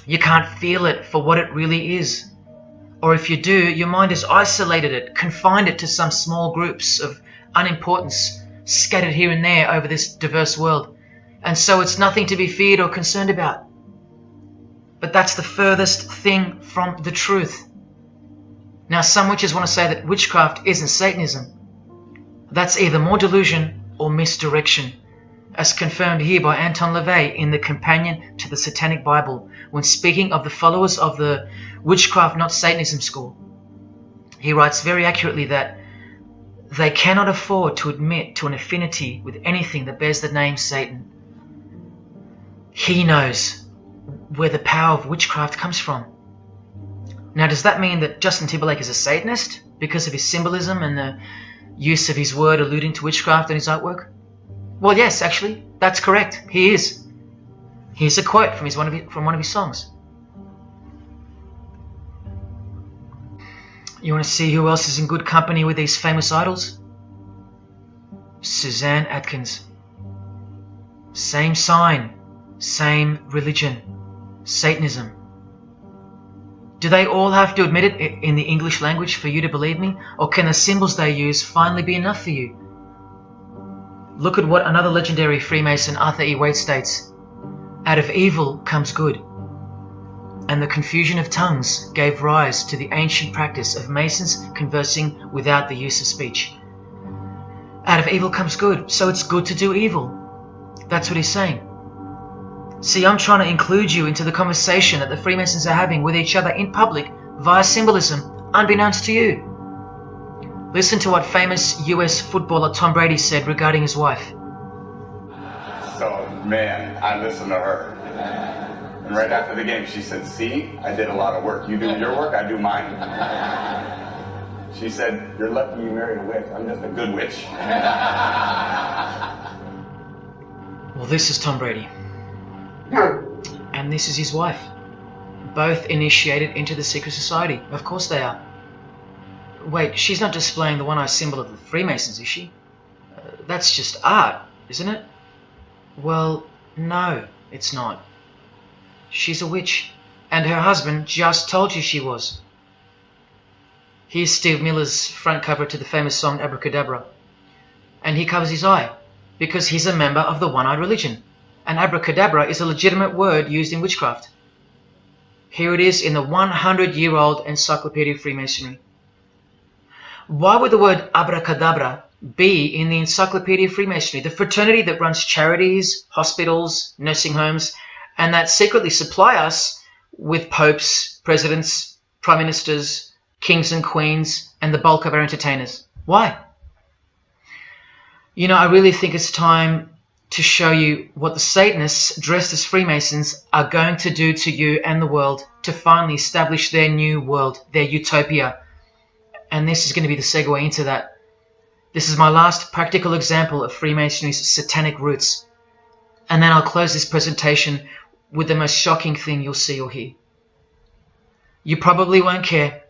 You can't feel it for what it really is. Or if you do, your mind has isolated it, confined it to some small groups of unimportance scattered here and there over this diverse world, and so it's nothing to be feared or concerned about. But that's the furthest thing from the truth. Now, some witches want to say that witchcraft isn't Satanism. That's either more delusion or misdirection, as confirmed here by Anton LaVey in the Companion to the Satanic Bible, when speaking of the followers of the Witchcraft Not Satanism school. He writes very accurately that they cannot afford to admit to an affinity with anything that bears the name Satan. He knows where the power of witchcraft comes from. Now, does that mean that Justin Timberlake is a Satanist because of his symbolism and the use of his word alluding to witchcraft in his artwork? Well, yes, actually, that's correct. He is. Here's a quote from one of his songs. You want to see who else is in good company with these famous idols? Suzanne Atkins. Same sign, same religion, Satanism. Do they all have to admit it in the English language for you to believe me? Or can the symbols they use finally be enough for you? Look at what another legendary Freemason, Arthur E. Waite, states. Out of evil comes good. And the confusion of tongues gave rise to the ancient practice of Masons conversing without the use of speech. Out of evil comes good, so it's good to do evil. That's what he's saying. See, I'm trying to include you into the conversation that the Freemasons are having with each other in public via symbolism, unbeknownst to you. Listen to what famous US footballer Tom Brady said regarding his wife. So, man, I listened to her. And right after the game, she said, see, I did a lot of work. You do your work, I do mine. She said, you're lucky you married a witch. I'm just a good witch. Well, this is Tom Brady. And this is his wife. Both initiated into the secret society. Of course they are. Wait, she's not displaying the one-eye symbol of the Freemasons, is she? That's just art, isn't it? Well, no, it's not. She's a witch, and her husband just told you she was. Here's Steve Miller's front cover to the famous song Abracadabra. And he covers his eye, because he's a member of the one-eyed religion. And abracadabra is a legitimate word used in witchcraft. Here it is in the 100-year-old Encyclopedia of Freemasonry. Why would the word abracadabra be in the Encyclopedia of Freemasonry, the fraternity that runs charities, hospitals, nursing homes, and that secretly supply us with popes, presidents, prime ministers, kings and queens, and the bulk of our entertainers? Why? You know, I really think it's time to show you what the Satanists dressed as Freemasons are going to do to you and the world to finally establish their new world, their utopia. And this is going to be the segue into that. This is my last practical example of Freemasonry's satanic roots. And then I'll close this presentation with the most shocking thing you'll see or hear. You probably won't care,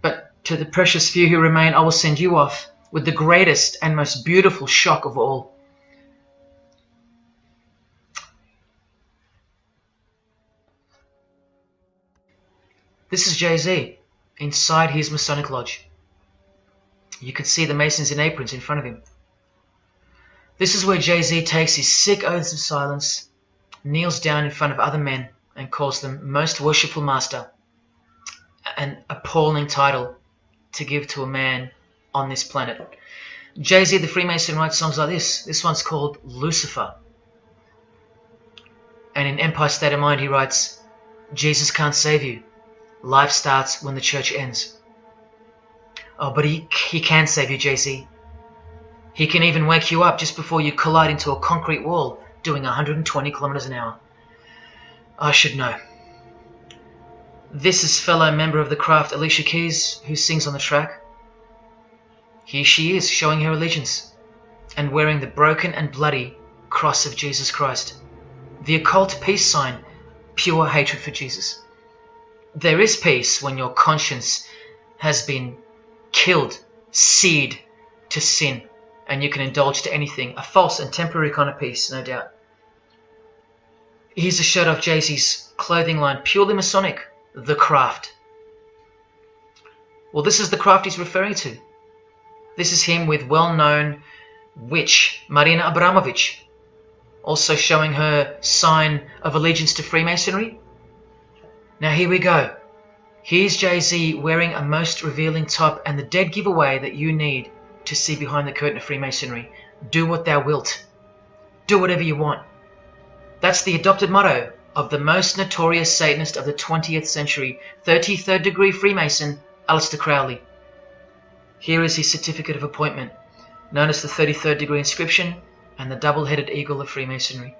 but to the precious few who remain, I will send you off with the greatest and most beautiful shock of all. This is Jay-Z inside his Masonic Lodge. You can see the Masons in aprons in front of him. This is where Jay-Z takes his sick oaths of silence, kneels down in front of other men and calls them Most Worshipful Master, an appalling title to give to a man on this planet. Jay-Z the Freemason writes songs like this. This one's called Lucifer. And in Empire State of Mind he writes, Jesus can't save you. Life starts when the church ends. Oh, but he can save you, Jay-Z. He can even wake you up just before you collide into a concrete wall doing 120 kilometers an hour. I should know. This is fellow member of the craft Alicia Keys, who sings on the track. Here she is, showing her allegiance and wearing the broken and bloody cross of Jesus Christ. The occult peace sign, pure hatred for Jesus. There is peace when your conscience has been killed, seared to sin, and you can indulge to anything. A false and temporary kind of peace, no doubt. Here's a shot of Jay-Z's clothing line, purely Masonic, The Craft. Well, this is the craft he's referring to. This is him with well-known witch, Marina Abramovich, also showing her sign of allegiance to Freemasonry. Now here we go. Here's Jay-Z wearing a most revealing top and the dead giveaway that you need to see behind the curtain of Freemasonry. Do what thou wilt. Do whatever you want. That's the adopted motto of the most notorious Satanist of the 20th century, 33rd degree Freemason, Aleister Crowley. Here is his certificate of appointment, known as the 33rd degree inscription and the double-headed eagle of Freemasonry.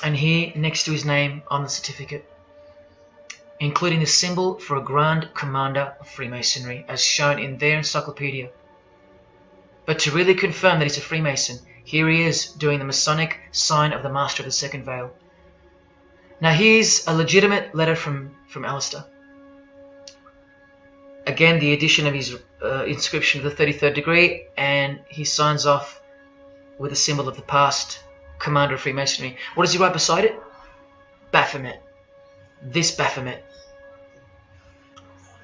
And here, next to his name on the certificate, including the symbol for a Grand Commander of Freemasonry, as shown in their encyclopedia. But to really confirm that he's a Freemason, here he is doing the Masonic sign of the Master of the Second Veil. Now here's a legitimate letter from Aleister. Again, the addition of his inscription of the 33rd degree, and he signs off with a symbol of the past Commander of Freemasonry. What does he write beside it? Baphomet. This Baphomet.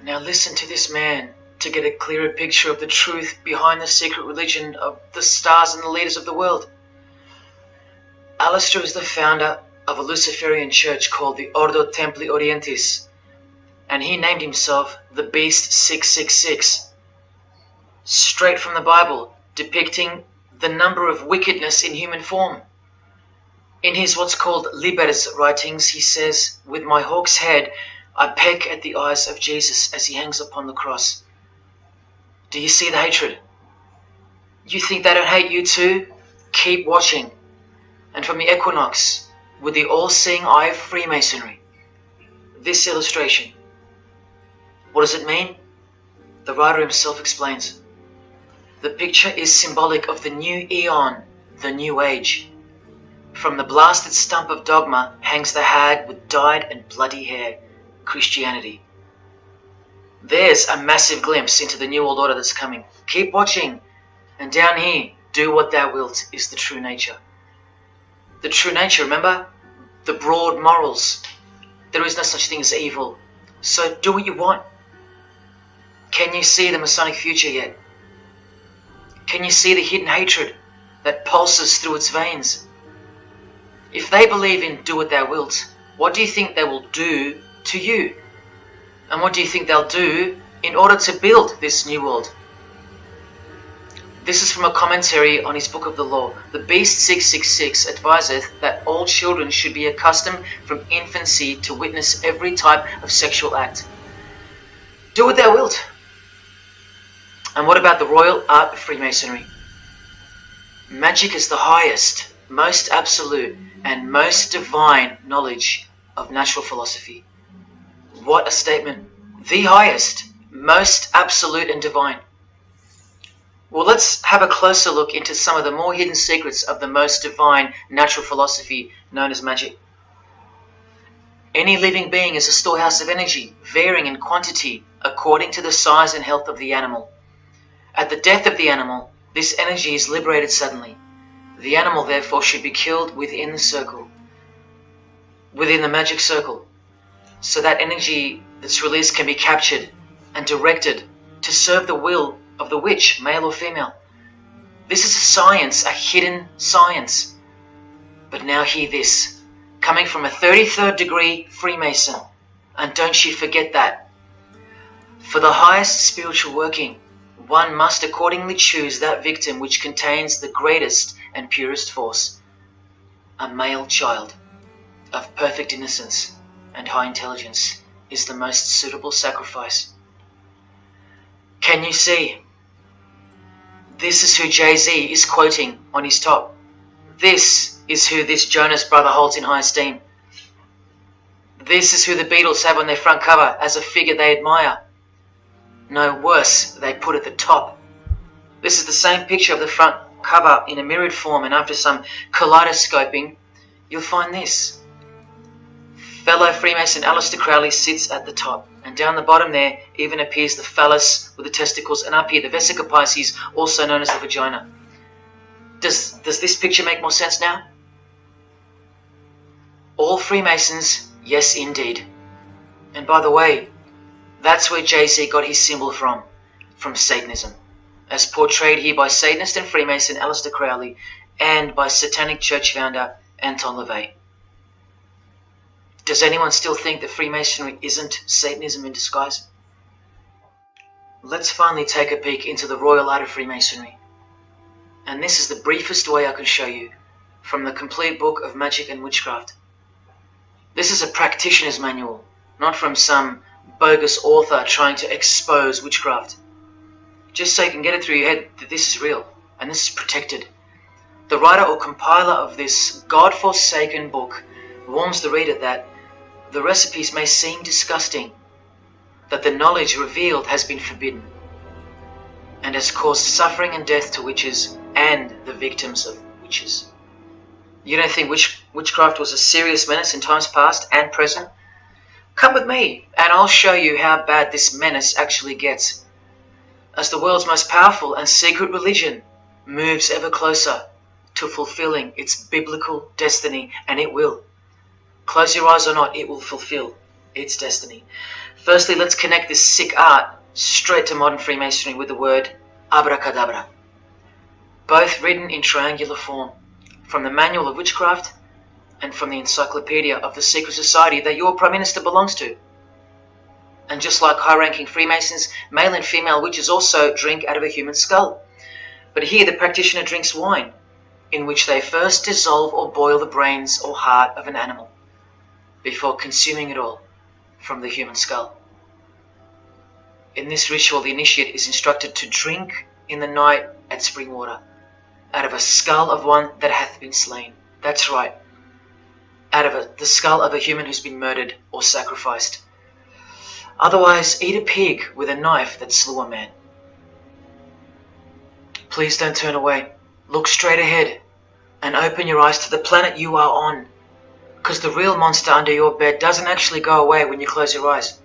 Now listen to this man to get a clearer picture of the truth behind the secret religion of the stars and the leaders of the world. Aleister is the founder of a Luciferian church called the Ordo Templi Orientis, and he named himself the Beast 666, straight from the Bible, depicting the number of wickedness in human form. In his what's called Liber's writings, he says, "With my hawk's head, I peck at the eyes of Jesus as he hangs upon the cross." Do you see the hatred? You think they don't hate you too? Keep watching. And from the equinox, with the all-seeing eye of Freemasonry, this illustration. What does it mean? The writer himself explains. The picture is symbolic of the new eon, the new age. From the blasted stump of dogma hangs the hag with dyed and bloody hair, Christianity. There's a massive glimpse into the new world order that's coming. Keep watching. And down here, do what thou wilt is the true nature. The true nature, remember? The broad morals. There is no such thing as evil. So do what you want. Can you see the Masonic future yet? Can you see the hidden hatred that pulses through its veins? If they believe in do what thou wilt, what do you think they will do to you? And what do you think they'll do in order to build this new world? This is from a commentary on his book of the law. The Beast 666 adviseth that all children should be accustomed from infancy to witness every type of sexual act. Do what thou wilt. And what about the royal art of Freemasonry? Magic is the highest, most absolute, and most divine knowledge of natural philosophy. What a statement. The highest, most absolute and divine. Well, let's have a closer look into some of the more hidden secrets of the most divine natural philosophy known as magic. Any living being is a storehouse of energy, varying in quantity according to the size and health of the animal. At the death of the animal, this energy is liberated suddenly. The animal, therefore, should be killed within the circle, within the magic circle, so that energy that's released can be captured and directed to serve the will of the witch, male or female. This is a science, a hidden science. But now hear this, coming from a 33rd degree Freemason, and don't you forget that. For the highest spiritual working, one must accordingly choose that victim which contains the greatest and purest force, a male child of perfect innocence and high intelligence is the most suitable sacrifice. Can you see? This is who Jay-Z is quoting on his top. This is who this Jonas brother holds in high esteem. This is who the Beatles have on their front cover as a figure they admire. No, worse, they put at the top. This is the same picture of the front cover in a mirrored form, and after some kaleidoscoping, you'll find this. Fellow Freemason Aleister Crowley sits at the top, and down the bottom there even appears the phallus with the testicles, and up here the vesica Pisces, also known as the vagina. Does this picture make more sense now? All Freemasons, yes indeed. And by the way, that's where Jay-Z got his symbol from Satanism. as portrayed here by Satanist and Freemason Aleister Crowley and by Satanic Church founder Anton LaVey. Does anyone still think that Freemasonry isn't Satanism in disguise? Let's finally take a peek into the royal art of Freemasonry. And this is the briefest way I can show you from the complete book of magic and witchcraft. This is a practitioner's manual, not from some bogus author trying to expose witchcraft. Just so you can get it through your head that this is real and this is protected. The writer or compiler of this God-forsaken book warns the reader that the recipes may seem disgusting, that the knowledge revealed has been forbidden, and has caused suffering and death to witches and the victims of witches. You don't think witchcraft was a serious menace in times past and present? Come with me and I'll show you how bad this menace actually gets, as the world's most powerful and secret religion moves ever closer to fulfilling its biblical destiny, and it will. Close your eyes or not, it will fulfill its destiny. Firstly, let's connect this sick art straight to modern Freemasonry with the word abracadabra, both written in triangular form from the Manual of Witchcraft and from the Encyclopedia of the Secret Society that your Prime Minister belongs to. And just like high-ranking Freemasons, male and female witches also drink out of a human skull. But here the practitioner drinks wine, in which they first dissolve or boil the brains or heart of an animal, before consuming it all from the human skull. In this ritual, the initiate is instructed to drink in the night at spring water, out of a skull of one that hath been slain. That's right, out of the skull of a human who's been murdered or sacrificed. Otherwise, eat a pig with a knife that slew a man. Please don't turn away. Look straight ahead and open your eyes to the planet you are on, because the real monster under your bed doesn't actually go away when you close your eyes.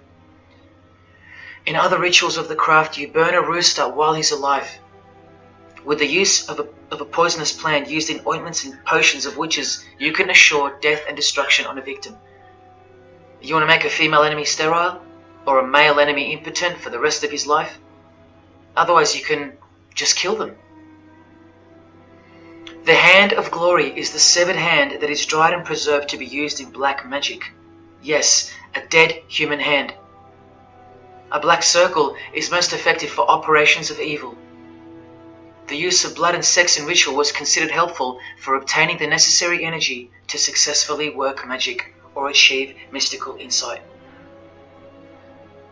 In other rituals of the craft, you burn a rooster while he's alive. With the use of a poisonous plant used in ointments and potions of witches, you can assure death and destruction on a victim. You want to make a female enemy sterile, or a male enemy impotent for the rest of his life? Otherwise, you can just kill them. The hand of glory is the severed hand that is dried and preserved to be used in black magic. Yes, a dead human hand. A black circle is most effective for operations of evil. The use of blood and sex in ritual was considered helpful for obtaining the necessary energy to successfully work magic or achieve mystical insight.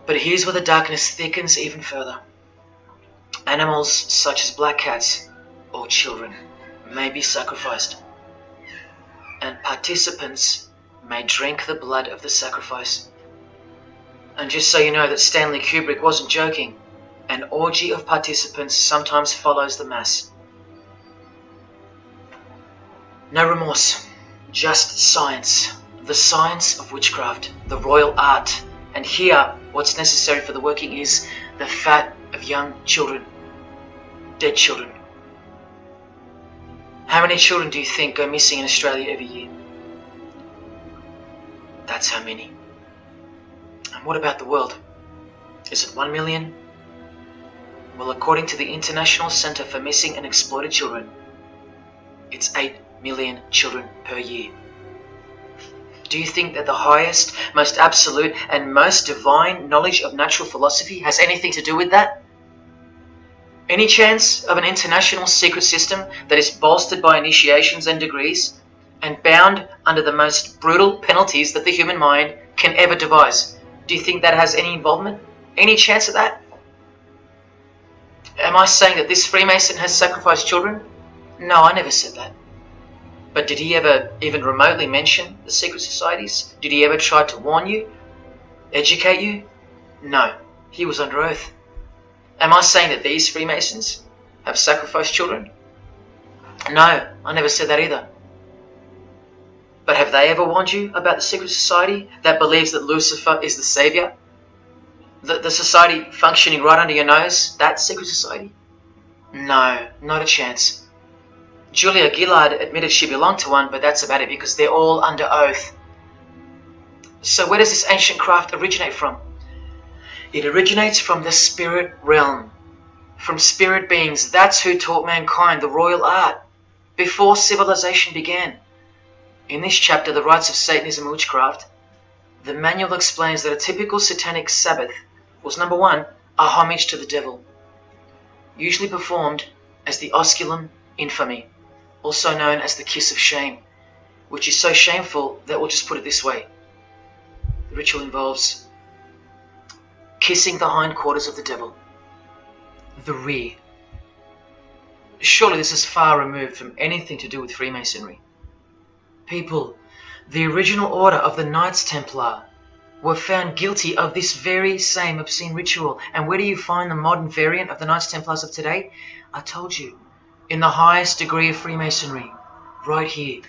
But here's where the darkness thickens even further. Animals such as black cats or children may be sacrificed, and participants may drink the blood of the sacrifice. And just so you know that Stanley Kubrick wasn't joking, an orgy of participants sometimes follows the mass. No remorse, just science, the science of witchcraft, the royal art. And here, what's necessary for the working is the fat of young children, dead children. How many children do you think go missing in Australia every year? That's how many. And what about the world? Is it 1 million? Well, according to the International Centre for Missing and Exploited Children, it's 8 million children per year. Do you think that the highest, most absolute, and most divine knowledge of natural philosophy has anything to do with that? Any chance of an international secret system that is bolstered by initiations and degrees, and bound under the most brutal penalties that the human mind can ever devise? Do you think that has any involvement? Any chance of that? Am I saying that this Freemason has sacrificed children? No, I never said that. But did he ever even remotely mention the secret societies? Did he ever try to warn you? Educate you? No, he was under oath. Am I saying that these Freemasons have sacrificed children? No, I never said that either. But have they ever warned you about the secret society that believes that Lucifer is the savior? The society functioning right under your nose, that secret society? No, not a chance. Julia Gillard admitted she belonged to one, but that's about it because they're all under oath. So where does this ancient craft originate from? It originates from the spirit realm, from spirit beings. That's who taught mankind the royal art before civilization began. In this chapter, The Rites of Satanism and Witchcraft, the manual explains that a typical satanic Sabbath was, number one, a homage to the devil, usually performed as the osculum infami, also known as the kiss of shame, which is so shameful that we'll just put it this way. The ritual involves kissing the hindquarters of the devil, the rear. Surely this is far removed from anything to do with Freemasonry. People, the original order of the Knights Templar were found guilty of this very same obscene ritual. And where do you find the modern variant of the Knights Templars of today? I told you, in the highest degree of Freemasonry, right here.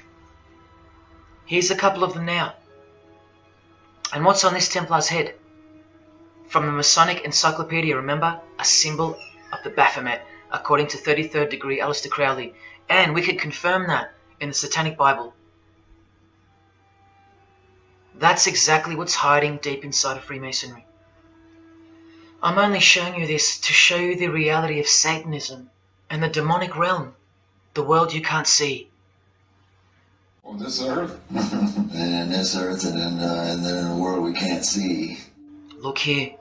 Here's a couple of them now. And what's on this Templar's head? From the Masonic Encyclopedia, remember? A symbol of the Baphomet, according to 33rd degree Aleister Crowley. And we can confirm that in the Satanic Bible. That's exactly what's hiding deep inside of Freemasonry. I'm only showing you this to show you the reality of Satanism and the demonic realm, the world you can't see. On this earth? And in this earth and then in a world we can't see. Look here.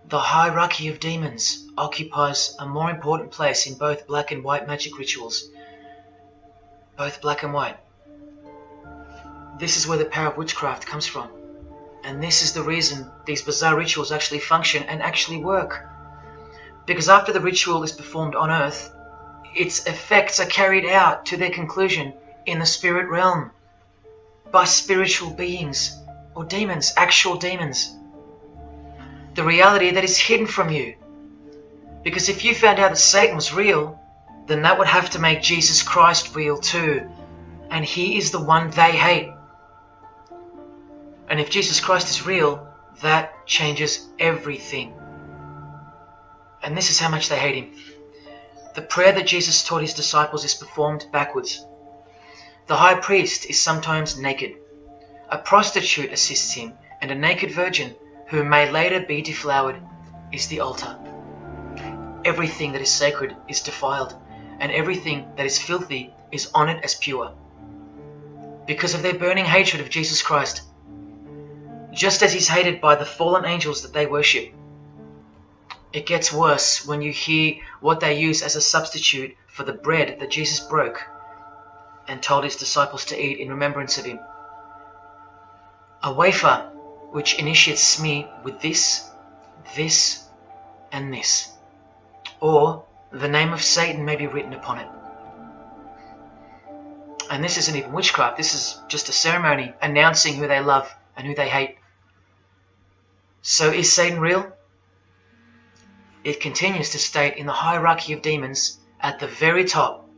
The hierarchy of demons occupies a more important place in both black and white magic rituals. Both black and white. This is where the power of witchcraft comes from. And this is the reason these bizarre rituals actually function and actually work. Because after the ritual is performed on earth, its effects are carried out to their conclusion in the spirit realm by spiritual beings or demons, actual demons. The reality that is hidden from you. Because if you found out that Satan was real, then that would have to make Jesus Christ real too. And he is the one they hate. And if Jesus Christ is real, that changes everything. And this is how much they hate him. The prayer that Jesus taught his disciples is performed backwards. The high priest is sometimes naked. A prostitute assists him, and a naked virgin, who may later be deflowered, is the altar. Everything that is sacred is defiled, and everything that is filthy is honored as pure. Because of their burning hatred of Jesus Christ, just as he's hated by the fallen angels that they worship. It gets worse when you hear what they use as a substitute for the bread that Jesus broke and told his disciples to eat in remembrance of him. A wafer which initiates me with this, this, and this. Or the name of Satan may be written upon it. And this isn't even witchcraft, this is just a ceremony announcing who they love and who they hate. So is Satan real? It continues to state in the hierarchy of demons at the very top,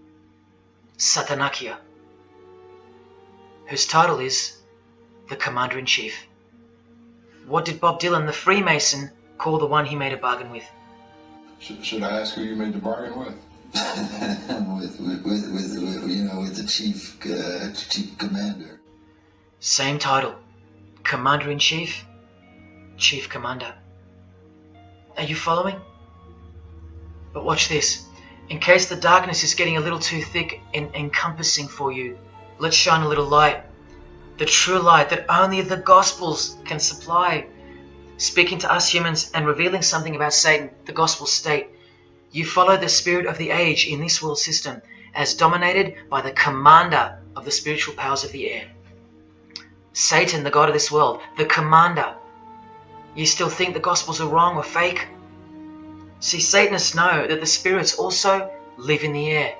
Satanakia, whose title is the Commander-in-Chief. What did Bob Dylan, the Freemason, call the one he made a bargain with? Should I ask who you made the bargain with? with the chief commander. Same title, Commander-in-Chief, Chief Commander. Are you following? But watch this. In case the darkness is getting a little too thick and encompassing for you, let's shine a little light. The true light that only the Gospels can supply. Speaking to us humans and revealing something about Satan, the Gospels state, you follow the spirit of the age in this world system as dominated by the commander of the spiritual powers of the air. Satan, the god of this world, the commander. You still think the Gospels are wrong or fake? See, Satanists know that the spirits also live in the air,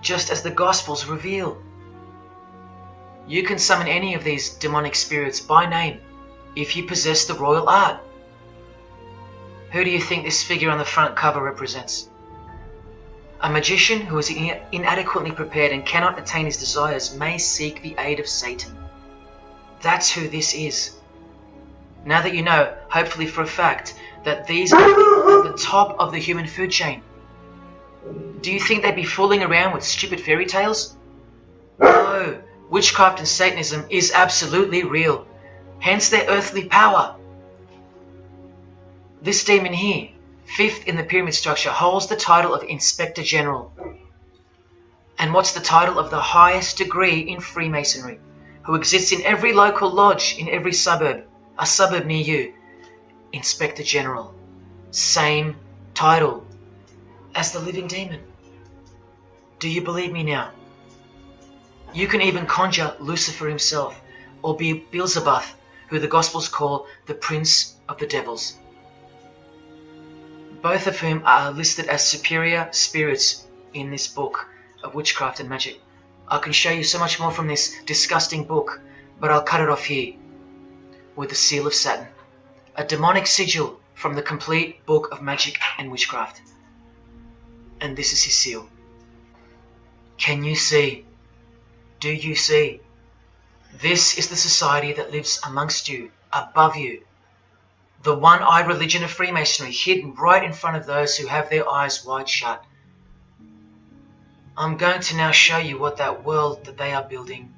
just as the Gospels reveal. You can summon any of these demonic spirits by name if you possess the royal art. Who do you think this figure on the front cover represents? A magician who is inadequately prepared and cannot attain his desires may seek the aid of Satan. That's who this is. Now that you know, hopefully for a fact, that these are at the top of the human food chain, do you think they'd be fooling around with stupid fairy tales? No, witchcraft and Satanism is absolutely real, hence their earthly power. This demon here, fifth in the pyramid structure, holds the title of Inspector General. And what's the title of the highest degree in Freemasonry, who exists in every local lodge in every suburb, a suburb near you? Inspector General. Same title as the living demon. Do you believe me now? You can even conjure Lucifer himself, or be Beelzebub, who the Gospels call the Prince of the Devils. Both of whom are listed as superior spirits in this book of witchcraft and magic. I can show you so much more from this disgusting book, but I'll cut it off here with the seal of Satan, a demonic sigil from the complete book of magic and witchcraft. And this is his seal. Can you see? Do you see? This is the society that lives amongst you, above you. The one-eyed religion of Freemasonry, hidden right in front of those who have their eyes wide shut. I'm going to now show you what that world that they are building,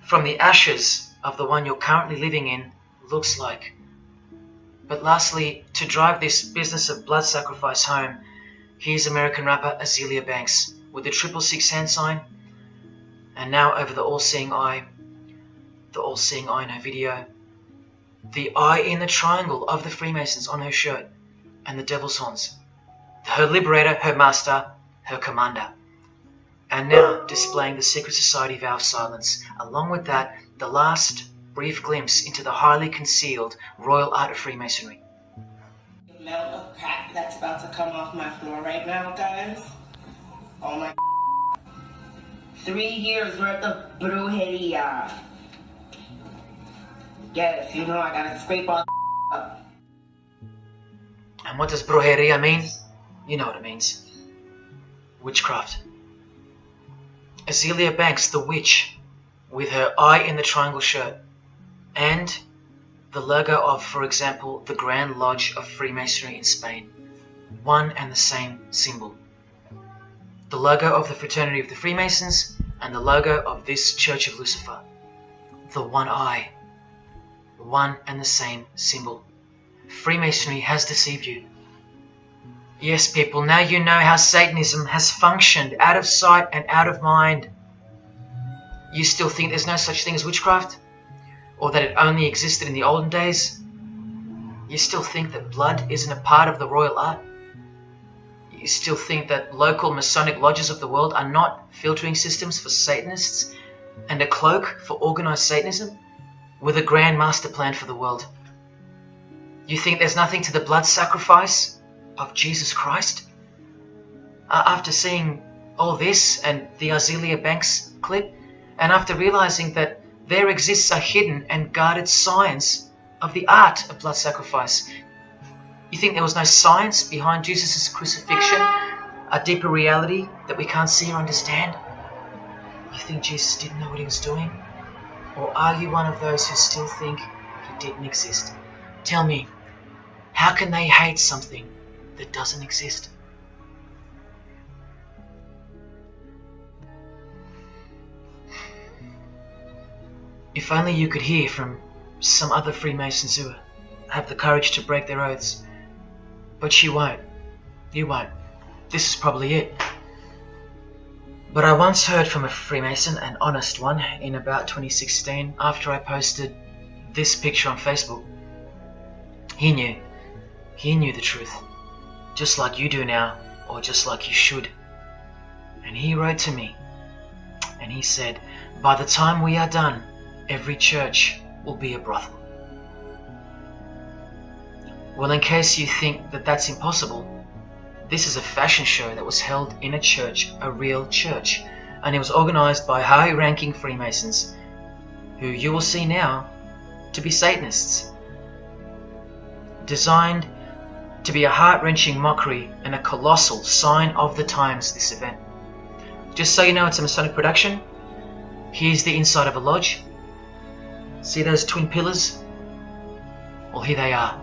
from the ashes of the one you're currently living in, looks like. But lastly, to drive this business of blood sacrifice home, here's American rapper Azealia Banks with the 666 hand sign, and now over the all-seeing eye in her video, the eye in the triangle of the Freemasons on her shirt, and the devil's horns, her liberator, her master, her commander. And now displaying the secret society vow of silence. Along with that, the last brief glimpse into the highly concealed royal art of Freemasonry. The amount of crap that's about to come off my floor right now, guys. Oh my 3 years worth of brujeria. Yes, you know I gotta scrape all up. And what does brujeria mean? You know what it means. Witchcraft. Azealia Banks, the witch, with her eye in the triangle shirt, and the logo of, for example, the Grand Lodge of Freemasonry in Spain. One and the same symbol. The logo of the Fraternity of the Freemasons and the logo of this Church of Lucifer. The one eye. One and the same symbol. Freemasonry has deceived you. Yes, people, now you know how Satanism has functioned out of sight and out of mind. You still think there's no such thing as witchcraft? Or that it only existed in the olden days? You still think that blood isn't a part of the royal art? You still think that local Masonic lodges of the world are not filtering systems for Satanists and a cloak for organized Satanism with a grand master plan for the world? You think there's nothing to the blood sacrifice of Jesus Christ? After seeing all this and the Azealia Banks clip, and after realizing that there exists a hidden and guarded science of the art of blood sacrifice, you think there was no science behind Jesus' crucifixion, a deeper reality that we can't see or understand? You think Jesus didn't know what he was doing? Or are you one of those who still think he didn't exist? Tell me, how can they hate something that doesn't exist? If only you could hear from some other Freemasons who have the courage to break their oaths. But you won't. You won't. This is probably it. But I once heard from a Freemason, an honest one, in about 2016, after I posted this picture on Facebook. He knew. He knew the truth. Just like you do now, or just like you should. And he wrote to me, and he said, by the time we are done, every church will be a brothel. Well, in case you think that that's impossible, this is a fashion show that was held in a church, a real church, and it was organized by high-ranking Freemasons, who you will see now to be Satanists. Designed to be a heart-wrenching mockery and a colossal sign of the times, this event. Just so you know, it's a Masonic production. Here's the inside of a lodge. See those twin pillars? Well, here they are.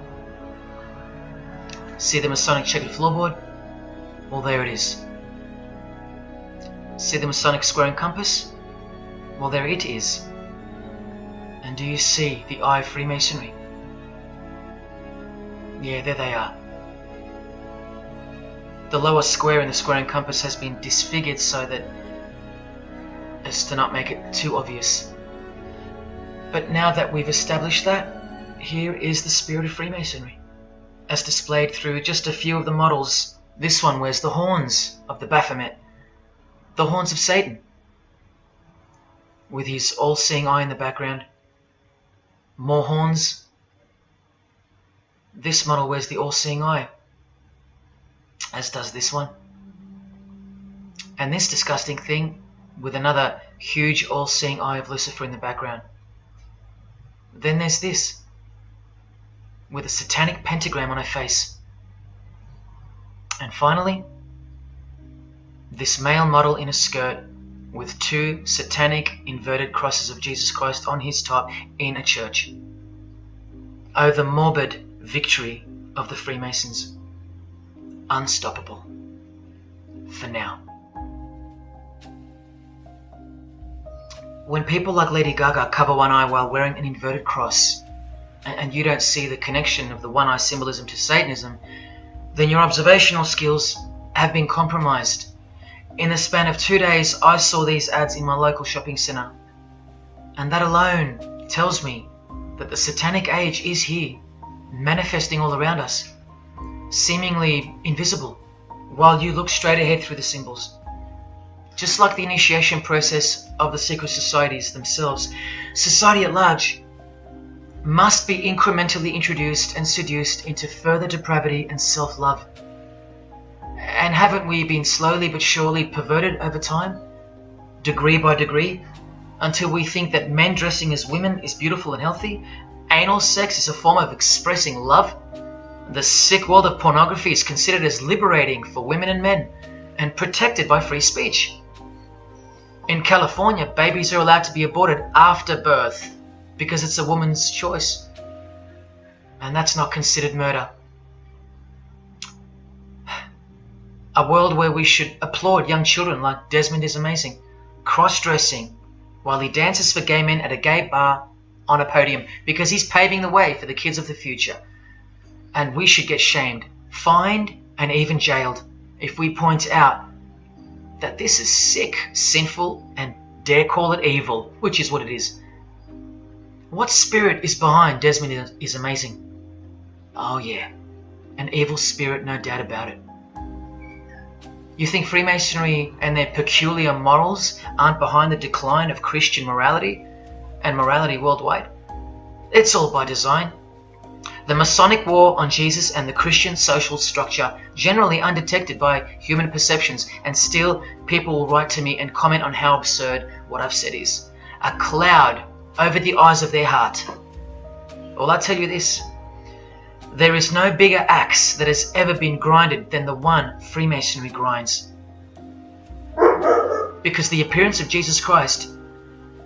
See the Masonic checkered floorboard? Well, there it is. See the Masonic square and compass? Well, there it is. And do you see the eye of Freemasonry? Yeah, there they are. The lower square in the square and compass has been disfigured so that as to not make it too obvious. But now that we've established that, here is the spirit of Freemasonry, as displayed through just a few of the models. This one wears the horns of the Baphomet, the horns of Satan, with his all-seeing eye in the background. More horns. This model wears the all-seeing eye, as does this one. And this disgusting thing with another huge all-seeing eye of Lucifer in the background. Then there's this, with a satanic pentagram on her face. And finally, this male model in a skirt with 2 satanic inverted crosses of Jesus Christ on his top in a church. Oh, the morbid victory of the Freemasons. Unstoppable. For now. When people like Lady Gaga cover one eye while wearing an inverted cross, and you don't see the connection of the one eye symbolism to Satanism, then your observational skills have been compromised. In the span of 2 days, I saw these ads in my local shopping centre. And that alone tells me that the satanic age is here, manifesting all around us, seemingly invisible, while you look straight ahead through the symbols. Just like the initiation process of the secret societies themselves, society at large must be incrementally introduced and seduced into further depravity and self-love. And haven't we been slowly but surely perverted over time, degree by degree, until we think that men dressing as women is beautiful and healthy, anal sex is a form of expressing love, the sick world of pornography is considered as liberating for women and men, and protected by free speech. In California, babies are allowed to be aborted after birth because it's a woman's choice. And that's not considered murder. A world where we should applaud young children like Desmond is amazing, cross-dressing while he dances for gay men at a gay bar on a podium because he's paving the way for the kids of the future. And we should get shamed, fined, and even jailed if we point out that this is sick, sinful, and dare call it evil, which is what it is. What spirit is behind Desmond is amazing? Oh yeah, an evil spirit, no doubt about it. You think Freemasonry and their peculiar morals aren't behind the decline of Christian morality and morality worldwide? It's all by design. The Masonic war on Jesus and the Christian social structure, generally undetected by human perceptions, and still people will write to me and comment on how absurd what I've said is. A cloud over the eyes of their heart. Well, I tell you this, there is no bigger axe that has ever been grinded than the one Freemasonry grinds. Because the appearance of Jesus Christ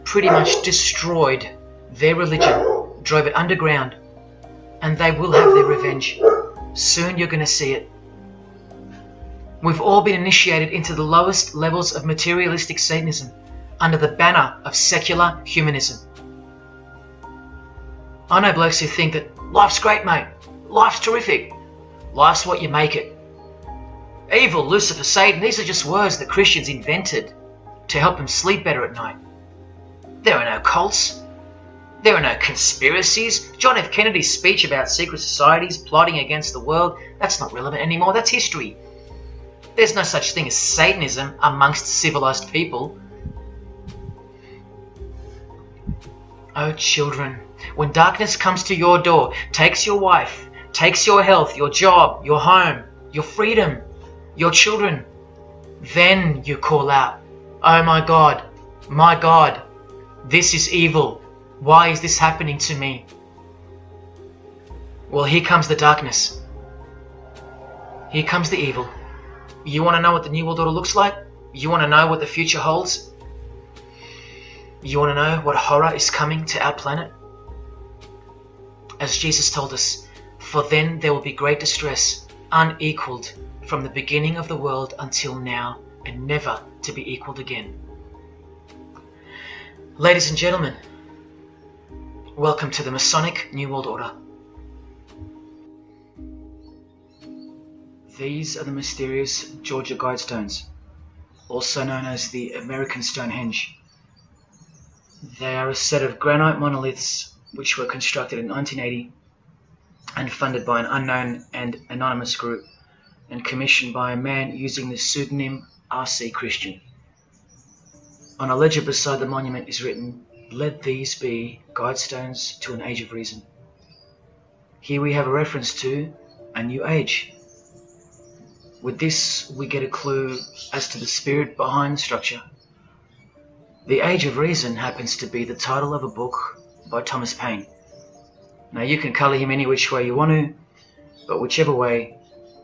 pretty much destroyed their religion, drove it underground, and they will have their revenge. Soon you're going to see it. We've all been initiated into the lowest levels of materialistic Satanism under the banner of secular humanism. I know blokes who think that life's great, mate. Life's terrific. Life's what you make it. Evil, Lucifer, Satan, these are just words that Christians invented to help them sleep better at night. There are no cults. There are no conspiracies. John F. Kennedy's speech about secret societies plotting against the world, that's not relevant anymore. That's history. There's no such thing as Satanism amongst civilized people. Oh, children, when darkness comes to your door, takes your wife, takes your health, your job, your home, your freedom, your children, then you call out, oh my God, this is evil. Why is this happening to me? Well, here comes the darkness. Here comes the evil. You want to know what the New World Order looks like? You want to know what the future holds? You want to know what horror is coming to our planet? As Jesus told us, for then there will be great distress, unequaled from the beginning of the world until now, and never to be equaled again. Ladies and gentlemen, welcome to the Masonic New World Order. These are the mysterious Georgia Guidestones, also known as the American Stonehenge. They are a set of granite monoliths which were constructed in 1980 and funded by an unknown and anonymous group and commissioned by a man using the pseudonym R.C. Christian. On a ledger beside the monument is written, "Let these be guidestones to an age of reason." Here we have a reference to a new age. With this, we get a clue as to the spirit behind the structure. The Age of Reason happens to be the title of a book by Thomas Paine. Now you can colour him any which way you want to, but whichever way,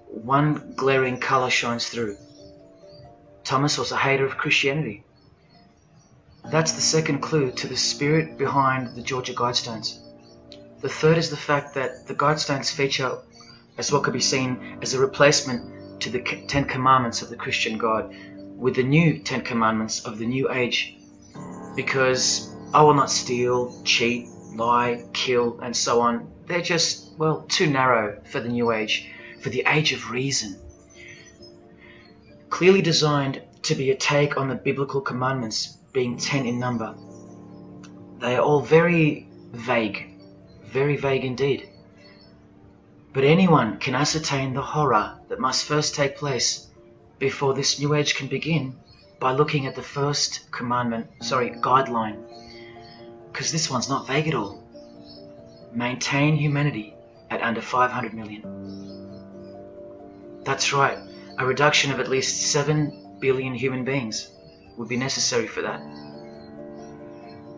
one glaring colour shines through. Thomas was a hater of Christianity. That's the second clue to the spirit behind the Georgia Guidestones. The third is the fact that the Guidestones feature as what could be seen as a replacement to the Ten Commandments of the Christian God with the new Ten Commandments of the New Age. Because I will not steal, cheat, lie, kill, and so on. They're just, well, too narrow for the New Age, for the Age of Reason. Clearly designed to be a take on the biblical commandments, being 10 in number. They are all very vague indeed. But anyone can ascertain the horror that must first take place before this New Age can begin by looking at the first guideline. Because this one's not vague at all. Maintain humanity at under 500 million. That's right, a reduction of at least 7 billion human beings would be necessary for that.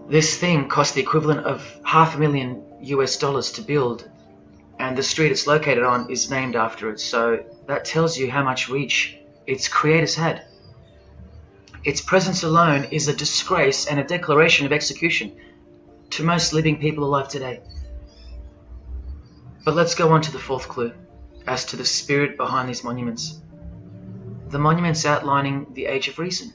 This thing cost the equivalent of $500,000 to build, and the street it's located on is named after it, so that tells you how much reach its creators had. Its presence alone is a disgrace and a declaration of execution to most living people alive today. But let's go on to the fourth clue, as to the spirit behind these monuments. The monuments outlining the Age of Reason.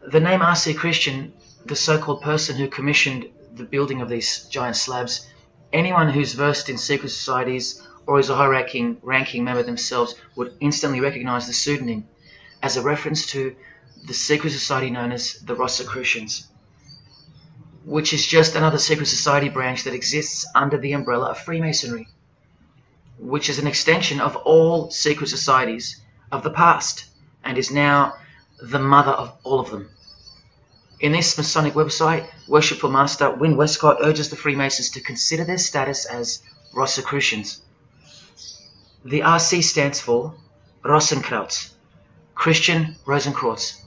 The name R.C. Christian, the so-called person who commissioned the building of these giant slabs, anyone who's versed in secret societies or is a high-ranking member themselves would instantly recognize the pseudonym as a reference to the secret society known as the Rosicrucians, which is just another secret society branch that exists under the umbrella of Freemasonry, which is an extension of all secret societies of the past and is now the mother of all of them. In this Masonic website, Worshipful Master Win Westcott urges the Freemasons to consider their status as Rosicrucians. The RC stands for Rosenkreuz. Christian Rosenkreuz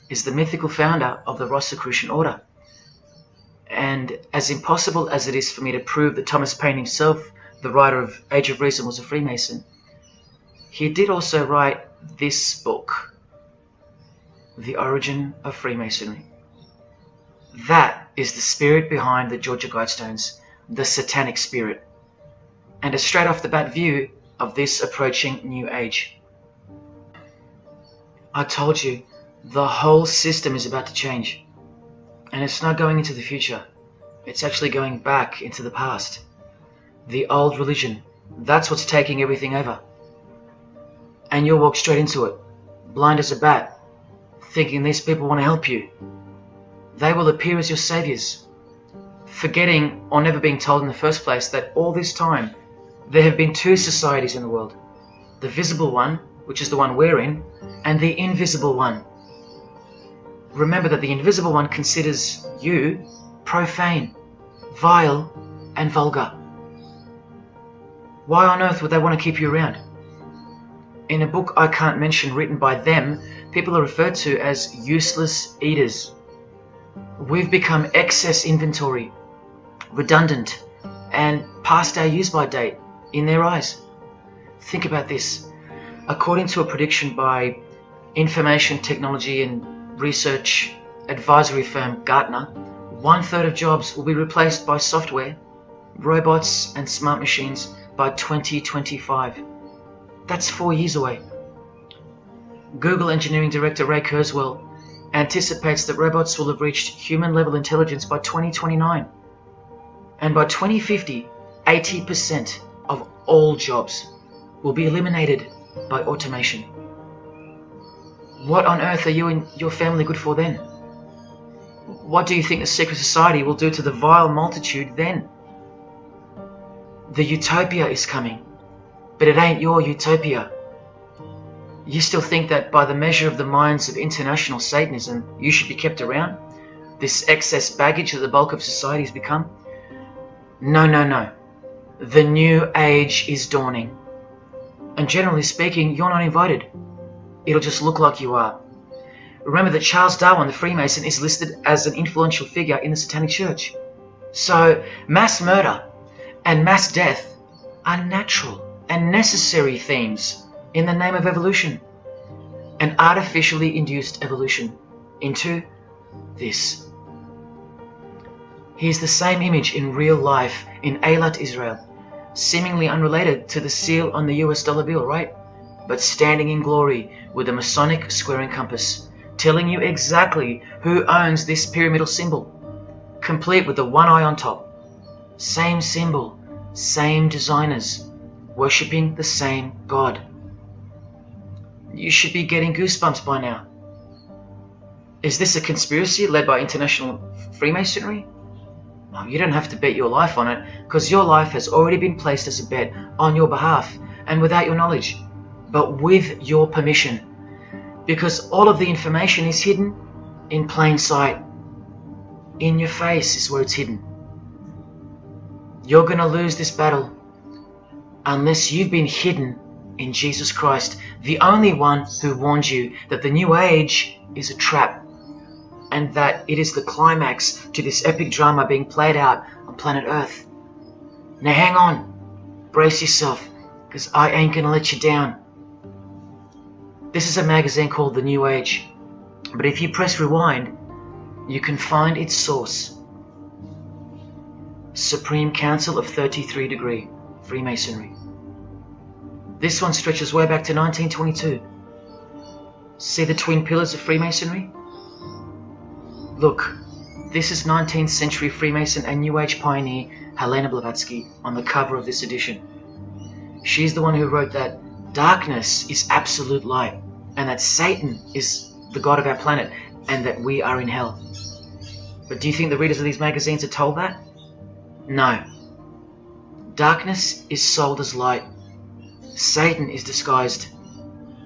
is the mythical founder of the Rosicrucian order. And as impossible as it is for me to prove that Thomas Paine himself, the writer of Age of Reason, was a Freemason, he did also write this book, The Origin of Freemasonry. That is the spirit behind the Georgia Guidestones, the Satanic spirit, and a straight off the bat view of this approaching New Age. I told you, the whole system is about to change, and it's not going into the future, it's actually going back into the past. The old religion, that's what's taking everything over. And you'll walk straight into it, blind as a bat, thinking these people want to help you. They will appear as your saviors, forgetting or never being told in the first place that all this time there have been two societies in the world. The visible one, which is the one we're in, and the invisible one. Remember that the invisible one considers you profane, vile, and vulgar. Why on earth would they want to keep you around? In a book I can't mention written by them, people are referred to as useless eaters. We've become excess inventory, redundant, and past our use-by date in their eyes. Think about this. According to a prediction by information technology and research advisory firm Gartner, 1/3 of jobs will be replaced by software, robots, and smart machines by 2025. That's 4 years away. Google engineering director Ray Kurzweil anticipates that robots will have reached human-level intelligence by 2029. And by 2050, 80% of all jobs will be eliminated by automation. What on earth are you and your family good for then? What do you think the secret society will do to the vile multitude then? The utopia is coming, but it ain't your utopia. You still think that by the measure of the minds of international Satanism, you should be kept around? This excess baggage that the bulk of society has become? No, no, no. The new age is dawning. And generally speaking, you're not invited. It'll just look like you are. Remember that Charles Darwin, the Freemason, is listed as an influential figure in the Satanic Church. So, mass murder and mass death are natural and necessary themes in the name of evolution. An artificially induced evolution into this. Here's the same image in real life in Eilat, Israel, seemingly unrelated to the seal on the US dollar bill, right? But standing in glory with a Masonic square and compass, telling you exactly who owns this pyramidal symbol, complete with the one eye on top. Same symbol, same designers, worshipping the same God. You should be getting goosebumps by now. Is this a conspiracy led by international Freemasonry? Oh, you don't have to bet your life on it, because your life has already been placed as a bet on your behalf and without your knowledge, but with your permission, because all of the information is hidden in plain sight. In your face is where it's hidden. You're going to lose this battle unless you've been hidden in Jesus Christ, the only one who warned you that the new age is a trap and that it is the climax to this epic drama being played out on planet Earth. Now hang on, brace yourself, because I ain't going to let you down. This is a magazine called The New Age, but if you press rewind, you can find its source. Supreme Council of 33 Degree, Freemasonry. This one stretches way back to 1922. See the twin pillars of Freemasonry? Look, this is 19th century Freemason and New Age pioneer Helena Blavatsky on the cover of this edition. She's the one who wrote that darkness is absolute light, and that Satan is the god of our planet, and that we are in hell. But do you think the readers of these magazines are told that? No. Darkness is sold as light. Satan is disguised,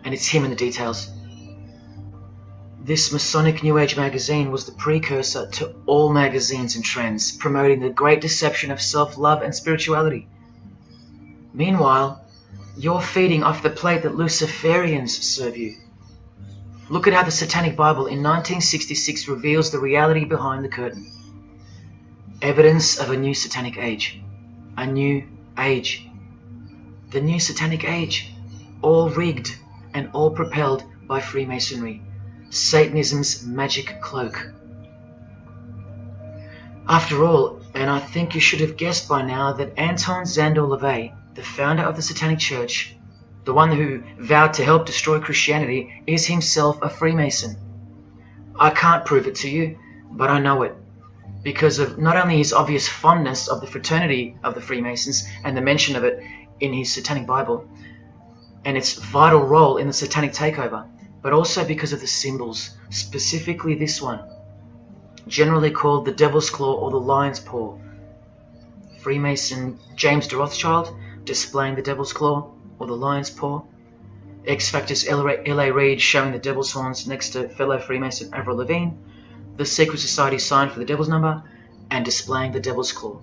and it's him in the details. This Masonic New Age magazine was the precursor to all magazines and trends, promoting the great deception of self-love and spirituality. Meanwhile, you're feeding off the plate that Luciferians serve you. Look at how the Satanic Bible in 1966 reveals the reality behind the curtain. Evidence of a new Satanic age. A new age. The new Satanic age. All rigged and all propelled by Freemasonry. Satanism's magic cloak. After all, and I think you should have guessed by now that Anton Szandor LaVey, the founder of the Satanic Church, the one who vowed to help destroy Christianity, is himself a Freemason. I can't prove it to you, but I know it, because of not only his obvious fondness of the fraternity of the Freemasons and the mention of it in his Satanic Bible, and its vital role in the Satanic takeover, but also because of the symbols, specifically this one, generally called the Devil's Claw or the Lion's Paw. Freemason James de Rothschild displaying the Devil's Claw or the Lion's Paw. X Factor's L.A. Reid showing the Devil's Horns next to fellow Freemason Avril Lavigne. The Secret Society sign for the Devil's Number, and displaying the Devil's Claw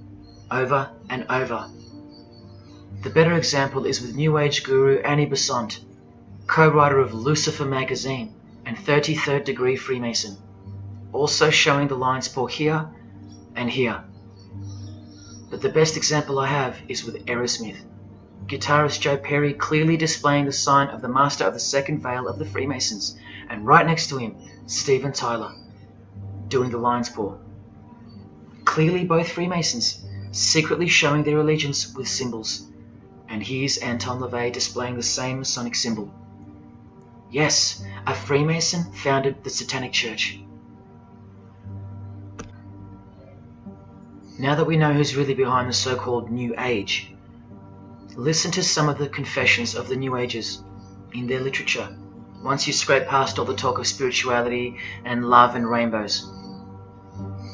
over and over. The better example is with New Age guru Annie Besant, co-writer of Lucifer magazine and 33rd Degree Freemason, also showing the Lion's Paw here and here. But the best example I have is with Aerosmith, guitarist Joe Perry clearly displaying the sign of the Master of the Second Veil of the Freemasons, and right next to him, Steven Tyler, doing the Lion's Paw. Clearly both Freemasons, secretly showing their allegiance with symbols. And here's Anton LaVey displaying the same Masonic symbol. Yes, a Freemason founded the Satanic Church. Now that we know who's really behind the so-called New Age, Listen to some of the confessions of the New Agers in their literature, once you scrape past all the talk of spirituality and love and rainbows.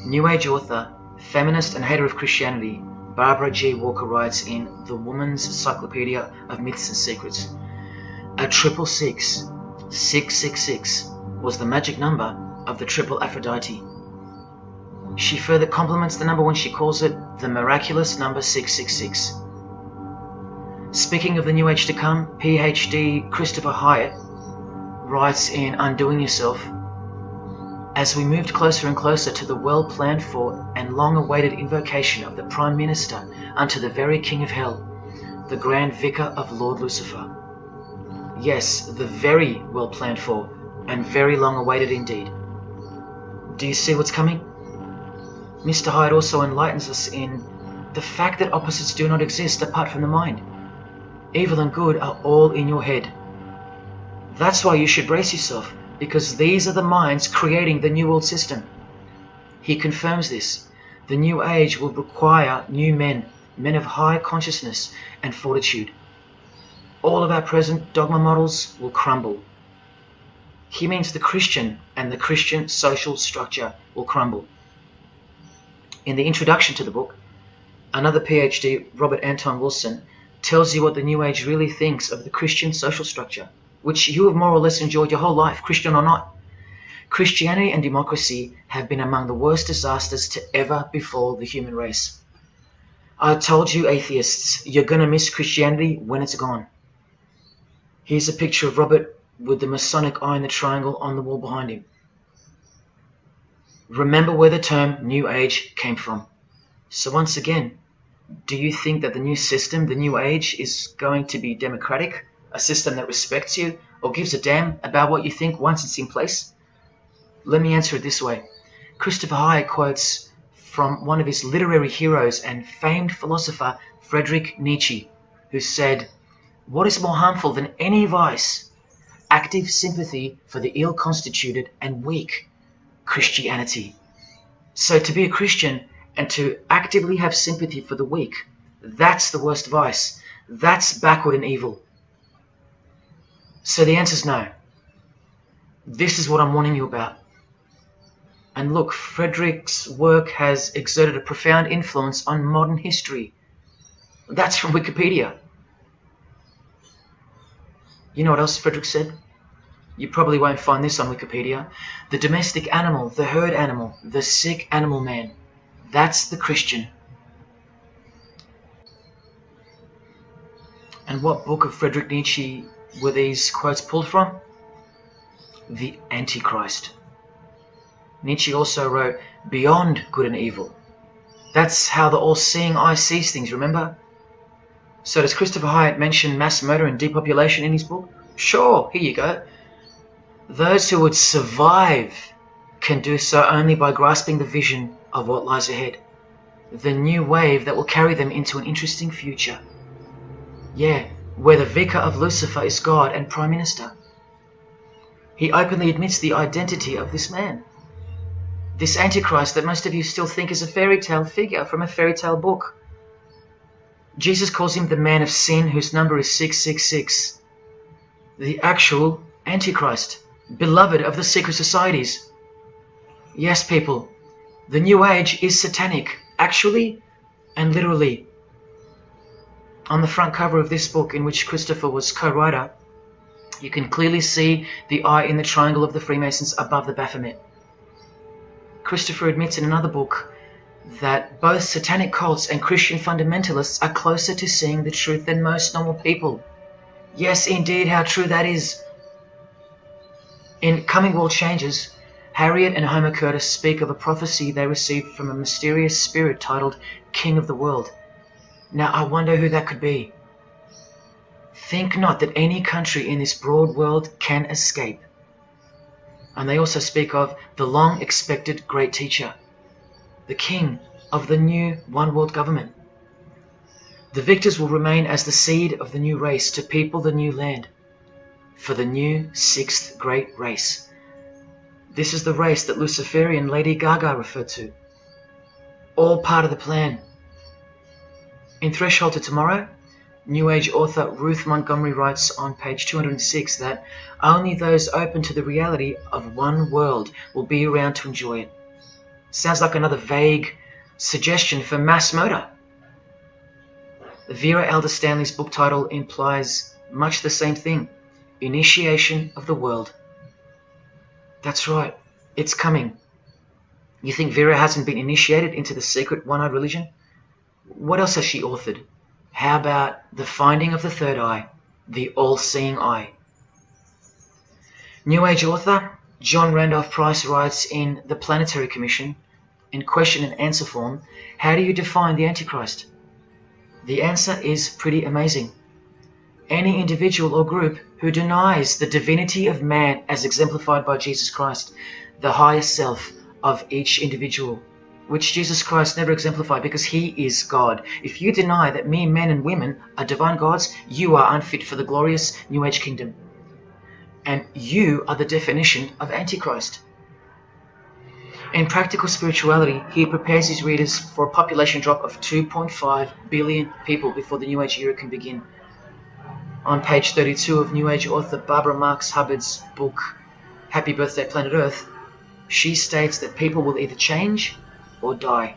New Age author, feminist and hater of Christianity, Barbara G. Walker writes in The Woman's Encyclopedia of Myths and Secrets, "A 666, 666, was the magic number of the triple Aphrodite." She further compliments the number when she calls it the miraculous number 666. Speaking of the New Age to come, PhD Christopher Hyatt writes in Undoing Yourself, "As we moved closer and closer to the well-planned for and long-awaited invocation of the Prime Minister unto the very King of Hell, the Grand Vicar of Lord Lucifer." Yes, the very well-planned for and very long-awaited indeed. Do you see what's coming? Mr. Hyde also enlightens us in the fact that opposites do not exist apart from the mind. Evil and good are all in your head. That's why you should brace yourself, because these are the minds creating the New World System. He confirms this. The New Age will require new men, men of high consciousness and fortitude. All of our present dogma models will crumble. He means the Christian and the Christian social structure will crumble. In the introduction to the book, another PhD, Robert Anton Wilson, tells you what the New Age really thinks of the Christian social structure, which you have more or less enjoyed your whole life, Christian or not. Christianity and democracy have been among the worst disasters to ever befall the human race. I told you, atheists, you're going to miss Christianity when it's gone. Here's a picture of Robert with the Masonic eye in the triangle on the wall behind him. Remember where the term New Age came from. So once again, do you think that the new system, the New Age, is going to be democratic, a system that respects you or gives a damn about what you think once it's in place? Let me answer it this way. Christopher Hyatt quotes from one of his literary heroes and famed philosopher, Friedrich Nietzsche, who said, "What is more harmful than any vice? Active sympathy for the ill-constituted and weak, Christianity." So to be a Christian and to actively have sympathy for the weak, that's the worst vice. That's backward and evil. So the answer is no. This is what I'm warning you about. And look, Friedrich's work has exerted a profound influence on modern history. That's from Wikipedia. You know what else Friedrich said? You probably won't find this on Wikipedia. The domestic animal, the herd animal, the sick animal man. That's the Christian. And what book of Friedrich Nietzsche were these quotes pulled from? The Antichrist. Nietzsche also wrote Beyond Good and Evil. That's how the all-seeing eye sees things, remember? So does Christopher Hyatt mention mass murder and depopulation in his book? Sure, here you go. Those who would survive can do so only by grasping the vision of what lies ahead. The new wave that will carry them into an interesting future. Yeah, where the Vicar of Lucifer is God and Prime Minister. He openly admits the identity of this man. This Antichrist that most of you still think is a fairy tale figure from a fairy tale book. Jesus calls him the man of sin whose number is 666. The actual Antichrist, beloved of the secret societies. Yes, people, the New Age is satanic, actually and literally. On the front cover of this book, in which Christopher was co-writer, you can clearly see the eye in the triangle of the Freemasons above the Baphomet. Christopher admits in another book that both satanic cults and Christian fundamentalists are closer to seeing the truth than most normal people. Yes, indeed, how true that is. In Coming World Changes, Harriet and Homer Curtis speak of a prophecy they received from a mysterious spirit titled King of the World. Now, I wonder who that could be. Think not that any country in this broad world can escape. And they also speak of the long-expected great teacher, the king of the new one-world government. The victors will remain as the seed of the new race to people the new land, for the new sixth great race. This is the race that Luciferian Lady Gaga referred to. All part of the plan. In Threshold to Tomorrow, New Age author Ruth Montgomery writes on page 206 that only those open to the reality of one world will be around to enjoy it. Sounds like another vague suggestion for mass murder. Vera Elder Stanley's book title implies much the same thing: initiation of the world. That's right, it's coming. You think Vera hasn't been initiated into the secret one-eyed religion? What else has she authored? How about the finding of the third eye, the all-seeing eye? New Age author John Randolph Price writes in The Planetary Commission, in question and answer form, how do you define the Antichrist? The answer is pretty amazing. Any individual or group who denies the divinity of man as exemplified by Jesus Christ, the higher self of each individual, which Jesus Christ never exemplified because he is God. If you deny that mere men and women are divine gods, you are unfit for the glorious New Age kingdom. And you are the definition of Antichrist. In Practical Spirituality, he prepares his readers for a population drop of 2.5 billion people before the New Age era can begin. On page 32 of New Age author Barbara Marx Hubbard's book, Happy Birthday Planet Earth, she states that people will either change or die.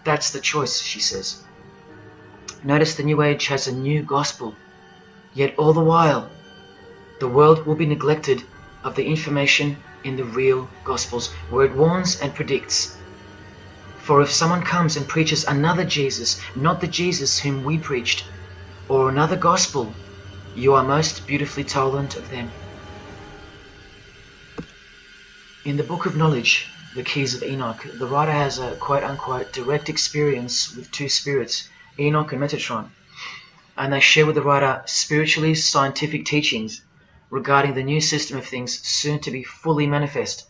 That's the choice, she says. Notice the New Age has a new gospel, yet all the while, the world will be neglected of the information in the real Gospels, where it warns and predicts. For if someone comes and preaches another Jesus, not the Jesus whom we preached, or another gospel, you are most beautifully tolerant of them. In the Book of Knowledge, The Keys of Enoch, the writer has a quote-unquote direct experience with two spirits, Enoch and Metatron, and they share with the writer spiritually scientific teachings regarding the new system of things soon to be fully manifest.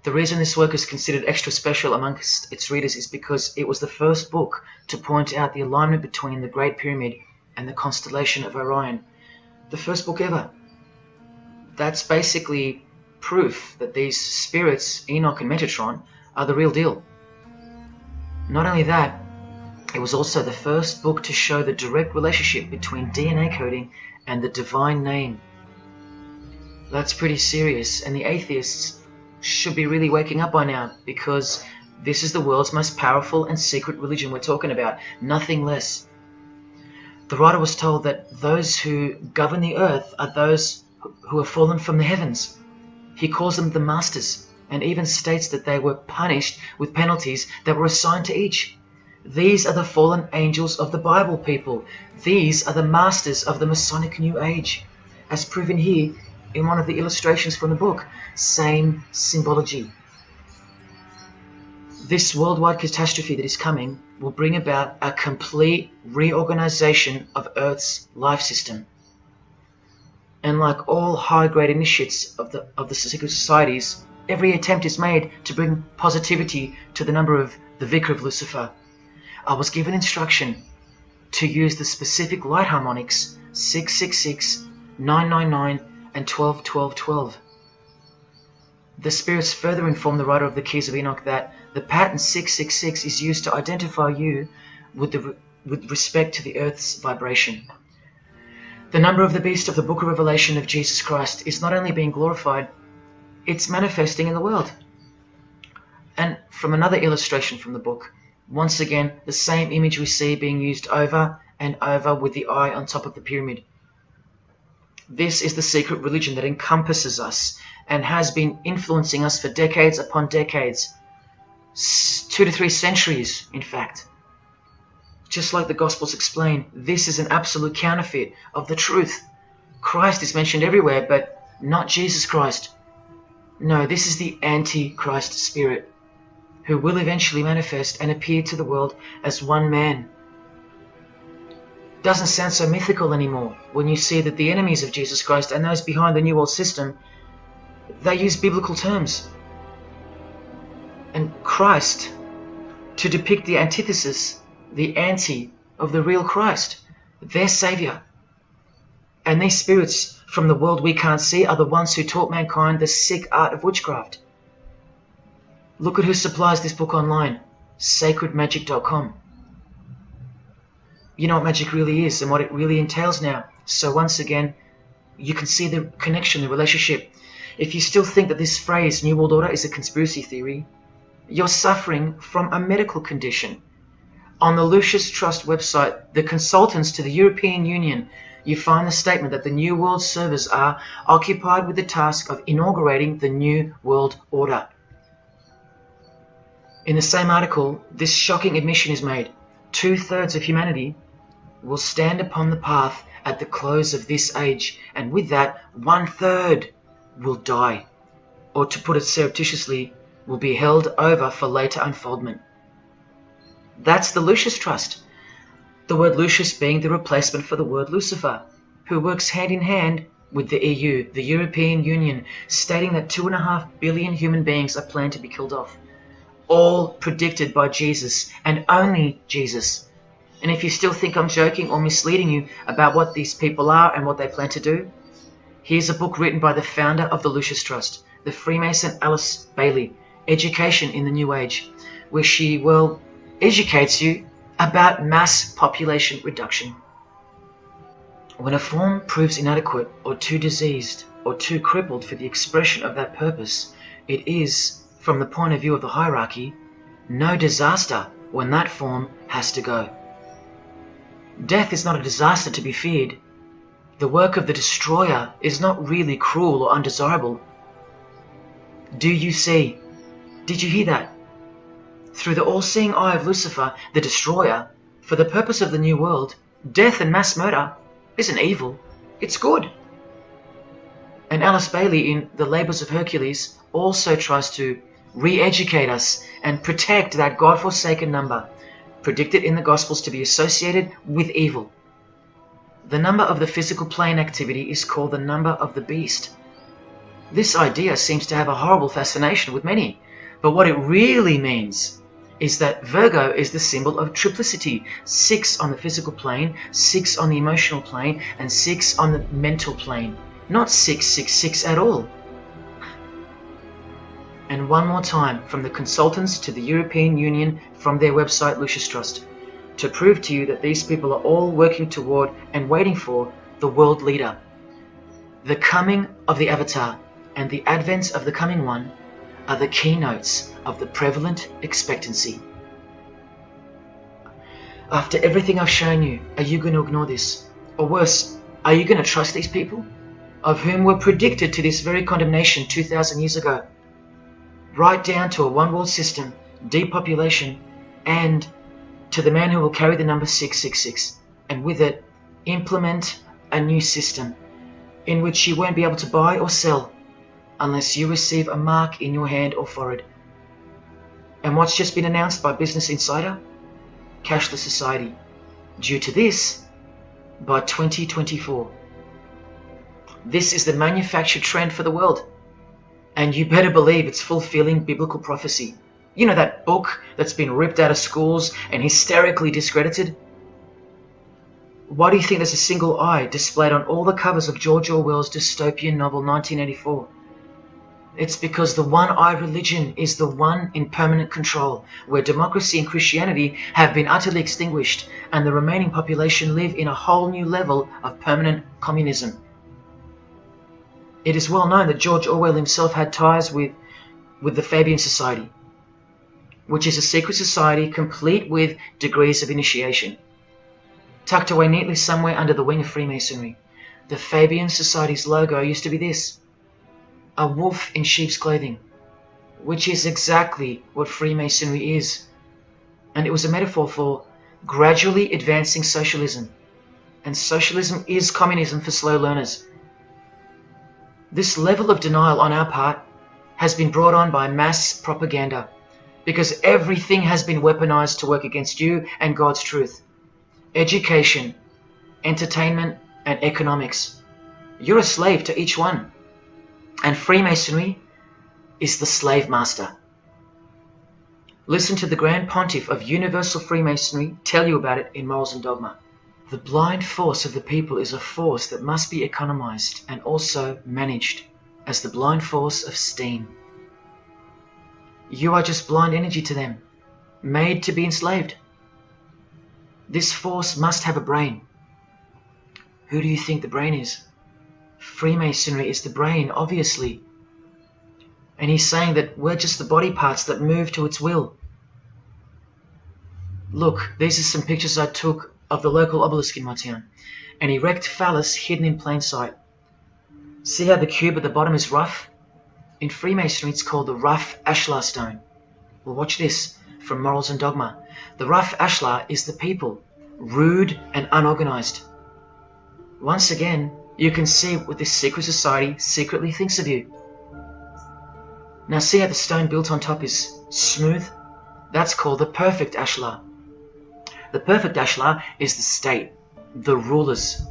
The reason this work is considered extra special amongst its readers is because it was the first book to point out the alignment between the Great Pyramid and the constellation of Orion. The first book ever. That's basically proof that these spirits, Enoch and Metatron, are the real deal. Not only that, it was also the first book to show the direct relationship between DNA coding and the divine name. That's pretty serious, and the atheists should be really waking up by now, because this is the world's most powerful and secret religion we're talking about, nothing less. The writer was told that those who govern the earth are those who have fallen from the heavens. He calls them the masters, and even states that they were punished with penalties that were assigned to each. These are the fallen angels of the Bible, people. These are the masters of the Masonic New Age, as proven here in one of the illustrations from the book. Same symbology. This worldwide catastrophe that is coming will bring about a complete reorganization of Earth's life system. And like all high-grade initiates of the secret societies, every attempt is made to bring positivity to the number of the Vicar of Lucifer. I was given instruction to use the specific light harmonics 666, 999, and 12, 12, 12. The spirits further inform the writer of the Keys of Enoch that the pattern 666 is used to identify you with respect to the Earth's vibration. The number of the beast of the Book of Revelation of Jesus Christ is not only being glorified, it's manifesting in the world. And from another illustration from the book, once again, the same image we see being used over and over with the eye on top of the pyramid. This is the secret religion that encompasses us and has been influencing us for decades upon decades. 2 to 3 centuries, in fact. Just like the Gospels explain, this is an absolute counterfeit of the truth. Christ is mentioned everywhere, but not Jesus Christ. No, this is the Antichrist spirit, who will eventually manifest and appear to the world as one man. Doesn't sound so mythical anymore when you see that the enemies of Jesus Christ and those behind the New World System, they use biblical terms. And Christ, to depict the antithesis, the anti of the real Christ, their Savior. And these spirits from the world we can't see are the ones who taught mankind the sick art of witchcraft. Look at who supplies this book online, sacredmagic.com. You know what magic really is and what it really entails now. So once again, you can see the connection, the relationship. If you still think that this phrase, New World Order, is a conspiracy theory, you're suffering from a medical condition. On the Lucius Trust website, the consultants to the European Union, you find the statement that the New World servers are occupied with the task of inaugurating the New World Order. In the same article, this shocking admission is made. 2/3 of humanity will stand upon the path at the close of this age, and with that, 1/3 will die, or to put it surreptitiously, will be held over for later unfoldment. That's the Lucius Trust. The word Lucius being the replacement for the word Lucifer, who works hand in hand with the EU, the European Union, stating that 2.5 billion human beings are planned to be killed off. All predicted by Jesus, and only Jesus. And if you still think I'm joking or misleading you about what these people are and what they plan to do, here's a book written by the founder of the Lucius Trust, the Freemason Alice Bailey, Education in the New Age, where she, well, educates you about mass population reduction. When a form proves inadequate or too diseased or too crippled for the expression of that purpose, it is, from the point of view of the hierarchy, no disaster when that form has to go. Death is not a disaster to be feared. The work of the destroyer is not really cruel or undesirable. Do you see? Did you hear that? Through the all-seeing eye of Lucifer, the destroyer, for the purpose of the new world, death and mass murder isn't evil, it's good. And Alice Bailey in The Labours of Hercules also tries to re-educate us and protect that God-forsaken number, predicted in the Gospels to be associated with evil. The number of the physical plane activity is called the number of the beast. This idea seems to have a horrible fascination with many, but what it really means is that Virgo is the symbol of triplicity. 6 on the physical plane, 6 on the emotional plane, and 6 on the mental plane. Not 666 at all. And one more time, from the consultants to the European Union, from their website Lucius Trust, to prove to you that these people are all working toward and waiting for the world leader. The coming of the Avatar and the advent of the coming one are the keynotes of the prevalent expectancy. After everything I've shown you, are you going to ignore this? Or worse, are you going to trust these people, of whom were predicted to this very condemnation 2,000 years ago? Right down to a one-world system, depopulation, and to the man who will carry the number 666, and with it, implement a new system in which you won't be able to buy or sell unless you receive a mark in your hand or forehead. And what's just been announced by Business Insider? Cashless society. Due to this, by 2024. This is the manufactured trend for the world. And you better believe it's fulfilling biblical prophecy. You know that book that's been ripped out of schools and hysterically discredited? Why do you think there's a single eye displayed on all the covers of George Orwell's dystopian novel 1984? It's because the one-eyed religion is the one in permanent control, where democracy and Christianity have been utterly extinguished, and the remaining population live in a whole new level of permanent communism. It is well known that George Orwell himself had ties with the Fabian Society, which is a secret society complete with degrees of initiation. Tucked away neatly somewhere under the wing of Freemasonry, the Fabian Society's logo used to be this: a wolf in sheep's clothing, which is exactly what Freemasonry is. And it was a metaphor for gradually advancing socialism. And socialism is communism for slow learners. This level of denial on our part has been brought on by mass propaganda, because everything has been weaponized to work against you and God's truth. Education, entertainment, and economics. You're a slave to each one. And Freemasonry is the slave master. Listen to the Grand Pontiff of Universal Freemasonry tell you about it in Morals and Dogma. The blind force of the people is a force that must be economized and also managed as the blind force of steam. You are just blind energy to them, made to be enslaved. This force must have a brain. Who do you think the brain is? Freemasonry is the brain, obviously. And he's saying that we're just the body parts that move to its will. Look, these are some pictures I took of the local obelisk in my town. An erect phallus hidden in plain sight. See how the cube at the bottom is rough? In Freemasonry it's called the rough ashlar stone. Well, watch this from Morals and Dogma. The rough ashlar is the people, rude and unorganized. Once again, you can see what this secret society secretly thinks of you. Now see how the stone built on top is smooth? That's called the perfect ashlar. The perfect ashlar is the state, the rulers.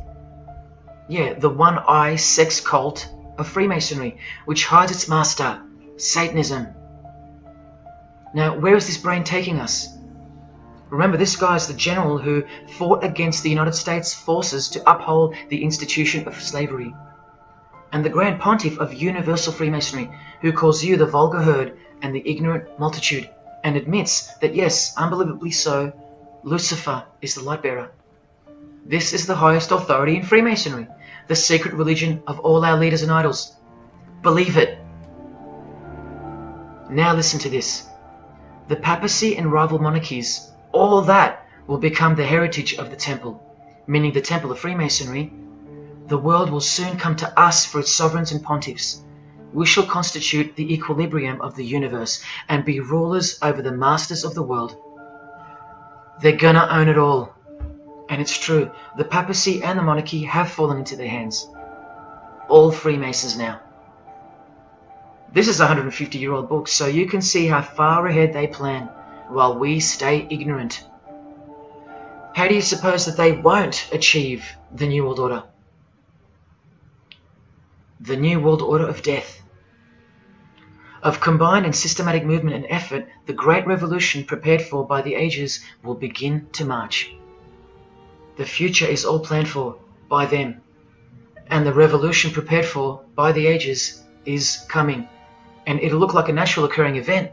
Yeah, the one-eye sex cult of Freemasonry, which hides its master, Satanism. Now, where is this brain taking us? Remember, this guy is the general who fought against the United States forces to uphold the institution of slavery. And the Grand Pontiff of Universal Freemasonry, who calls you the vulgar herd and the ignorant multitude, and admits that yes, unbelievably so, Lucifer is the light bearer. This is the highest authority in Freemasonry, the secret religion of all our leaders and idols. Believe it. Now listen to this. The papacy and rival monarchies, all that will become the heritage of the temple, meaning the temple of Freemasonry. The world will soon come to us for its sovereigns and pontiffs. We shall constitute the equilibrium of the universe and be rulers over the masters of the world. They're gonna own it all. And it's true, the papacy and the monarchy have fallen into their hands. All Freemasons now. This is a 150-year-old book, so you can see how far ahead they plan, while we stay ignorant. How do you suppose that they won't achieve the New World Order? The New World Order of death. Of combined and systematic movement and effort, the great revolution prepared for by the ages will begin to march. The future is all planned for by them, and the revolution prepared for by the ages is coming, and it'll look like a natural occurring event,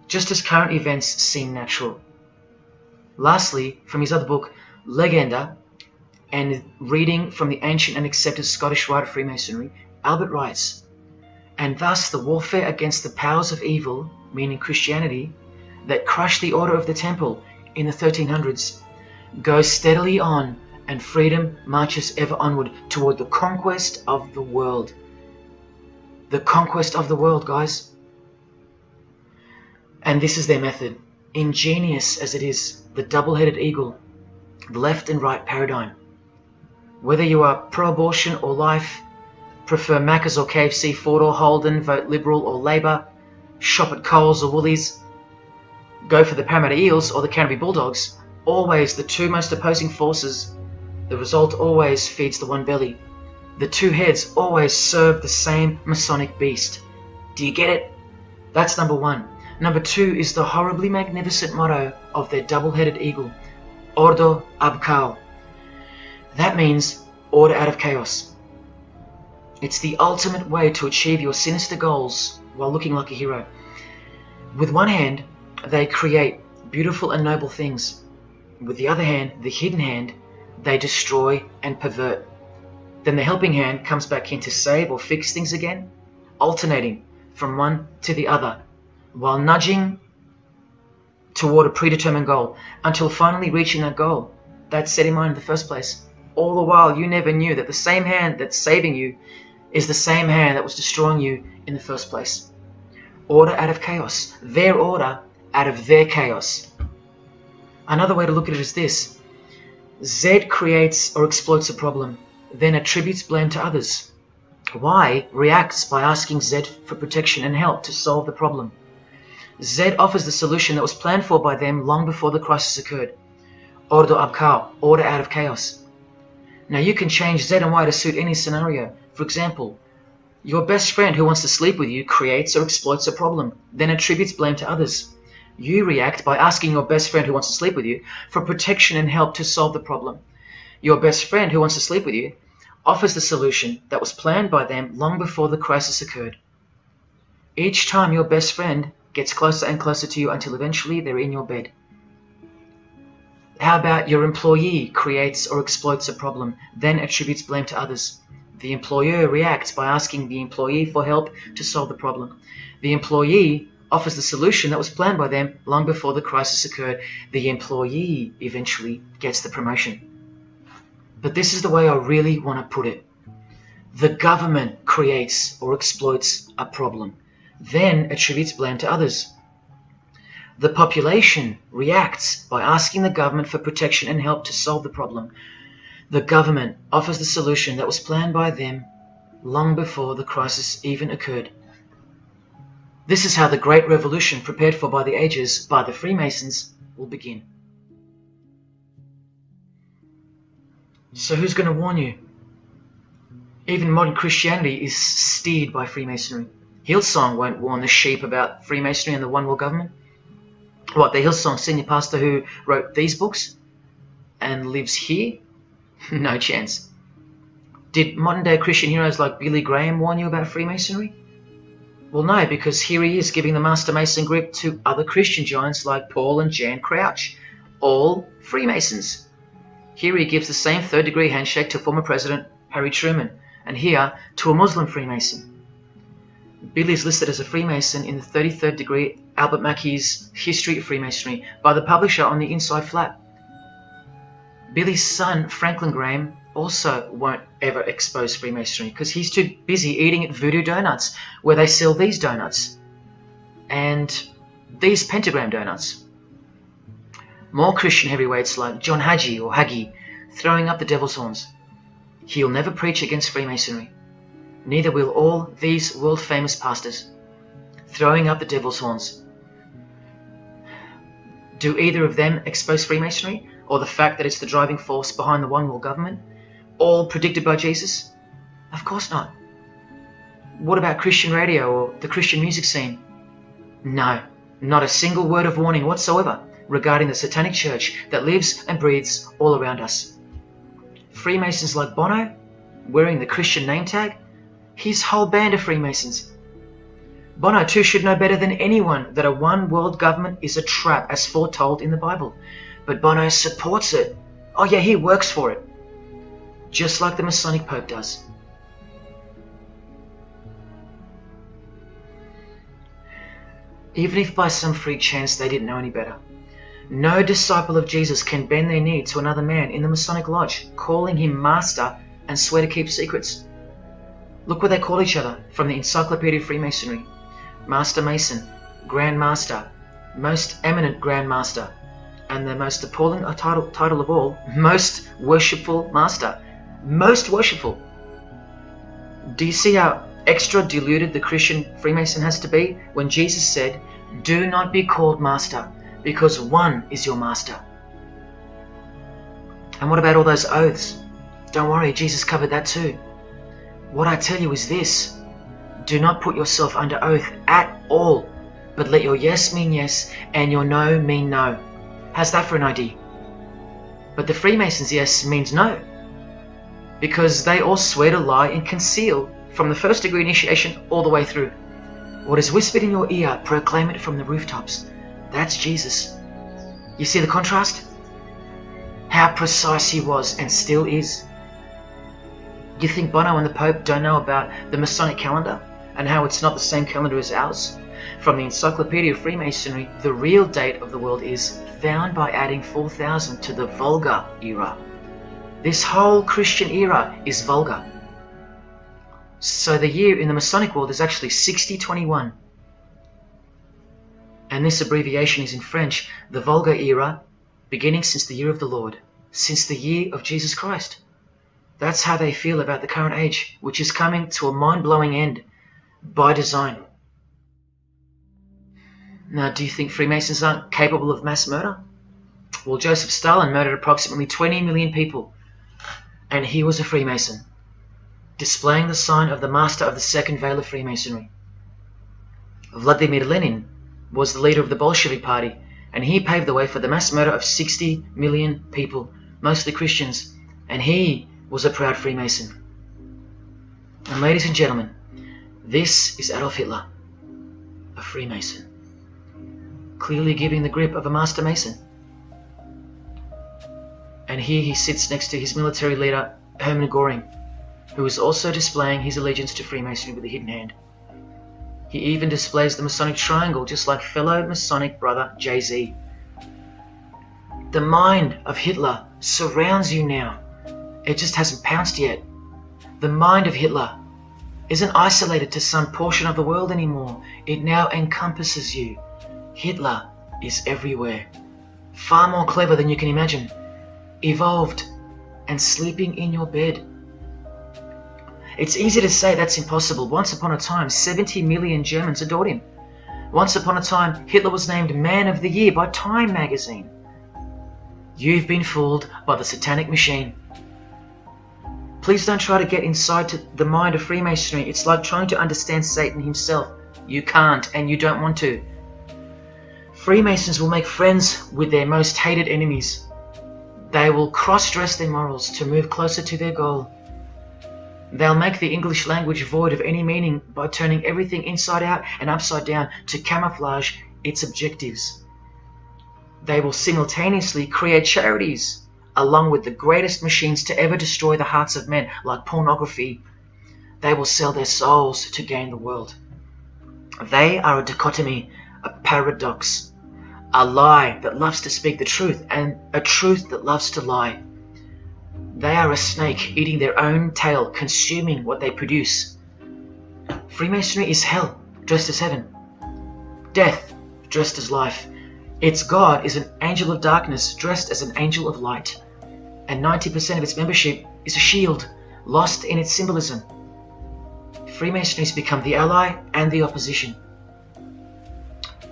just as current events seem natural. Lastly, from his other book, Legenda, and reading from the ancient and accepted Scottish writer of Freemasonry, Albert writes, "And thus the warfare against the powers of evil, meaning Christianity, that crushed the order of the temple in the 1300s, goes steadily on, and freedom marches ever onward toward the conquest of the world." The conquest of the world, guys. And this is their method. Ingenious as it is, the double-headed eagle, the left and right paradigm. Whether you are pro-abortion or life, prefer Macca's or KFC, Ford or Holden, vote Liberal or Labour, shop at Coles or Woolies, go for the Parramatta Eels or the Canterbury Bulldogs, always the two most opposing forces, the result always feeds the one belly. The two heads always serve the same Masonic beast. Do you get it? That's number one. Number two is the horribly magnificent motto of their double-headed eagle, Ordo ab Chaos. That means order out of chaos. It's the ultimate way to achieve your sinister goals while looking like a hero. With one hand, they create beautiful and noble things. With the other hand, the hidden hand, they destroy and pervert. Then the helping hand comes back in to save or fix things again, alternating from one to the other, while nudging toward a predetermined goal, until finally reaching that goal that's set in mind in the first place. All the while, you never knew that the same hand that's saving you is the same hand that was destroying you in the first place. Order out of chaos. Their order out of their chaos. Another way to look at it is this. Z creates or exploits a problem, then attributes blame to others. Y reacts by asking Z for protection and help to solve the problem. Z offers the solution that was planned for by them long before the crisis occurred. Ordo ab Chaos, order out of chaos. Now you can change Z and Y to suit any scenario. For example, your best friend who wants to sleep with you creates or exploits a problem, then attributes blame to others. You react by asking your best friend who wants to sleep with you for protection and help to solve the problem. Your best friend who wants to sleep with you offers the solution that was planned by them long before the crisis occurred. Each time your best friend gets closer and closer to you until eventually they're in your bed. How about your employee creates or exploits a problem, then attributes blame to others? The employer reacts by asking the employee for help to solve the problem. The employee offers the solution that was planned by them long before the crisis occurred. The employee eventually gets the promotion. But this is the way I really want to put it. The government creates or exploits a problem, then attributes blame to others. The population reacts by asking the government for protection and help to solve the problem. The government offers the solution that was planned by them long before the crisis even occurred. This is how the Great Revolution, prepared for by the ages by the Freemasons, will begin. So who's going to warn you? Even modern Christianity is steered by Freemasonry. Hillsong won't warn the sheep about Freemasonry and the one world government. What, the Hillsong senior pastor who wrote these books and lives here? No chance. Did modern day Christian heroes like Billy Graham warn you about Freemasonry? Well, no, because here he is giving the Master Mason grip to other Christian giants like Paul and Jan Crouch, all Freemasons. Here he gives the same third-degree handshake to former President Harry Truman, and here to a Muslim Freemason. Billy is listed as a Freemason in the 33rd degree Albert Mackey's History of Freemasonry by the publisher on the inside flap. Billy's son, Franklin Graham, also won't ever expose Freemasonry because he's too busy eating at Voodoo Donuts, where they sell these donuts and these pentagram donuts. More Christian heavyweights like John Hagee or Hagee throwing up the devil's horns. He'll never preach against Freemasonry. Neither will all these world-famous pastors throwing up the devil's horns. Do either of them expose Freemasonry, or the fact that it's the driving force behind the one world government, all predicted by Jesus? Of course not. What about Christian radio or the Christian music scene? No, not a single word of warning whatsoever regarding the Satanic Church that lives and breathes all around us. Freemasons like Bono, wearing the Christian name tag, his whole band of Freemasons. Bono too should know better than anyone that a one world government is a trap as foretold in the Bible. But Bono supports it. Oh yeah, he works for it. Just like the Masonic Pope does. Even if by some freak chance they didn't know any better. No disciple of Jesus can bend their knee to another man in the Masonic Lodge, calling him master and swear to keep secrets. Look what they call each other from the Encyclopedia of Freemasonry. Master Mason, Grand Master, Most Eminent Grand Master, and the most appalling title of all, Most Worshipful Master. Most worshipful. Do you see how extra diluted the Christian Freemason has to be when Jesus said, "Do not be called master, because one is your master"? And what about all those oaths? Don't worry, Jesus covered that too. What I tell you is this: do not put yourself under oath at all, but let your yes mean yes and your no mean no. How's that for an idea? But the Freemasons' yes means no, because they all swear to lie and conceal from the first degree initiation all the way through. What is whispered in your ear, proclaim it from the rooftops. That's Jesus. You see the contrast? How precise he was and still is. Do you think Bono and the Pope don't know about the Masonic calendar and how it's not the same calendar as ours? From the Encyclopedia of Freemasonry, the real date of the world is found by adding 4000 to the Vulgar era. This whole Christian era is Vulgar. So the year in the Masonic world is actually 6021. And this abbreviation is in French, the Vulgar era, beginning since the year of the Lord, since the year of Jesus Christ. That's how they feel about the current age, which is coming to a mind-blowing end by design. Now, do you think Freemasons aren't capable of mass murder? Well, Joseph Stalin murdered approximately 20 million people, and he was a Freemason, displaying the sign of the master of the second veil of Freemasonry. Vladimir Lenin was the leader of the Bolshevik Party, and he paved the way for the mass murder of 60 million people, mostly Christians, and he was a proud Freemason. And ladies and gentlemen, this is Adolf Hitler, a Freemason, clearly giving the grip of a Master Mason. and here he sits next to his military leader, Hermann Göring, who is also displaying his allegiance to Freemasonry with a hidden hand. He even displays the Masonic triangle, just like fellow Masonic brother Jay-Z. The mind of Hitler surrounds you now. It just hasn't pounced yet. The mind of Hitler isn't isolated to some portion of the world anymore. It now encompasses you. Hitler is everywhere. Far more clever than you can imagine. Evolved and sleeping in your bed. It's easy to say that's impossible. Once upon a time, 70 million Germans adored him. Once upon a time, Hitler was named Man of the Year by Time magazine. You've been fooled by the satanic machine. Please don't try to get inside to the mind of Freemasonry. It's like trying to understand Satan himself. You can't, and you don't want to. Freemasons will make friends with their most hated enemies. They will cross-dress their morals to move closer to their goal. They'll make the English language void of any meaning by turning everything inside out and upside down to camouflage its objectives. They will simultaneously create charities along with the greatest machines to ever destroy the hearts of men, like pornography. They will sell their souls to gain the world. They are a dichotomy, a paradox, a lie that loves to speak the truth and a truth that loves to lie. They are a snake eating their own tail, consuming what they produce. Freemasonry is hell dressed as heaven, death dressed as life. Its God is an angel of darkness dressed as an angel of light, and 90% of its membership is a shield, lost in its symbolism. Freemasonry has become the ally and the opposition.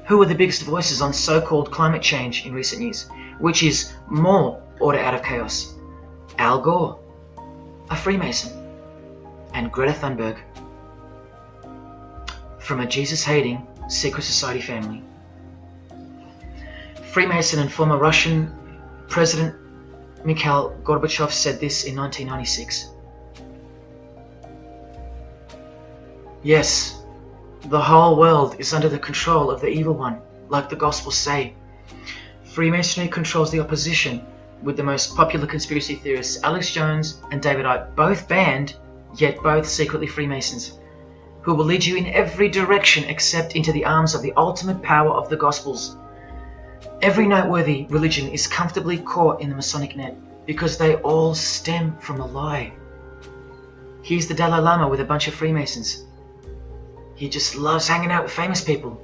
Who are the biggest voices on so-called climate change in recent years? Which is more order out of chaos? Al Gore, a Freemason, and Greta Thunberg, from a Jesus-hating secret society family. Freemason and former Russian President Mikhail Gorbachev said this in 1996. Yes, the whole world is under the control of the evil one, like the Gospels say. Freemasonry controls the opposition, with the most popular conspiracy theorists, Alex Jones and David Icke, both banned, yet both secretly Freemasons, who will lead you in every direction except into the arms of the ultimate power of the Gospels. Every noteworthy religion is comfortably caught in the Masonic net, because they all stem from a lie. Here's the Dalai Lama with a bunch of Freemasons. He just loves hanging out with famous people.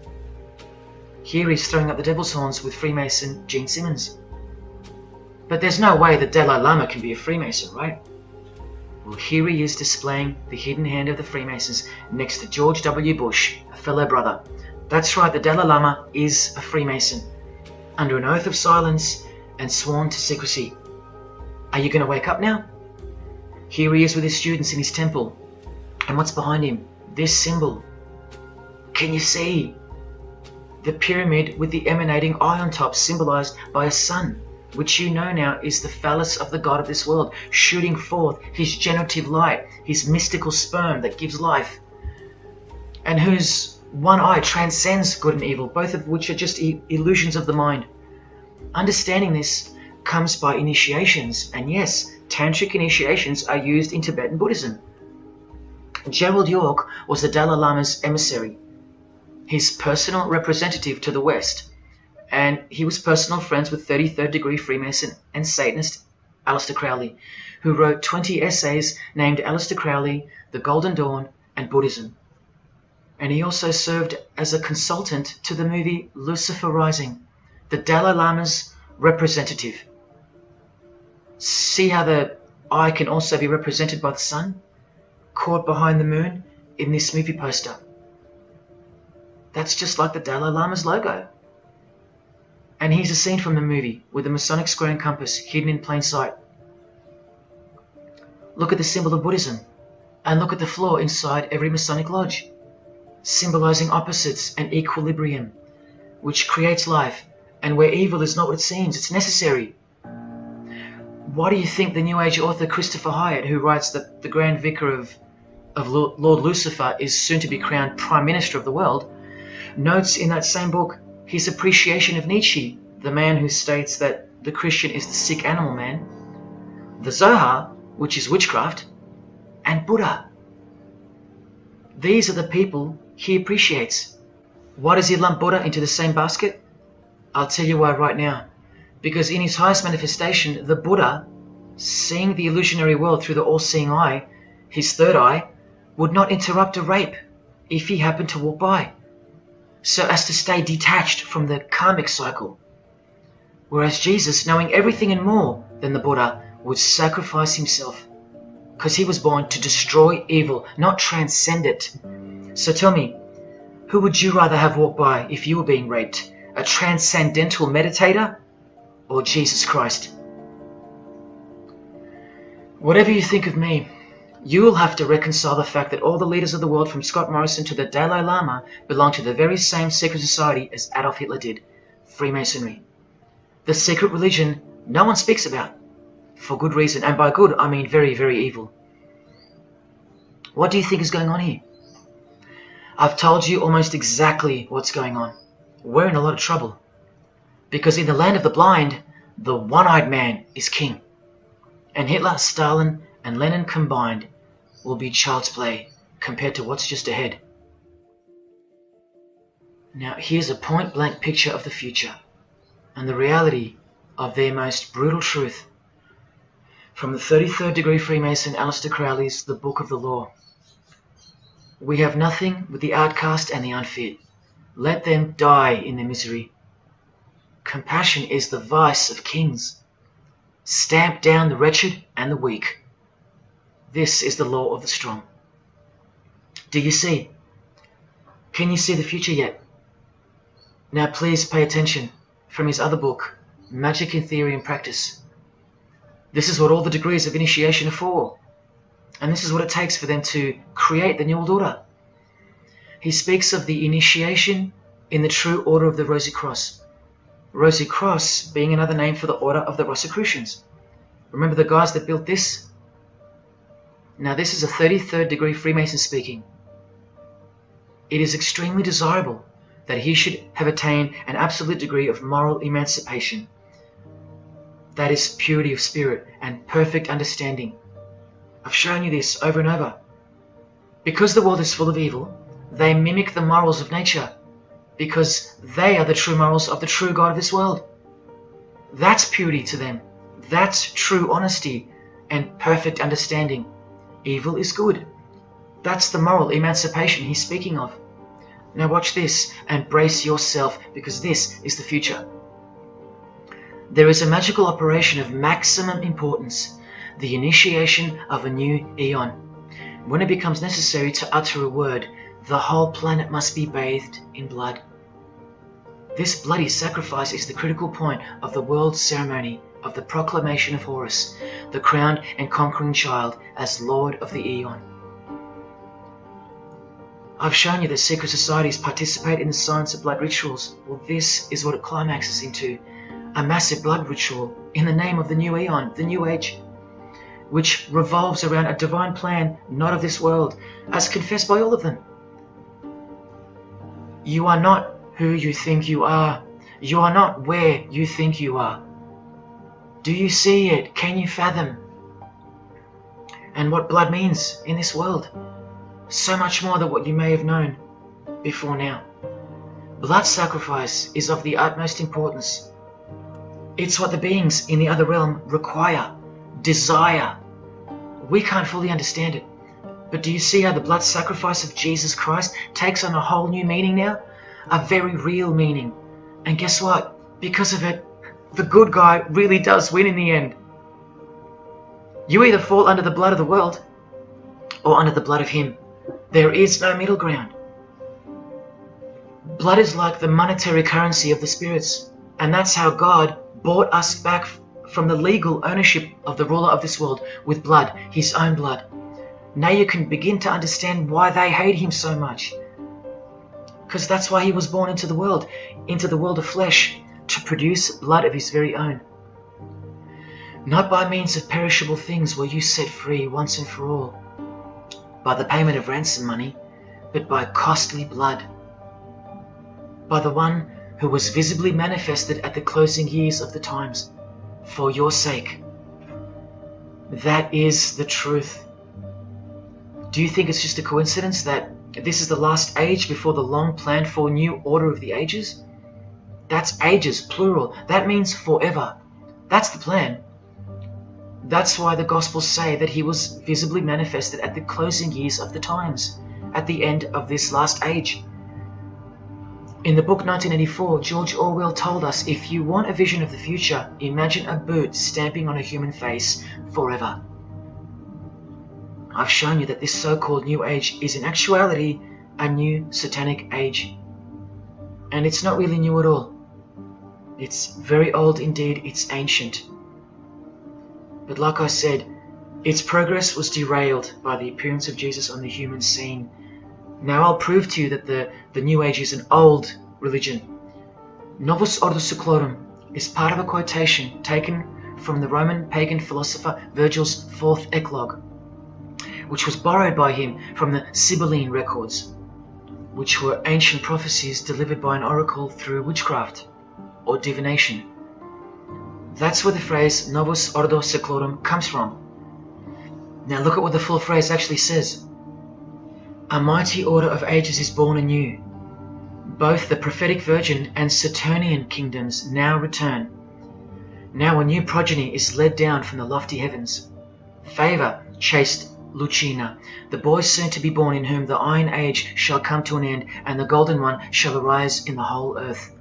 Here he's throwing up the devil's horns with Freemason Gene Simmons. But there's no way the Dalai Lama can be a Freemason, right? Well, here he is displaying the hidden hand of the Freemasons next to George W. Bush, a fellow brother. That's right, the Dalai Lama is a Freemason, under an oath of silence and sworn to secrecy. Are you going to wake up now? Here he is with his students in his temple. And what's behind him? This symbol. Can you see? The pyramid with the emanating eye on top, symbolized by a sun, which you know now is the phallus of the god of this world, shooting forth his generative light, his mystical sperm that gives life, and whose one eye transcends good and evil, both of which are just illusions of the mind. Understanding this comes by initiations, and yes, tantric initiations are used in Tibetan Buddhism. Gerald York was the Dalai Lama's emissary, his personal representative to the West, and he was personal friends with 33rd degree Freemason and Satanist Aleister Crowley, who wrote 20 essays named Aleister Crowley, The Golden Dawn, and Buddhism. And he also served as a consultant to the movie Lucifer Rising, the Dalai Lama's representative. See how the eye can also be represented by the sun, caught behind the moon in this movie poster. That's just like the Dalai Lama's logo. And here's a scene from the movie with the Masonic square and compass hidden in plain sight. Look at the symbol of Buddhism, and look at the floor inside every Masonic lodge, symbolizing opposites and equilibrium, which creates life, and where evil is not what it seems, it's necessary. Why do you think the New Age author Christopher Hyatt, who writes that the Grand Vicar of Lord Lucifer is soon to be crowned Prime Minister of the world, notes in that same book his appreciation of Nietzsche, the man who states that the Christian is the sick animal man, the Zohar, which is witchcraft, and Buddha. These are the people he appreciates. Why does he lump Buddha into the same basket? I'll tell you why right now. Because in his highest manifestation, the Buddha, seeing the illusionary world through the all-seeing eye, his third eye, would not interrupt a rape if he happened to walk by, so as to stay detached from the karmic cycle. Whereas Jesus, knowing everything and more than the Buddha, would sacrifice himself, because he was born to destroy evil, not transcend it. So tell me, who would you rather have walk by if you were being raped? A transcendental meditator or Jesus Christ? Whatever you think of me, you will have to reconcile the fact that all the leaders of the world, from Scott Morrison to the Dalai Lama, belong to the very same secret society as Adolf Hitler did, Freemasonry. The secret religion no one speaks about, for good reason, and by good I mean very, very evil. What do you think is going on here? I've told you almost exactly what's going on. We're in a lot of trouble, because in the land of the blind, the one-eyed man is king, and Hitler, Stalin, and Lenin combined will be child's play compared to what's just ahead. Now here's a point-blank picture of the future, and the reality of their most brutal truth, from the 33rd degree Freemason Aleister Crowley's The Book of the Law. We have nothing with the outcast and the unfit. Let them die in their misery. Compassion is the vice of kings. Stamp down the wretched and the weak. This is the law of the strong. Do you see? Can you see the future yet? Now please pay attention from his other book, Magic in Theory and Practice. This is what all the degrees of initiation are for. And this is what it takes for them to create the New World Order. He speaks of the initiation in the true order of the Rosy Cross. Rosy Cross being another name for the Order of the Rosicrucians. Remember the guys that built this? Now this is a 33rd degree Freemason speaking. It is extremely desirable that he should have attained an absolute degree of moral emancipation. That is purity of spirit and perfect understanding. I've shown you this over and over. Because the world is full of evil, they mimic the morals of nature, because they are the true morals of the true God of this world. That's purity to them. That's true honesty and perfect understanding. Evil is good. That's the moral emancipation he's speaking of. Now watch this and brace yourself, because this is the future. There is a magical operation of maximum importance, the initiation of a new eon. When it becomes necessary to utter a word, the whole planet must be bathed in blood. This bloody sacrifice is the critical point of the world ceremony of the proclamation of Horus, the crowned and conquering child, as Lord of the Eon. I've shown you that secret societies participate in the science of blood rituals. Well, this is what it climaxes into. A massive blood ritual in the name of the new Eon, the new age, which revolves around a divine plan not of this world, as confessed by all of them. You are not who you think you are. You are not where you think you are. Do you see it? Can you fathom? And what blood means in this world? So much more than what you may have known before now. Blood sacrifice is of the utmost importance. It's what the beings in the other realm require, desire. We can't fully understand it. But do you see how the blood sacrifice of Jesus Christ takes on a whole new meaning now? A very real meaning. And guess what? Because of it, the good guy really does win in the end. You either fall under the blood of the world or under the blood of him. There is no middle ground. Blood is like the monetary currency of the spirits, and that's how God bought us back from the legal ownership of the ruler of this world with blood, his own blood. Now you can begin to understand why they hate him so much. Because that's why he was born into the world of flesh, to produce blood of his very own. Not by means of perishable things were you set free once and for all, by the payment of ransom money, but by costly blood, by the one who was visibly manifested at the closing years of the times, for your sake. That is the truth. Do you think it's just a coincidence that this is the last age before the long planned for new order of the ages? That's ages, plural. That means forever. That's the plan. That's why the Gospels say that he was visibly manifested at the closing years of the times, at the end of this last age. In the book 1984, George Orwell told us, if you want a vision of the future, imagine a boot stamping on a human face forever. I've shown you that this so-called New Age is in actuality a new Satanic age. And it's not really new at all. It's very old indeed, it's ancient. But like I said, its progress was derailed by the appearance of Jesus on the human scene. Now I'll prove to you that the New Age is an old religion. Novus Ordo Seclorum is part of a quotation taken from the Roman pagan philosopher Virgil's 4th Eclogue, which was borrowed by him from the Sibylline records, which were ancient prophecies delivered by an oracle through witchcraft or divination. That's where the phrase Novus Ordo Seclorum comes from. Now look at what the full phrase actually says. A mighty order of ages is born anew. Both the prophetic virgin and Saturnian kingdoms now return. Now a new progeny is led down from the lofty heavens. Favor, chaste Lucina, the boy soon to be born, in whom the Iron Age shall come to an end, and the Golden One shall arise in the whole earth.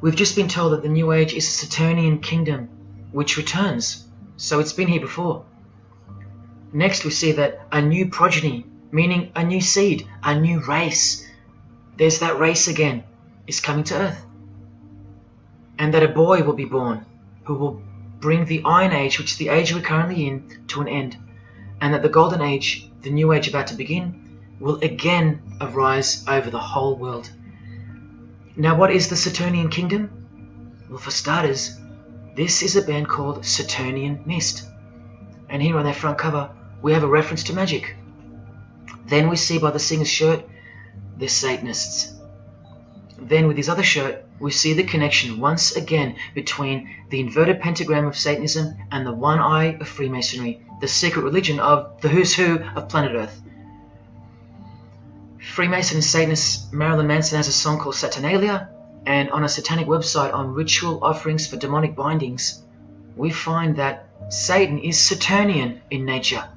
We've just been told that the New Age is a Saturnian kingdom, which returns, so it's been here before. Next we see that a new progeny, meaning a new seed, a new race, there's that race again, is coming to earth. And that a boy will be born, who will bring the Iron Age, which is the age we're currently in, to an end. And that the Golden Age, the New Age about to begin, will again arise over the whole world. Now what is the Saturnian kingdom? Well, for starters, this is a band called Saturnian Mist. And here on their front cover, we have a reference to magic. Then we see by the singer's shirt, they're Satanists. Then with his other shirt, we see the connection once again between the inverted pentagram of Satanism and the one eye of Freemasonry, the secret religion of the who's who of planet Earth. Freemason and Satanist Marilyn Manson has a song called Satanalia, and on a satanic website on ritual offerings for demonic bindings, we find that Satan is Saturnian in nature.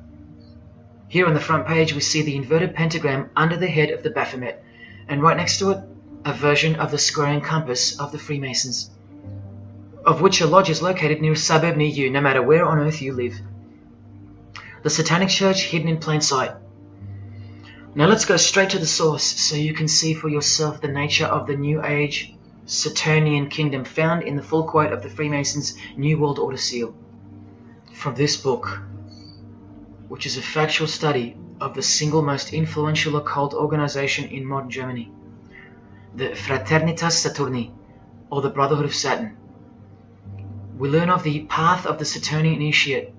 Here on the front page we see the inverted pentagram under the head of the Baphomet, and right next to it, a version of the square and compass of the Freemasons, of which a lodge is located near a suburb near you, no matter where on earth you live. The Satanic Church hidden in plain sight. Now let's go straight to the source so you can see for yourself the nature of the New Age Saturnian kingdom found in the full quote of the Freemasons' New World Order seal. From this book, which is a factual study of the single most influential occult organization in modern Germany, the Fraternitas Saturni, or the Brotherhood of Saturn. We learn of the path of the Saturnian initiate,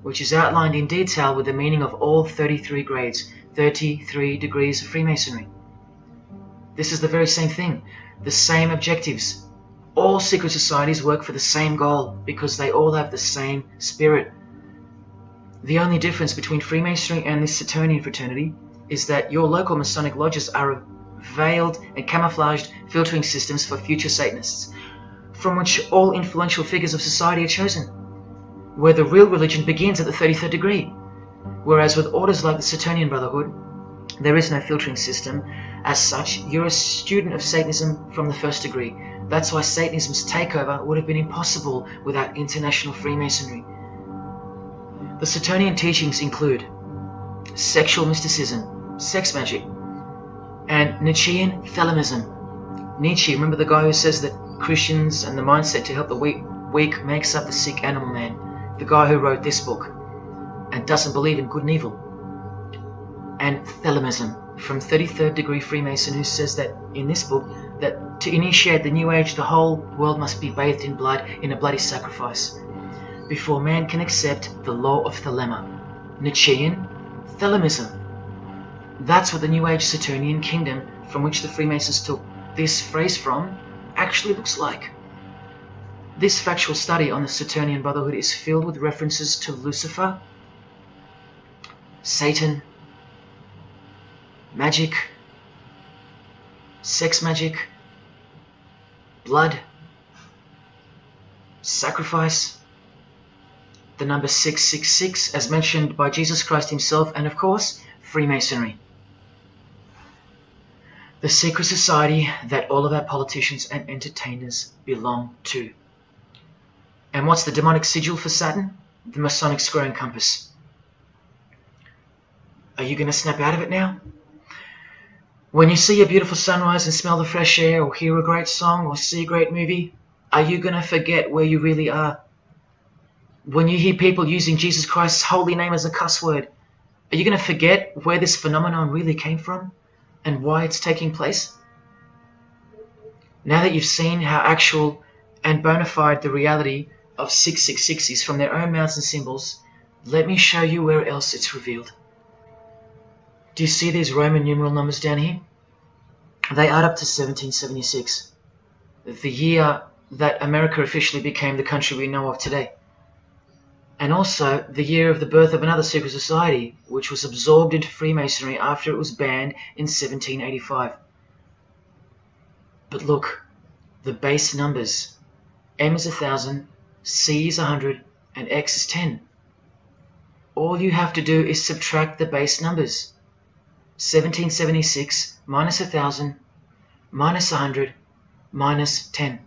which is outlined in detail with the meaning of all 33 grades, 33 degrees of Freemasonry. This is the very same thing, the same objectives. All secret societies work for the same goal because they all have the same spirit. The only difference between Freemasonry and this Saturnian fraternity is that your local Masonic lodges are veiled and camouflaged filtering systems for future Satanists, from which all influential figures of society are chosen, where the real religion begins at the 33rd degree. Whereas with orders like the Saturnian Brotherhood, there is no filtering system. As such, you're a student of Satanism from the first degree. That's why Satanism's takeover would have been impossible without international Freemasonry. The Saturnian teachings include sexual mysticism, sex magic, and Nietzschean Thelemism. Nietzsche, remember the guy who says that Christians and the mindset to help the weak makes up the sick animal man? The guy who wrote this book and doesn't believe in good and evil. And Thelemism from 33rd degree Freemason, who says that in this book that to initiate the New Age the whole world must be bathed in blood in a bloody sacrifice before man can accept the law of Thelema. Nietzschean Thelemism. That's what the New Age Saturnian kingdom, from which the Freemasons took this phrase from, actually looks like. This factual study on the Saturnian Brotherhood is filled with references to Lucifer, Satan, magic, sex magic, blood, sacrifice, the number 666 as mentioned by Jesus Christ himself, and of course, Freemasonry. The secret society that all of our politicians and entertainers belong to. And what's the demonic sigil for Saturn? The Masonic square and compass. Are you going to snap out of it now? When you see a beautiful sunrise and smell the fresh air, or hear a great song, or see a great movie, are you going to forget where you really are? When you hear people using Jesus Christ's holy name as a cuss word, are you going to forget where this phenomenon really came from and why it's taking place? Now that you've seen how actual and bona fide the reality of 666 is from their own mouths and symbols, let me show you where else it's revealed. Do you see these Roman numeral numbers down here? They add up to 1776, the year that America officially became the country we know of today. And also the year of the birth of another secret society, which was absorbed into Freemasonry after it was banned in 1785. But look, the base numbers. M is 1000, C is 100, and X is 10. All you have to do is subtract the base numbers. 1776 minus 1000 minus 100 minus 10.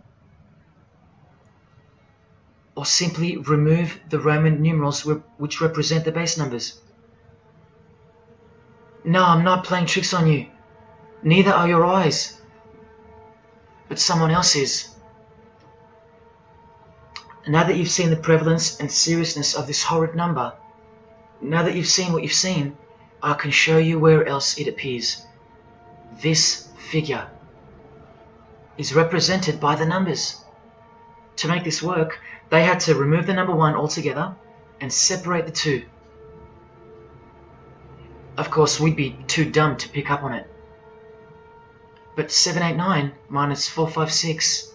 Or simply remove the Roman numerals which represent the base numbers. No, I'm not playing tricks on you. Neither are your eyes. But someone else is. Now that you've seen the prevalence and seriousness of this horrid number, now that you've seen what you've seen, I can show you where else it appears. This figure is represented by the numbers. To make this work, they had to remove the number 1 altogether and separate the 2. Of course, we'd be too dumb to pick up on it. But 789 minus 456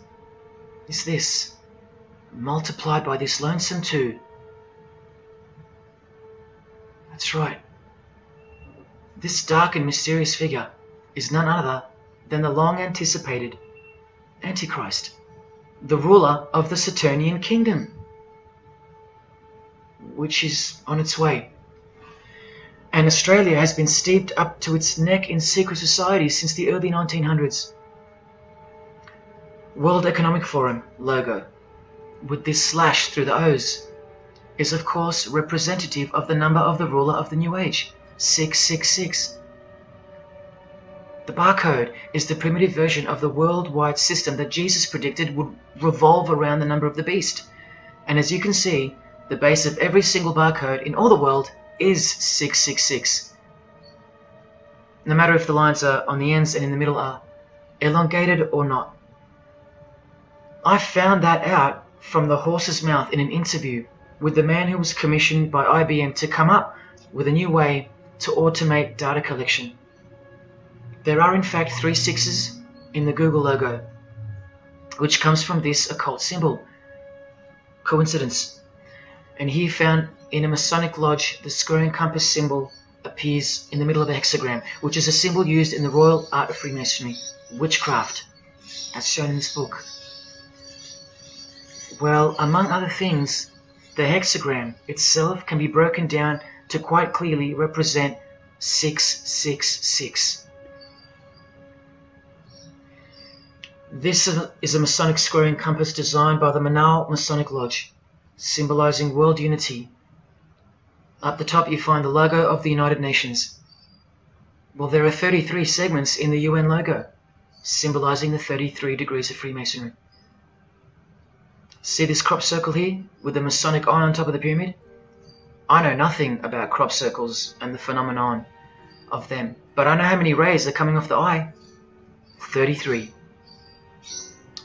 is this, multiplied by this lonesome 2. That's right. This dark and mysterious figure is none other than the long-anticipated Antichrist, the ruler of the Saturnian kingdom, which is on its way. And Australia has been steeped up to its neck in secret societies since the early 1900s. World Economic Forum logo, with this slash through the O's, is of course representative of the number of the ruler of the New Age, 666. The barcode is the primitive version of the worldwide system that Jesus predicted would revolve around the number of the beast. And as you can see, the base of every single barcode in all the world is 666. No matter if the lines are on the ends and in the middle are elongated or not. I found that out from the horse's mouth in an interview with the man who was commissioned by IBM to come up with a new way to automate data collection. There are in fact 3 6s in the Google logo, which comes from this occult symbol. Coincidence? And here found in a Masonic lodge, the square and compass symbol appears in the middle of a hexagram, which is a symbol used in the royal art of Freemasonry, witchcraft, as shown in this book. Well, among other things, the hexagram itself can be broken down to quite clearly represent 666. This is a Masonic square and compass designed by the Manal Masonic Lodge, symbolizing world unity. Up the top you find the logo of the United Nations. Well, there are 33 segments in the UN logo, symbolizing the 33 degrees of Freemasonry. See this crop circle here, with the Masonic eye on top of the pyramid? I know nothing about crop circles and the phenomenon of them, but I know how many rays are coming off the eye. 33.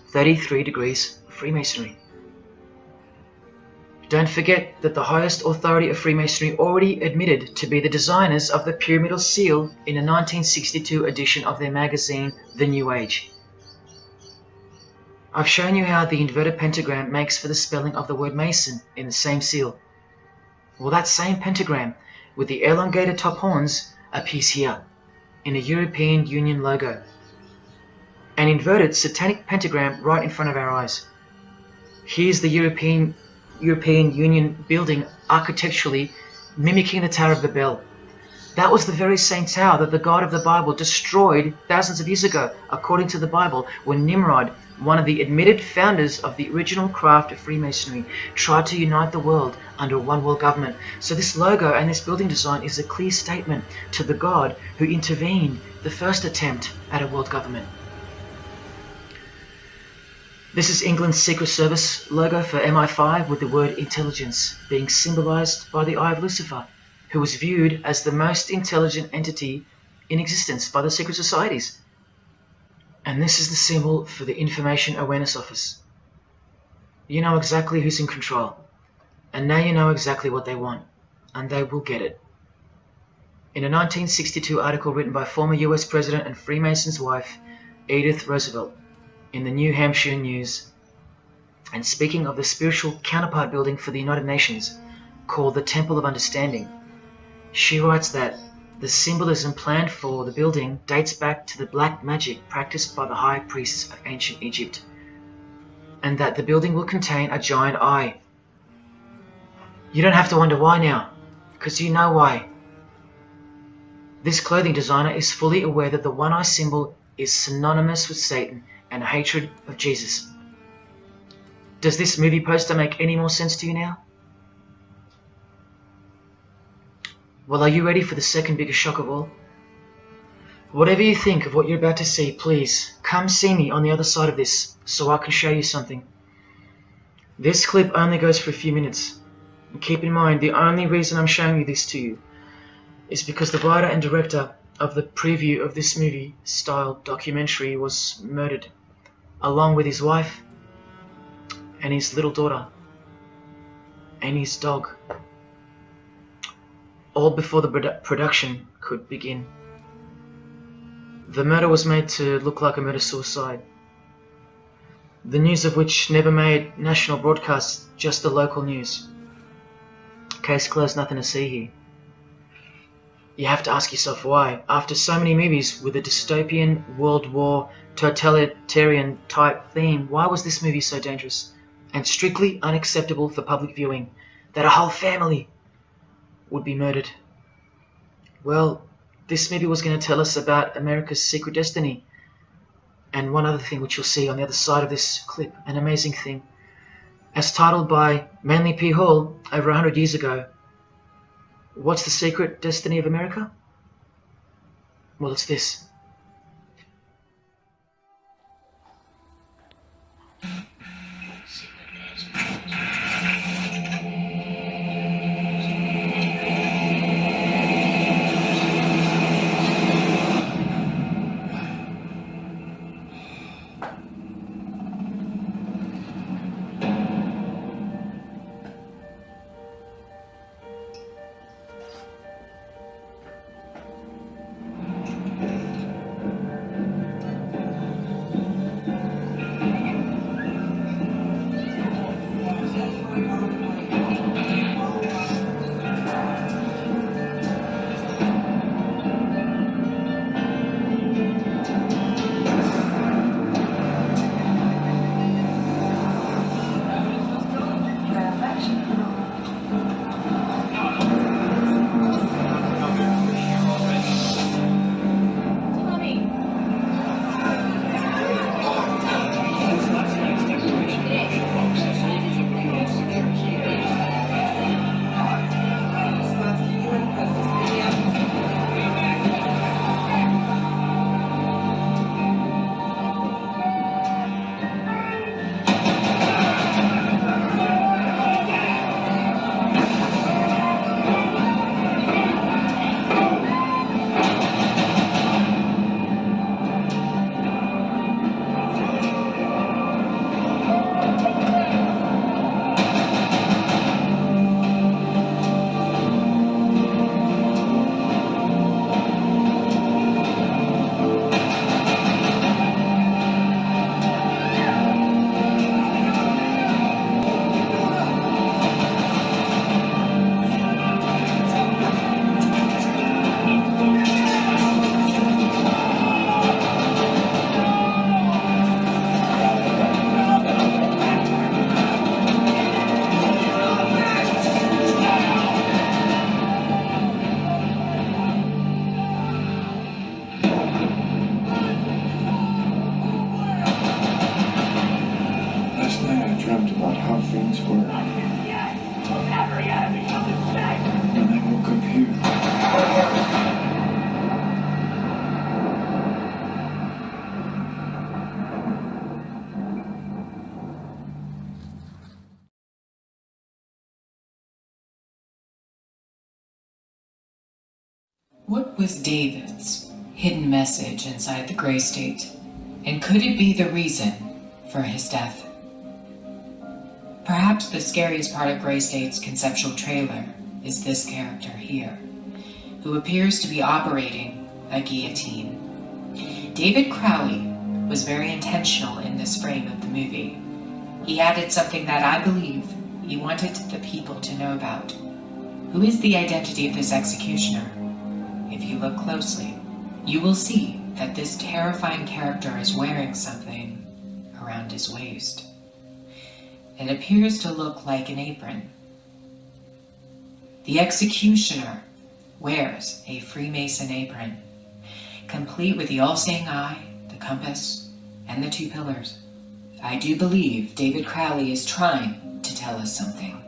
33 degrees of Freemasonry. Don't forget that the highest authority of Freemasonry already admitted to be the designers of the pyramidal seal in a 1962 edition of their magazine, The New Age. I've shown you how the inverted pentagram makes for the spelling of the word Mason in the same seal. Well, that same pentagram with the elongated top horns appears here in a European Union logo. An inverted satanic pentagram right in front of our eyes. Here's the European Union building architecturally mimicking the Tower of Babel. That was the very same tower that the God of the Bible destroyed thousands of years ago, according to the Bible, when Nimrod, one of the admitted founders of the original craft of Freemasonry, tried to unite the world under a one-world government. So this logo and this building design is a clear statement to the God who intervened the first attempt at a world government. This is England's Secret Service logo for MI5 with the word intelligence being symbolized by the eye of Lucifer, who was viewed as the most intelligent entity in existence by the secret societies. And this is the symbol for the Information Awareness Office. You know exactly who's in control, and now you know exactly what they want, and they will get it. In a 1962 article written by former US President and Freemason's wife, Edith Roosevelt, in the New Hampshire News, and speaking of the spiritual counterpart building for the United Nations called the Temple of Understanding, she writes that the symbolism planned for the building dates back to the black magic practiced by the high priests of ancient Egypt, and that the building will contain a giant eye. You don't have to wonder why now, because you know why. This clothing designer is fully aware that the one eye symbol is synonymous with Satan and a hatred of Jesus. Does this movie poster make any more sense to you now? Well, are you ready for the second biggest shock of all? Whatever you think of what you're about to see, please come see me on the other side of this so I can show you something. This clip only goes for a few minutes. And keep in mind, the only reason I'm showing you this to you is because the writer and director of the preview of this movie-style documentary was murdered, along with his wife and his little daughter and his dog, all before the production could begin. The murder was made to look like a murder-suicide, the news of which never made national broadcasts, just the local news. Case closed, nothing to see here. You have to ask yourself why, after so many movies with a dystopian, World War, totalitarian type theme, why was this movie so dangerous and strictly unacceptable for public viewing that a whole family would be murdered? Well, this movie was going to tell us about America's secret destiny. And one other thing which you'll see on the other side of this clip, an amazing thing. As titled by Manly P. Hall over 100 years ago, what's the secret destiny of America? Well, it's this. Last night I dreamt about how things were. And then I woke up here. What was David's hidden message inside the Grey State? And could it be the reason for his death? Perhaps the scariest part of Grey State's conceptual trailer is this character here, who appears to be operating a guillotine. David Crowley was very intentional in this frame of the movie. He added something that I believe he wanted the people to know about. Who is the identity of this executioner? If you look closely, you will see that this terrifying character is wearing something around his waist. It appears to look like an apron. The executioner wears a Freemason apron, complete with the all-seeing eye, the compass, and the 2 pillars. I do believe David Crowley is trying to tell us something.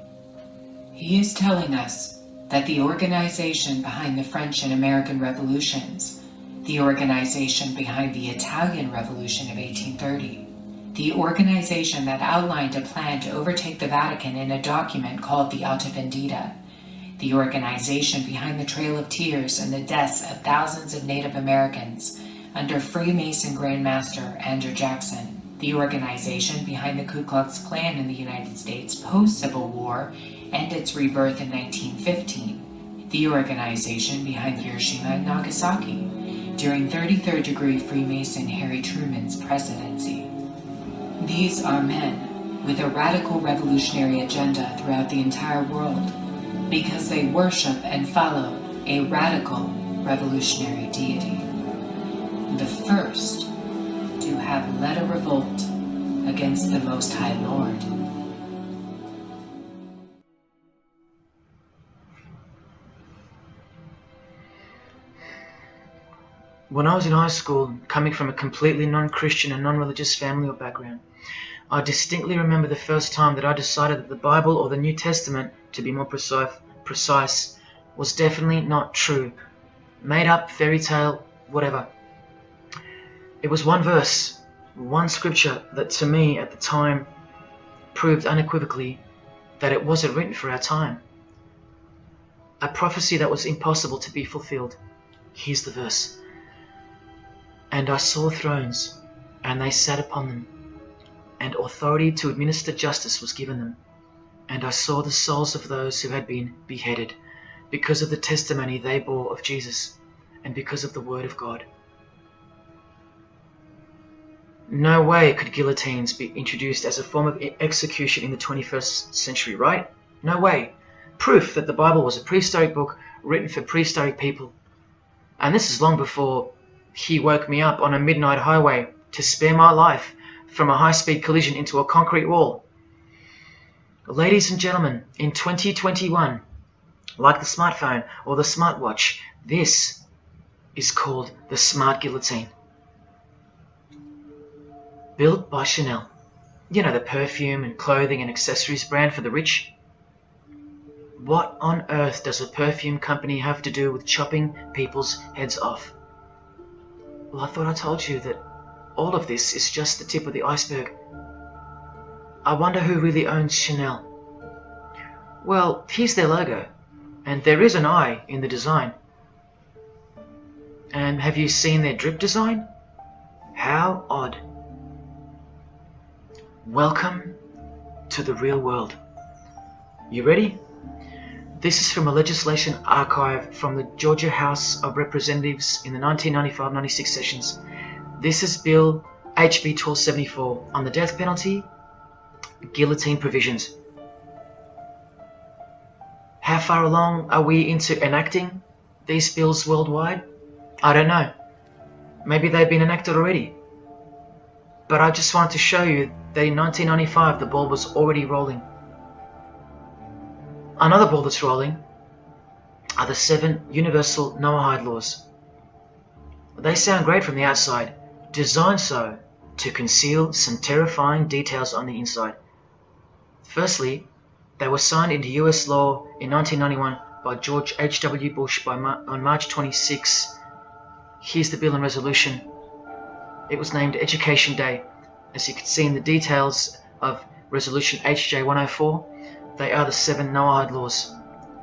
He is telling us that the organization behind the French and American revolutions, the organization behind the Italian Revolution of 1830, the organization that outlined a plan to overtake the Vatican in a document called the Alta Vendita, the organization behind the Trail of Tears and the deaths of thousands of Native Americans under Freemason Grand Master Andrew Jackson, the organization behind the Ku Klux Klan in the United States post-Civil War and its rebirth in 1915, the organization behind Hiroshima and Nagasaki during 33rd degree Freemason Harry Truman's presidency. These are men with a radical revolutionary agenda throughout the entire world because they worship and follow a radical revolutionary deity. The first to have led a revolt against the Most High Lord. When I was in high school, coming from a completely non-Christian and non-religious family or background, I distinctly remember the first time that I decided that the Bible or the New Testament, to be more precise, was definitely not true. Made up, fairy tale, whatever. It was one verse, one scripture that to me at the time proved unequivocally that it wasn't written for our time. A prophecy that was impossible to be fulfilled. Here's the verse. And I saw thrones, and they sat upon them, and authority to administer justice was given them. And I saw the souls of those who had been beheaded, because of the testimony they bore of Jesus, and because of the word of God. No way could guillotines be introduced as a form of execution in the 21st century, right? No way. Proof that the Bible was a prehistoric book written for prehistoric people. And this is long before he woke me up on a midnight highway to spare my life from a high-speed collision into a concrete wall. Ladies and gentlemen, in 2021, like the smartphone or the smartwatch, this is called the Smart Guillotine. Built by Chanel. You know, the perfume and clothing and accessories brand for the rich. What on earth does a perfume company have to do with chopping people's heads off? Well, I thought I told you that all of this is just the tip of the iceberg. I wonder who really owns Chanel. Well, here's their logo, and there is an eye in the design. And have you seen their drip design? How odd. Welcome to the real world. You ready? This is from a legislation archive from the Georgia House of Representatives in the 1995-96 sessions. This is Bill HB 1274 on the death penalty, guillotine provisions. How far along are we into enacting these bills worldwide? I don't know. Maybe they've been enacted already. But I just wanted to show you that in 1995 the ball was already rolling. Another ball that's rolling are the 7 universal Noahide laws. They sound great from the outside, designed so to conceal some terrifying details on the inside. Firstly, they were signed into US law in 1991 by George H.W. Bush on March 26. Here's the bill and resolution. It was named Education Day. As you can see in the details of Resolution HJ 104, they are the 7 Noahide laws,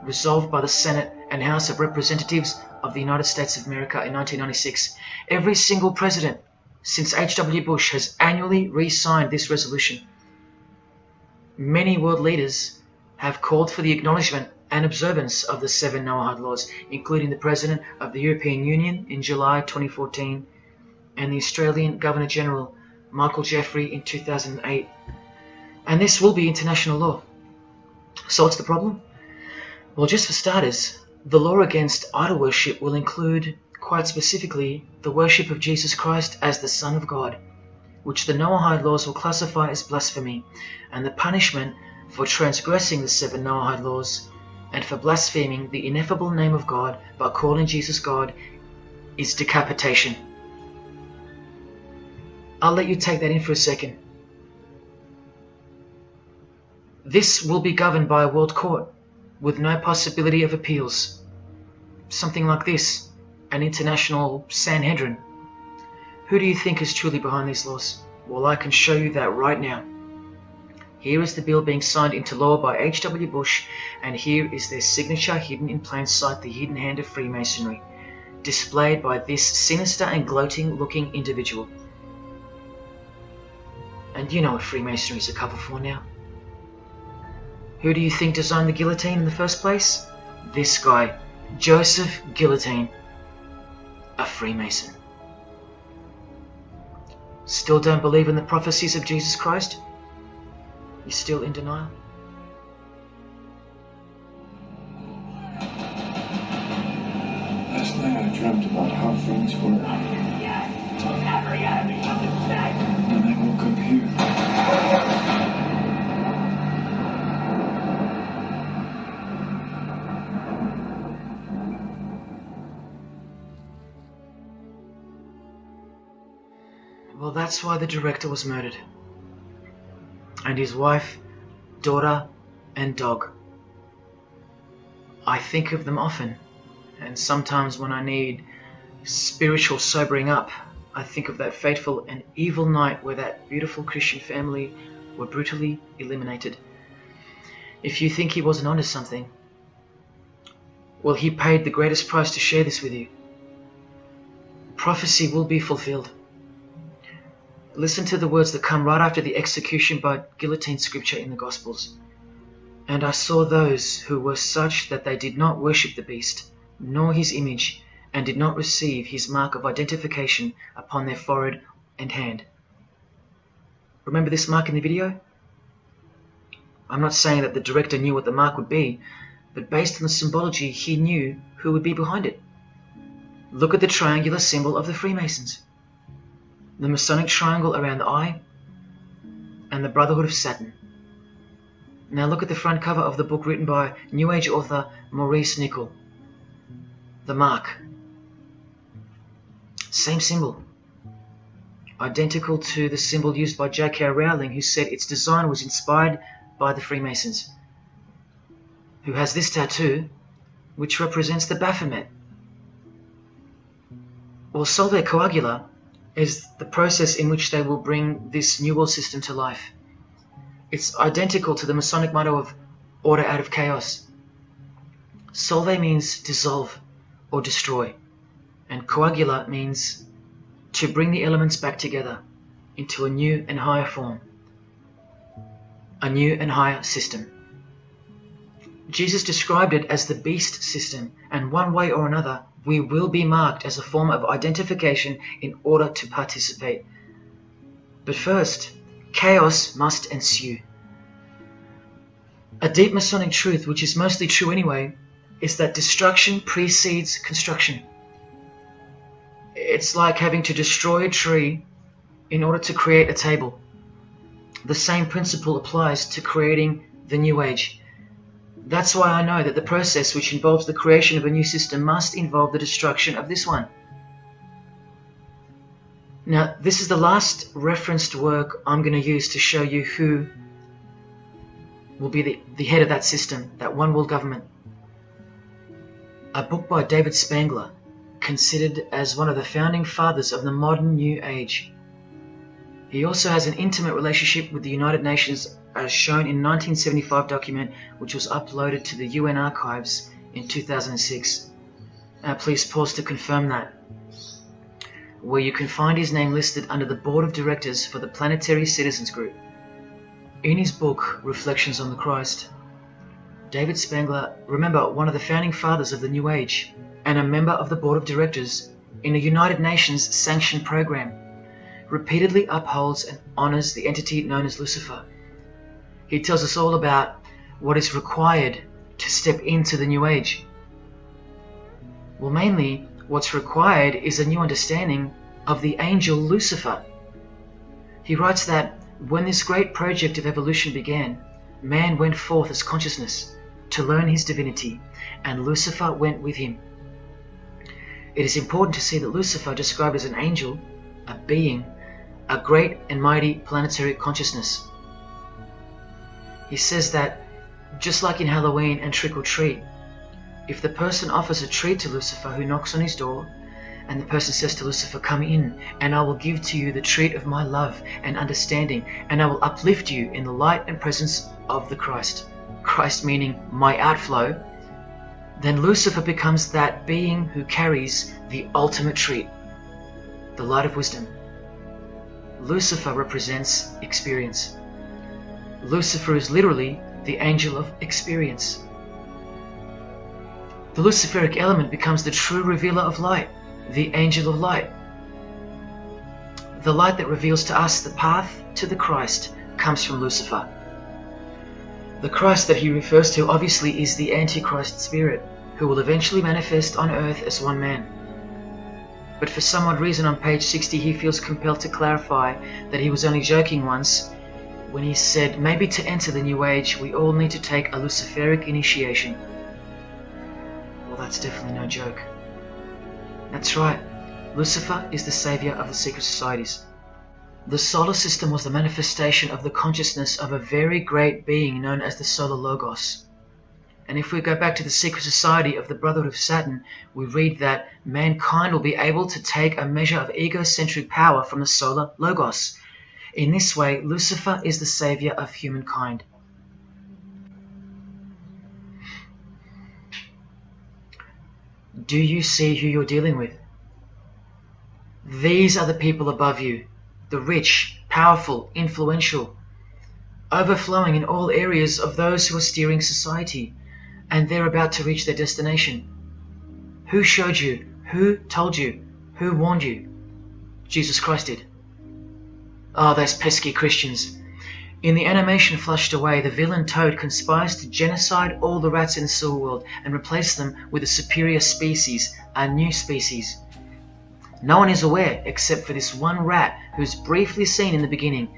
resolved by the Senate and House of Representatives of the United States of America in 1996. Every single president since H.W. Bush has annually re-signed this resolution. Many world leaders have called for the acknowledgement and observance of the 7 Noahide laws, including the President of the European Union in July 2014 and the Australian Governor-General Michael Jeffrey in 2008. And this will be international law. So what's the problem? Well, just for starters, the law against idol worship will include, quite specifically, the worship of Jesus Christ as the Son of God, which the Noahide laws will classify as blasphemy, and the punishment for transgressing the 7 Noahide laws and for blaspheming the ineffable name of God by calling Jesus God is decapitation. I'll let you take that in for a second. This will be governed by a world court with no possibility of appeals. Something like this, an international Sanhedrin. Who do you think is truly behind these laws? Well, I can show you that right now. Here is the bill being signed into law by H.W. Bush, and here is their signature hidden in plain sight, the hidden hand of Freemasonry, displayed by this sinister and gloating looking individual. And you know what Freemasonry is a cover for now. Who do you think designed the guillotine in the first place? This guy, Joseph Guillotine, a Freemason. Still don't believe in the prophecies of Jesus Christ? You're still in denial? Last night I dreamt about how things were. And I woke up here. Well, that's why the director was murdered. And his wife, daughter, and dog. I think of them often, and sometimes when I need spiritual sobering up, I think of that fateful and evil night where that beautiful Christian family were brutally eliminated. If you think he wasn't onto something, well, he paid the greatest price to share this with you. Prophecy will be fulfilled. Listen to the words that come right after the execution by guillotine scripture in the Gospels. And I saw those who were such that they did not worship the beast, nor his image, and did not receive his mark of identification upon their forehead and hand. Remember this mark in the video? I'm not saying that the director knew what the mark would be, but based on the symbology, he knew who would be behind it. Look at the triangular symbol of the Freemasons. The Masonic triangle around the eye, and the Brotherhood of Satan. Now look at the front cover of the book written by New Age author Maurice Nicoll. The mark. Same symbol. Identical to the symbol used by J.K. Rowling, who said its design was inspired by the Freemasons. Who has this tattoo, which represents the Baphomet. Well, Solve Coagula is the process in which they will bring this New World system to life. It's identical to the Masonic motto of order out of chaos. Solve means dissolve or destroy, and coagula means to bring the elements back together into a new and higher form, a new and higher system. Jesus described it as the beast system, and one way or another, we will be marked as a form of identification in order to participate. But first, chaos must ensue. A deep Masonic truth, which is mostly true anyway, is that destruction precedes construction. It's like having to destroy a tree in order to create a table. The same principle applies to creating the New Age. That's why I know that the process which involves the creation of a new system must involve the destruction of this one. Now, this is the last referenced work I'm going to use to show you who will be the head of that system, that one world government. A book by David Spangler, considered as one of the founding fathers of the modern New Age. He also has an intimate relationship with the United Nations, as shown in 1975 document which was uploaded to the UN archives in 2006. Please pause to confirm that, where you can find his name listed under the Board of Directors for the Planetary Citizens Group. In his book, Reflections on the Christ, David Spangler, remember, one of the founding fathers of the New Age and a member of the Board of Directors in a United Nations sanctioned program, repeatedly upholds and honors the entity known as Lucifer. He tells us all about what is required to step into the New Age. Well, mainly, what's required is a new understanding of the angel Lucifer. He writes that when this great project of evolution began, man went forth as consciousness to learn his divinity, and Lucifer went with him. It is important to see that Lucifer, described as an angel, a being, a great and mighty planetary consciousness. He says that, just like in Halloween and trick or treat, if the person offers a treat to Lucifer who knocks on his door, and the person says to Lucifer, "Come in, and I will give to you the treat of my love and understanding, and I will uplift you in the light and presence of the Christ," Christ meaning my outflow, then Lucifer becomes that being who carries the ultimate treat, the light of wisdom. Lucifer represents experience. Lucifer is literally the angel of experience. The Luciferic element becomes the true revealer of light, the angel of light. The light that reveals to us the path to the Christ comes from Lucifer. The Christ that he refers to obviously is the Antichrist spirit, who will eventually manifest on earth as one man. But for some odd reason on page 60 he feels compelled to clarify that he was only joking once when he said maybe to enter the New Age we all need to take a Luciferic initiation. Well, that's definitely no joke. That's right, Lucifer is the savior of the secret societies. The solar system was the manifestation of the consciousness of a very great being known as the Solar Logos. And if we go back to the secret society of the Brotherhood of Saturn, we read that mankind will be able to take a measure of egocentric power from the Solar Logos. In this way, Lucifer is the savior of humankind. Do you see who you're dealing with? These are the people above you, the rich, powerful, influential, overflowing in all areas of those who are steering society, and they're about to reach their destination. Who showed you? Who told you? Who warned you? Jesus Christ did. Oh, those pesky Christians. In the animation Flushed Away, the villain Toad conspires to genocide all the rats in the Silver World and replace them with a superior species, a new species. No one is aware except for this one rat who's briefly seen in the beginning.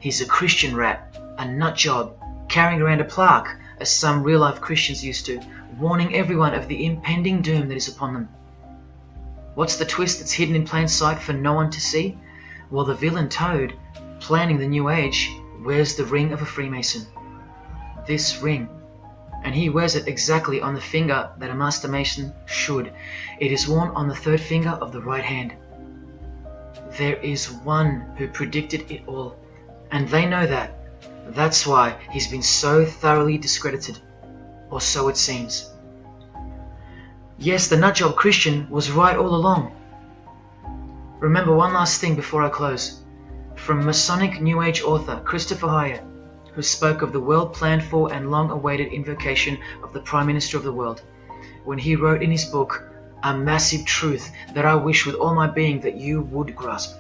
He's a Christian rat, a nut job, carrying around a plaque, as some real-life Christians used to, warning everyone of the impending doom that is upon them. What's the twist that's hidden in plain sight for no one to see? Well, the villain Toad, planning the New Age, wears the ring of a Freemason. This ring. And he wears it exactly on the finger that a Master Mason should. It is worn on the third finger of the right hand. There is one who predicted it all, and they know that. That's why he's been so thoroughly discredited, or so it seems. Yes, the nutjob Christian was right all along. Remember one last thing before I close. From Masonic New Age author Christopher Hyatt, who spoke of the well-planned for and long-awaited invocation of the Prime Minister of the world, when he wrote in his book, "A massive truth that I wish with all my being that you would grasp.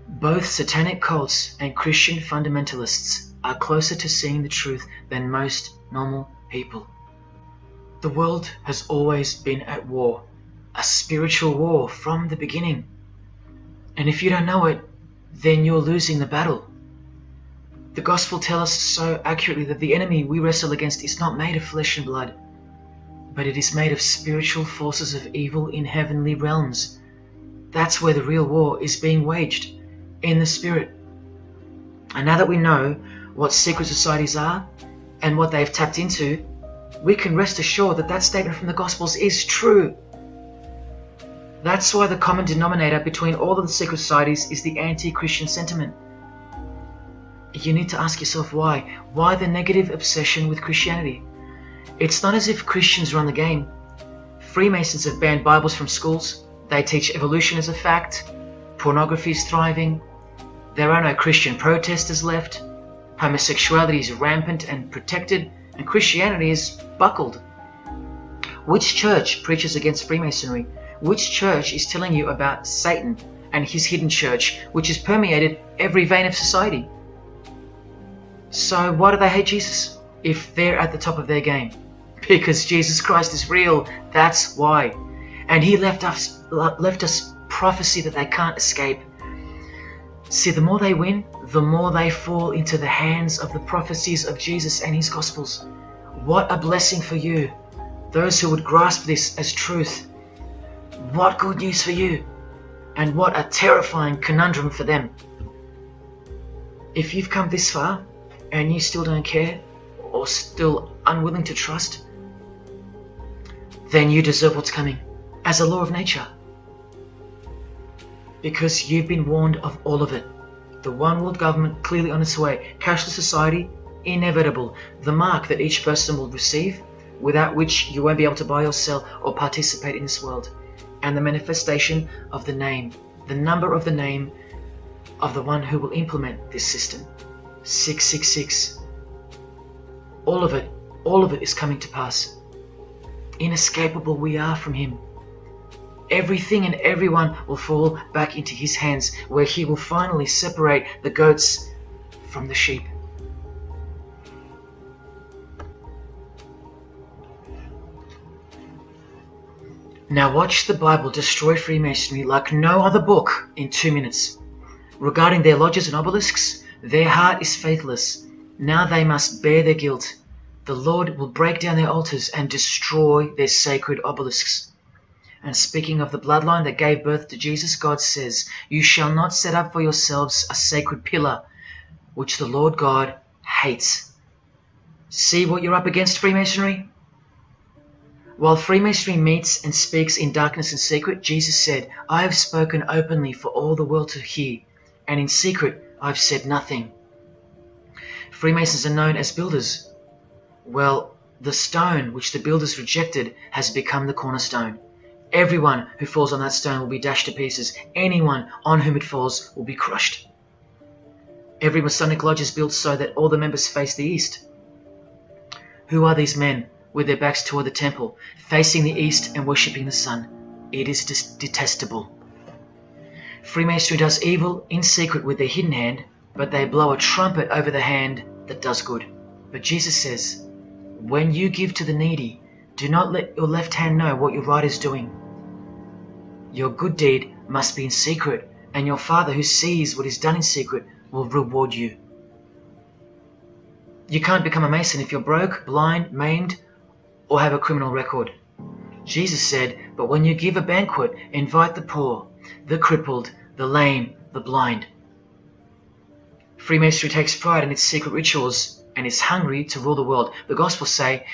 Both satanic cults and Christian fundamentalists are closer to seeing the truth than most normal people. The world has always been at war, a spiritual war from the beginning. And if you don't know it, then you're losing the battle. The Gospel tells us so accurately that the enemy we wrestle against is not made of flesh and blood, but it is made of spiritual forces of evil in heavenly realms. That's where the real war is being waged, in the spirit. And now that we know what secret societies are and what they've tapped into, we can rest assured that that statement from the Gospels is true. That's why the common denominator between all of the secret societies is the anti-Christian sentiment. You need to ask yourself why. Why the negative obsession with Christianity? It's not as if Christians run the game. Freemasons have banned Bibles from schools. They teach evolution as a fact. Pornography is thriving. There are no Christian protesters left. Homosexuality is rampant and protected, and Christianity is buckled. Which church preaches against Freemasonry? Which church is telling you about Satan and his hidden church, which has permeated every vein of society? So why do they hate Jesus if they're at the top of their game? Because Jesus Christ is real, that's why. And he left us prophecy that they can't escape. See, the more they win, the more they fall into the hands of the prophecies of Jesus and his Gospels. What a blessing for you, those who would grasp this as truth. What good news for you, and what a terrifying conundrum for them. If you've come this far, and you still don't care, or still unwilling to trust, then you deserve what's coming, as a law of nature. Because you've been warned of all of it. The one world government clearly on its way. Cashless society, inevitable. The mark that each person will receive, without which you won't be able to buy or sell or participate in this world. And the manifestation of the name, the number of the name of the one who will implement this system. 666. All of it is coming to pass. Inescapable we are from him. Everything and everyone will fall back into his hands, where he will finally separate the goats from the sheep. Now watch the Bible destroy Freemasonry like no other book in 2 minutes. Regarding their lodges and obelisks, their heart is faithless. Now they must bear their guilt. The Lord will break down their altars and destroy their sacred obelisks. And speaking of the bloodline that gave birth to Jesus, God says, "You shall not set up for yourselves a sacred pillar, which the Lord God hates." See what you're up against, Freemasonry? While Freemasonry meets and speaks in darkness and secret, Jesus said, "I have spoken openly for all the world to hear, and in secret I've said nothing." Freemasons are known as builders. Well, the stone which the builders rejected has become the cornerstone. Everyone who falls on that stone will be dashed to pieces. Anyone on whom it falls will be crushed. Every Masonic lodge is built so that all the members face the east. Who are these men with their backs toward the temple, facing the east and worshipping the sun? It is detestable. Freemasonry does evil in secret with their hidden hand, but they blow a trumpet over the hand that does good. But Jesus says, when you give to the needy, do not let your left hand know what your right is doing. Your good deed must be in secret, and your Father who sees what is done in secret will reward you. You can't become a Mason if you're broke, blind, maimed, or have a criminal record. Jesus said, but when you give a banquet, invite the poor, the crippled, the lame, the blind. Freemasonry takes pride in its secret rituals and is hungry to rule the world. The Gospels say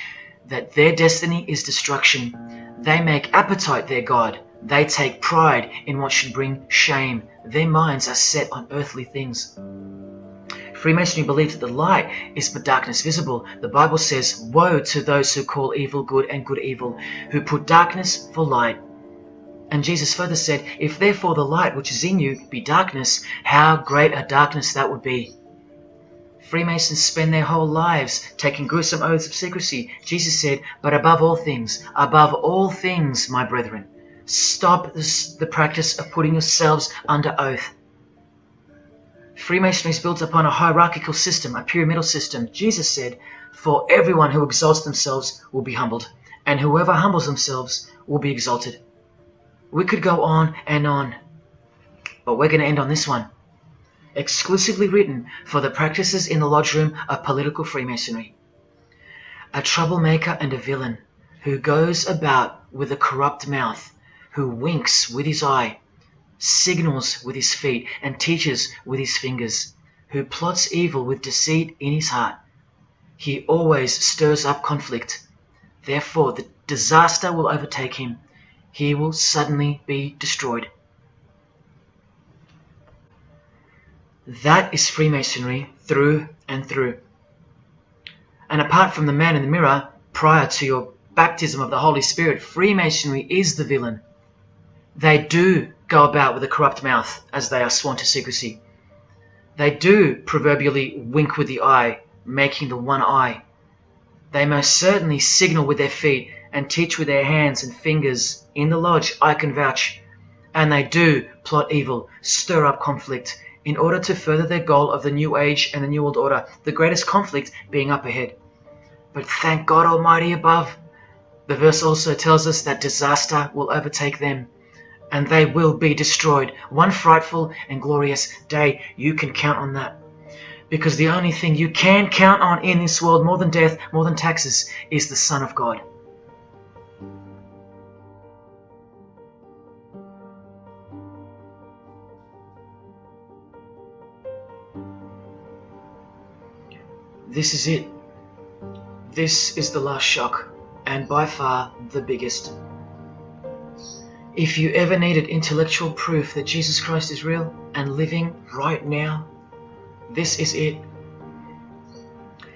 that their destiny is destruction. They make appetite their God. They take pride in what should bring shame. Their minds are set on earthly things. Freemasonry believes that the light is but darkness visible. The Bible says, woe to those who call evil good and good evil, who put darkness for light. And Jesus further said, if therefore the light which is in you be darkness, how great a darkness that would be. Freemasons spend their whole lives taking gruesome oaths of secrecy. Jesus said, but above all things, my brethren, stop the practice of putting yourselves under oath. Freemasonry is built upon a hierarchical system, a pyramidal system. Jesus said, for everyone who exalts themselves will be humbled, and whoever humbles themselves will be exalted. We could go on, but we're going to end on this one. Exclusively written for the practices in the lodge room of political Freemasonry. A troublemaker and a villain, who goes about with a corrupt mouth, who winks with his eye, signals with his feet, and teaches with his fingers, who plots evil with deceit in his heart. He always stirs up conflict. Therefore, the disaster will overtake him. He will suddenly be destroyed. That is Freemasonry through and through. And apart from the man in the mirror, prior to your baptism of the Holy Spirit, Freemasonry is the villain. They do go about with a corrupt mouth as they are sworn to secrecy. They do proverbially wink with the eye, making the one eye. They most certainly signal with their feet and teach with their hands and fingers. In the lodge, I can vouch. And they do plot evil, stir up conflict, in order to further their goal of the New Age and the New World Order, the greatest conflict being up ahead. But thank God Almighty above, the verse also tells us that disaster will overtake them, and they will be destroyed. One frightful and glorious day. You can count on that. Because the only thing you can count on in this world, more than death, more than taxes, is the Son of God. This is it. This is the last shock, and by far the biggest. If you ever needed intellectual proof that Jesus Christ is real and living right now, this is it.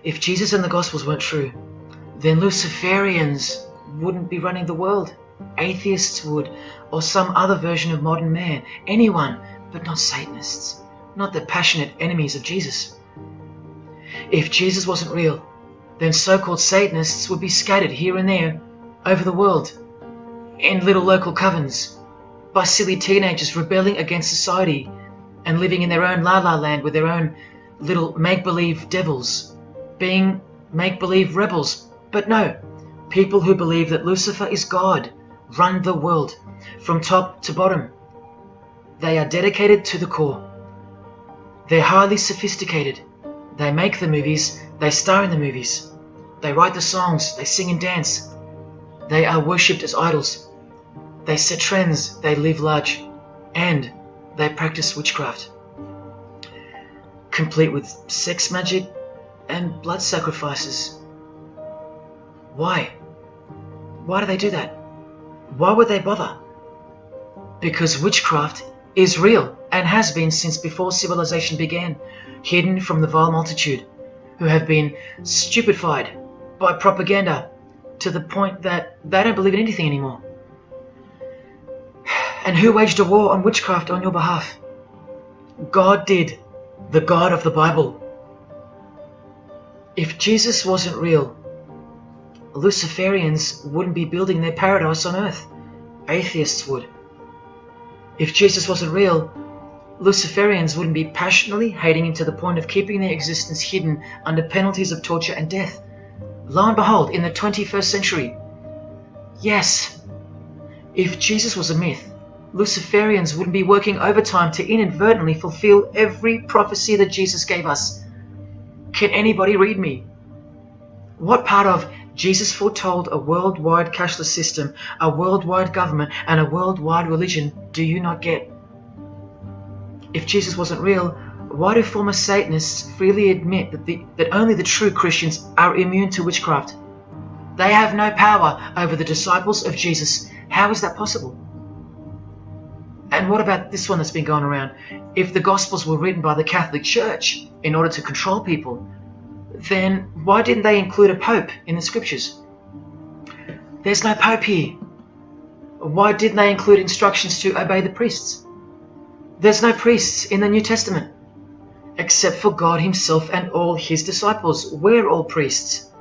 If Jesus and the Gospels weren't true, then Luciferians wouldn't be running the world. Atheists would, or some other version of modern man. Anyone, but not Satanists, not the passionate enemies of Jesus. If Jesus wasn't real, then so-called Satanists would be scattered here and there over the world in little local covens by silly teenagers rebelling against society and living in their own la-la land with their own little make-believe devils, being make-believe rebels. But no, people who believe that Lucifer is God run the world from top to bottom. They are dedicated to the core. They're highly sophisticated. They make the movies, they star in the movies. They write the songs, they sing and dance. They are worshipped as idols. They set trends, they live large, and they practice witchcraft, complete with sex magic and blood sacrifices. Why? Why do they do that? Why would they bother? Because witchcraft is real and has been since before civilization began, hidden from the vile multitude who have been stupefied by propaganda to the point that they don't believe in anything anymore. And who waged a war on witchcraft on your behalf? God did, the God of the Bible. If Jesus wasn't real, Luciferians wouldn't be building their paradise on earth. Atheists would. If Jesus wasn't real, Luciferians wouldn't be passionately hating him to the point of keeping their existence hidden under penalties of torture and death. Lo and behold, in the 21st century. Yes, if Jesus was a myth, Luciferians wouldn't be working overtime to inadvertently fulfill every prophecy that Jesus gave us. Can anybody read me? What part of Jesus foretold a worldwide cashless system, a worldwide government, and a worldwide religion do you not get? If Jesus wasn't real, why do former Satanists freely admit that only the true Christians are immune to witchcraft? They have no power over the disciples of Jesus. How is that possible? And what about this one that's been going around? If the Gospels were written by the Catholic Church in order to control people, then why didn't they include a Pope in the Scriptures? There's no Pope here. Why didn't they include instructions to obey the priests? There's no priests in the New Testament, except for God himself and all his disciples. We're all priests.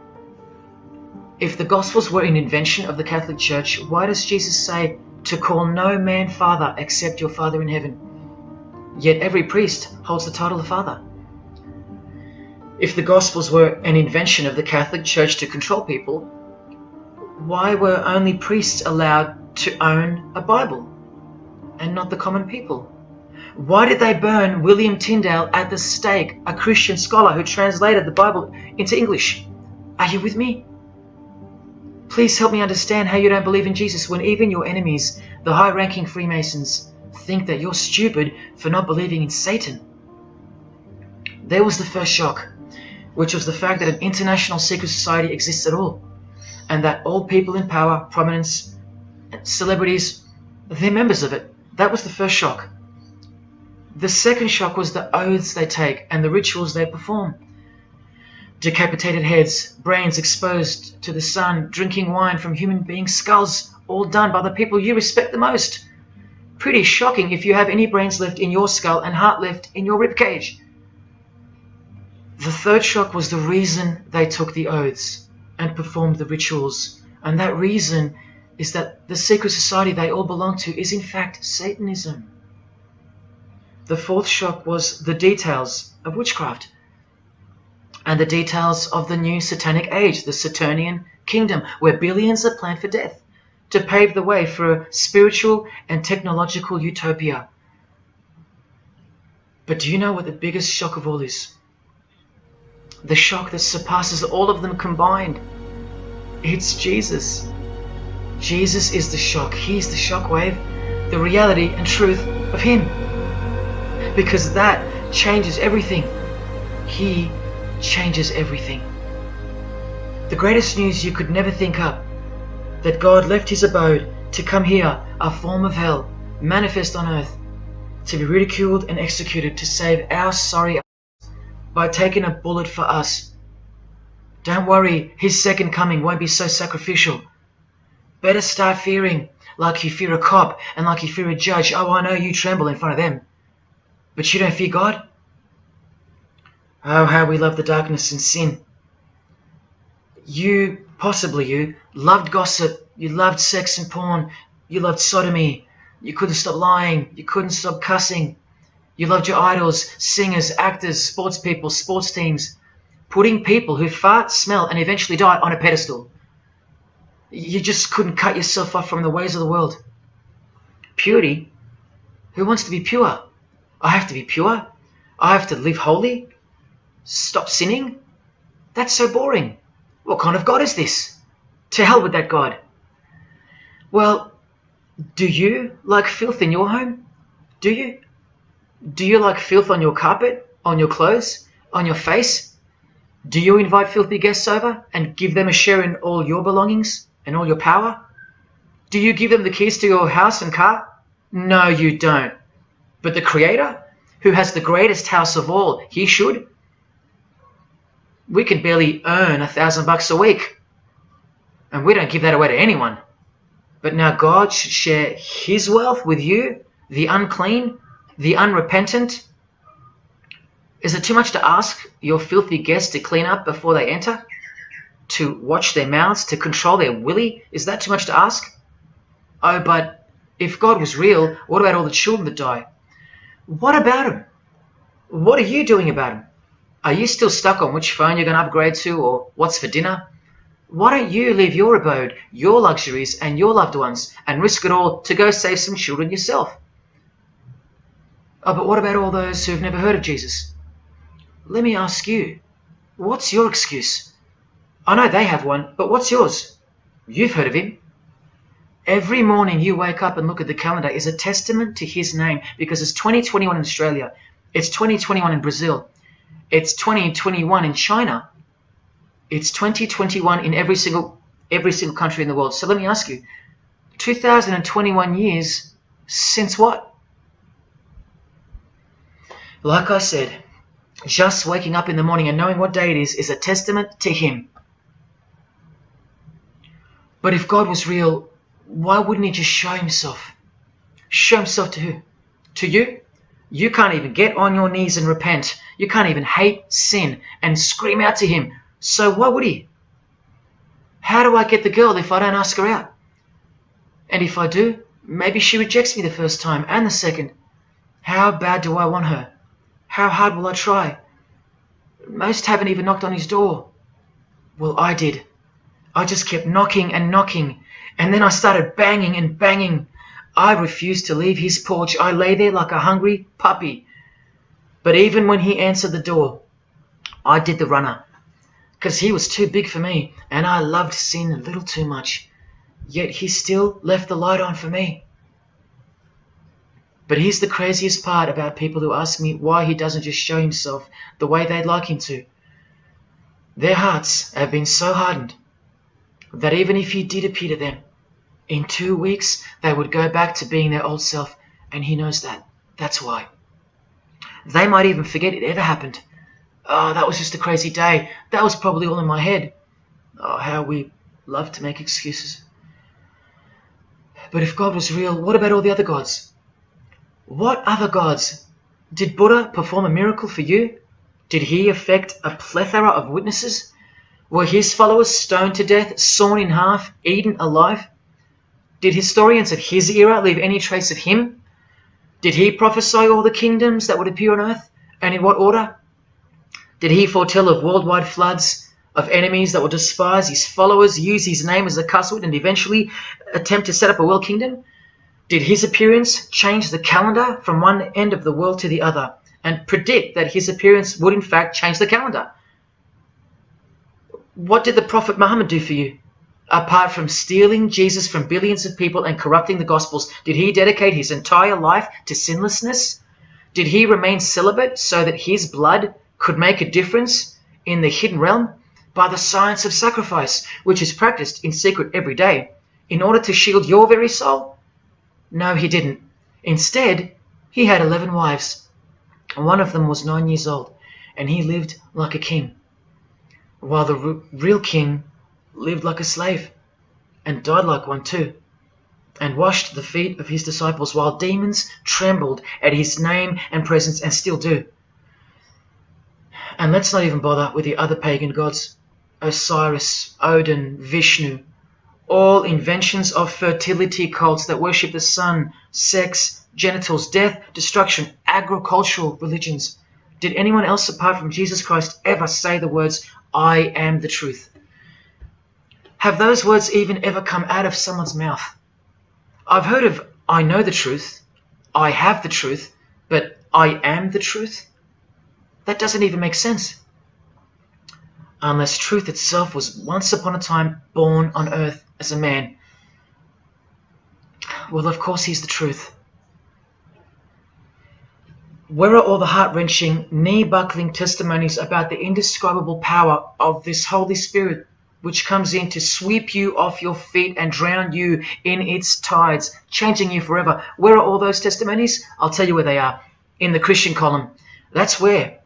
If the Gospels were an invention of the Catholic Church, why does Jesus say to call no man Father except your Father in heaven? Yet every priest holds the title of Father. If the Gospels were an invention of the Catholic Church to control people, why were only priests allowed to own a Bible and not the common people? Why did they burn William Tyndale at the stake, a Christian scholar who translated the Bible into English? Are you with me? Please help me understand how you don't believe in Jesus when even your enemies, the high-ranking Freemasons, think that you're stupid for not believing in Satan. There was the first shock, which was the fact that an international secret society exists at all, and that all people in power, prominence, celebrities, they're members of it. That was the first shock. The second shock was the oaths they take and the rituals they perform. Decapitated heads, brains exposed to the sun, drinking wine from human beings' skulls, all done by the people you respect the most. Pretty shocking if you have any brains left in your skull and heart left in your ribcage. The third shock was the reason they took the oaths and performed the rituals, and that reason is that the secret society they all belong to is in fact Satanism. The fourth shock was the details of witchcraft and the details of the new Satanic age, the Saturnian kingdom, where billions are planned for death to pave the way for a spiritual and technological utopia. But do you know what the biggest shock of all is? The shock that surpasses all of them combined. It's Jesus. Jesus is the shock. He's the shockwave, the reality and truth of Him. Because that changes everything. He changes everything. The greatest news you could never think up, that God left His abode to come here, a form of hell, manifest on earth, to be ridiculed and executed to save our sorry by taking a bullet for us. Don't worry, His second coming won't be so sacrificial. Better start fearing like you fear a cop and like you fear a judge. Oh, I know you tremble in front of them, but you don't fear God? Oh, how we love the darkness and sin. You, possibly you, loved gossip, you loved sex and porn, you loved sodomy, you couldn't stop lying, you couldn't stop cussing, you loved your idols, singers, actors, sports people, sports teams, putting people who fart, smell and eventually die on a pedestal. You just couldn't cut yourself off from the ways of the world. Purity? Who wants to be pure? I have to be pure? I have to live holy? Stop sinning? That's so boring. What kind of God is this? To hell with that God. Well, do you like filth in your home? Do you? Do you like filth on your carpet, on your clothes, on your face? Do you invite filthy guests over and give them a share in all your belongings and all your power? Do you give them the keys to your house and car? No, you don't. But the Creator, who has the greatest house of all, He should. We can barely earn $1,000 a week, and we don't give that away to anyone. But now God should share His wealth with you, the unclean, the unrepentant. Is it too much to ask your filthy guests to clean up before they enter? To watch their mouths, to control their willy? Is that too much to ask? Oh, but if God was real, what about all the children that die? What about them? What are you doing about them? Are you still stuck on which phone you're going to upgrade to or what's for dinner? Why don't you leave your abode, your luxuries and your loved ones and risk it all to go save some children yourself? Oh, but what about all those who've never heard of Jesus? Let me ask you, what's your excuse? I know they have one, but what's yours? You've heard of Him. Every morning you wake up and look at the calendar is a testament to His name, because it's 2021 in Australia, it's 2021 in Brazil, it's 2021 in China, it's 2021 in every single country in the world. So let me ask you, 2021 years since what? Like I said, just waking up in the morning and knowing what day it is a testament to Him. But if God was real, why wouldn't He just show Himself? Show Himself to who? To you? You can't even get on your knees and repent. You can't even hate sin and scream out to Him. So why would He? How do I get the girl if I don't ask her out? And if I do, maybe she rejects me the first time and the second. How bad do I want her? How hard will I try? Most haven't even knocked on His door. Well, I did. I just kept knocking and knocking, and then I started banging and banging. I refused to leave His porch. I lay there like a hungry puppy. But even when He answered the door, I did the runner, because He was too big for me, and I loved sin a little too much. Yet He still left the light on for me. But here's the craziest part about people who ask me why he doesn't just show himself the way they'd like him to. Their hearts have been so hardened that even if he did appear to them, in 2 weeks they would go back to being their old self, and he knows that. That's why. They might even forget it ever happened. Oh, that was just a crazy day. That was probably all in my head. Oh, how we love to make excuses. But if God was real, what about all the other gods? What other gods? Did Buddha perform a miracle for you? Did he affect a plethora of witnesses? Were his followers stoned to death, sawn in half, eaten alive? Did historians of his era leave any trace of him? Did he prophesy all the kingdoms that would appear on earth, and in what order? Did he foretell of worldwide floods, of enemies that would despise his followers, use his name as a cuss word, and eventually attempt to set up a world kingdom? Did his appearance change the calendar from one end of the world to the other, and predict that his appearance would in fact change the calendar? What did the Prophet Muhammad do for you? Apart from stealing Jesus from billions of people and corrupting the Gospels, did he dedicate his entire life to sinlessness? Did he remain celibate so that his blood could make a difference in the hidden realm by the science of sacrifice, which is practiced in secret every day, in order to shield your very soul? No, he didn't. Instead, he had 11 wives. One of them was 9 years old, and he lived like a king, while the real king lived like a slave, and died like one too, and washed the feet of his disciples while demons trembled at his name and presence, and still do. And let's not even bother with the other pagan gods, Osiris, Odin, Vishnu, all inventions of fertility cults that worship the sun, sex, genitals, death, destruction, agricultural religions. Did anyone else apart from Jesus Christ ever say the words, "I am the truth"? Have those words even ever come out of someone's mouth? I've heard of "I know the truth," "I have the truth," but "I am the truth"? That doesn't even make sense. Unless truth itself was once upon a time born on earth as a man. Well, of course he's the truth. Where are all the heart-wrenching, knee-buckling testimonies about the indescribable power of this Holy Spirit, which comes in to sweep you off your feet and drown you in its tides, changing you forever? Where are all those testimonies? I'll tell you where they are. In the Christian column. That's where.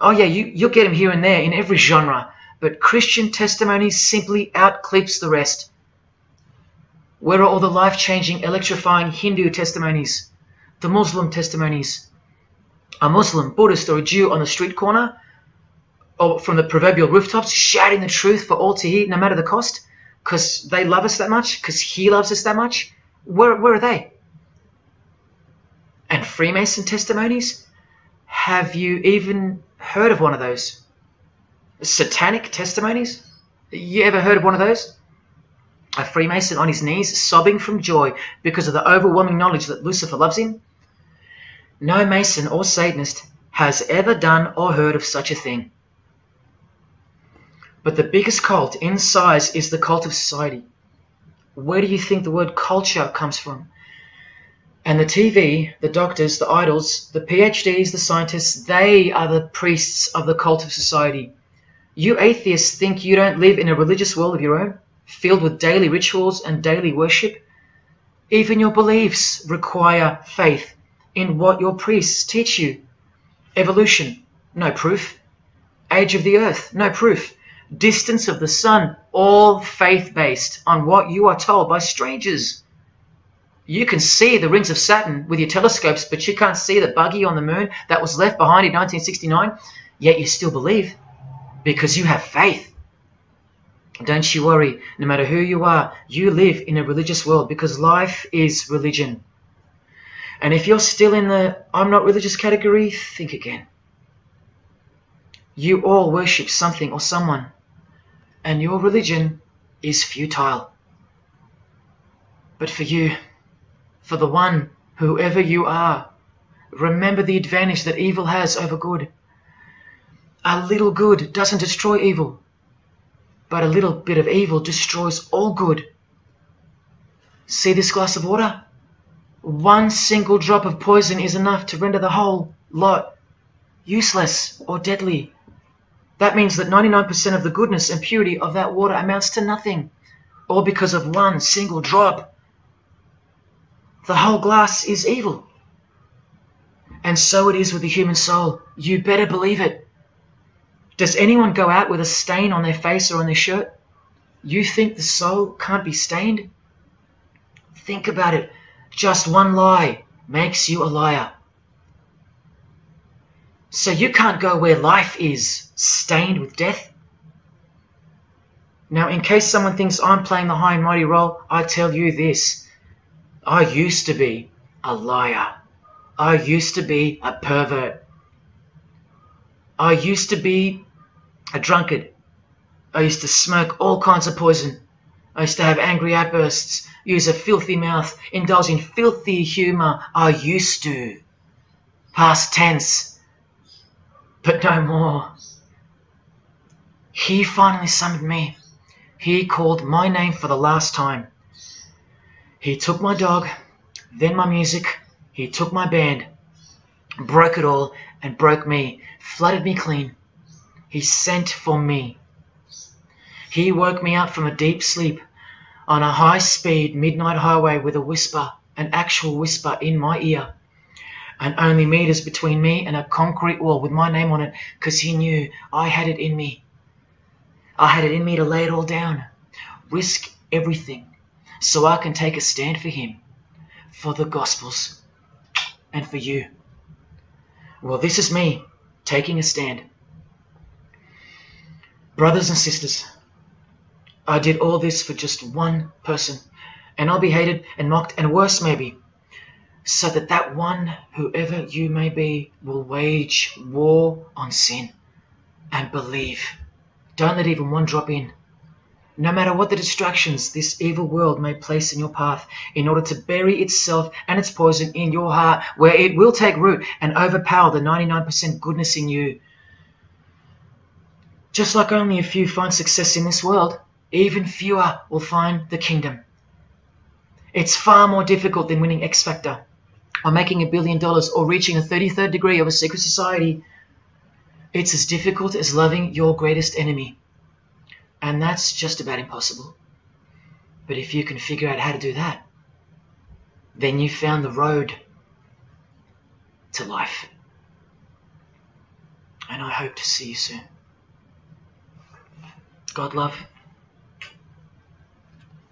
Oh yeah, you'll get them here and there in every genre, but Christian testimonies simply outclips the rest. Where are all the life-changing, electrifying Hindu testimonies? The Muslim testimonies? A Muslim, Buddhist, or a Jew on the street corner, or from the proverbial rooftops, shouting the truth for all to hear, no matter the cost, because they love us that much, because he loves us that much? Where are they? And Freemason testimonies? Have you even heard of one of those? Satanic testimonies? You ever heard of one of those? A Freemason on his knees, sobbing from joy because of the overwhelming knowledge that Lucifer loves him? No Mason or Satanist has ever done or heard of such a thing. But the biggest cult in size is the cult of society. Where do you think the word culture comes from? And the TV, the doctors, the idols, the PhDs, the scientists, they are the priests of the cult of society. You atheists think you don't live in a religious world of your own, filled with daily rituals and daily worship? Even your beliefs require faith in what your priests teach you. Evolution, no proof. Age of the earth, no proof. Distance of the sun, all faith-based on what you are told by strangers. You can see the rings of Saturn with your telescopes, but you can't see the buggy on the moon that was left behind in 1969, yet you still believe, because you have faith. Don't you worry, no matter who you are, you live in a religious world, because life is religion. And if you're still in the "I'm not religious" category, think again. You all worship something or someone, and your religion is futile. But for you, for the one, whoever you are, remember the advantage that evil has over good. A little good doesn't destroy evil, but a little bit of evil destroys all good. See this glass of water? One single drop of poison is enough to render the whole lot useless or deadly. That means that 99% of the goodness and purity of that water amounts to nothing, all because of one single drop. The whole glass is evil. And so it is with the human soul. You better believe it. Does anyone go out with a stain on their face or on their shirt? You think the soul can't be stained? Think about it. Just one lie makes you a liar. So you can't go where life is, stained with death? Now, in case someone thinks I'm playing the high and mighty role, I tell you this. I used to be a liar. I used to be a pervert. I used to be a drunkard. I used to smoke all kinds of poison. I used to have angry outbursts, use a filthy mouth, indulge in filthy humour. I used to. Past tense. But no more. He finally summoned me. He called my name for the last time. He took my dog, then my music. He took my band, broke it all, and broke me, flooded me clean. He sent for me. He woke me up from a deep sleep on a high-speed midnight highway with a whisper, an actual whisper in my ear, and only meters between me and a concrete wall with my name on it, because he knew I had it in me. I had it in me to lay it all down, risk everything, so I can take a stand for him, for the Gospels, and for you. Well, this is me taking a stand. Brothers and sisters, I did all this for just one person, and I'll be hated and mocked and worse maybe, so that one, whoever you may be, will wage war on sin and believe. Don't let even one drop in. No matter what the distractions this evil world may place in your path, in order to bury itself and its poison in your heart, where it will take root and overpower the 99% goodness in you. Just like only a few find success in this world, even fewer will find the kingdom. It's far more difficult than winning X Factor, or making $1 billion, or reaching a 33rd degree of a secret society. It's as difficult as loving your greatest enemy. And that's just about impossible. But if you can figure out how to do that, then you've found the road to life. And I hope to see you soon. God love.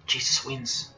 Jesus wins.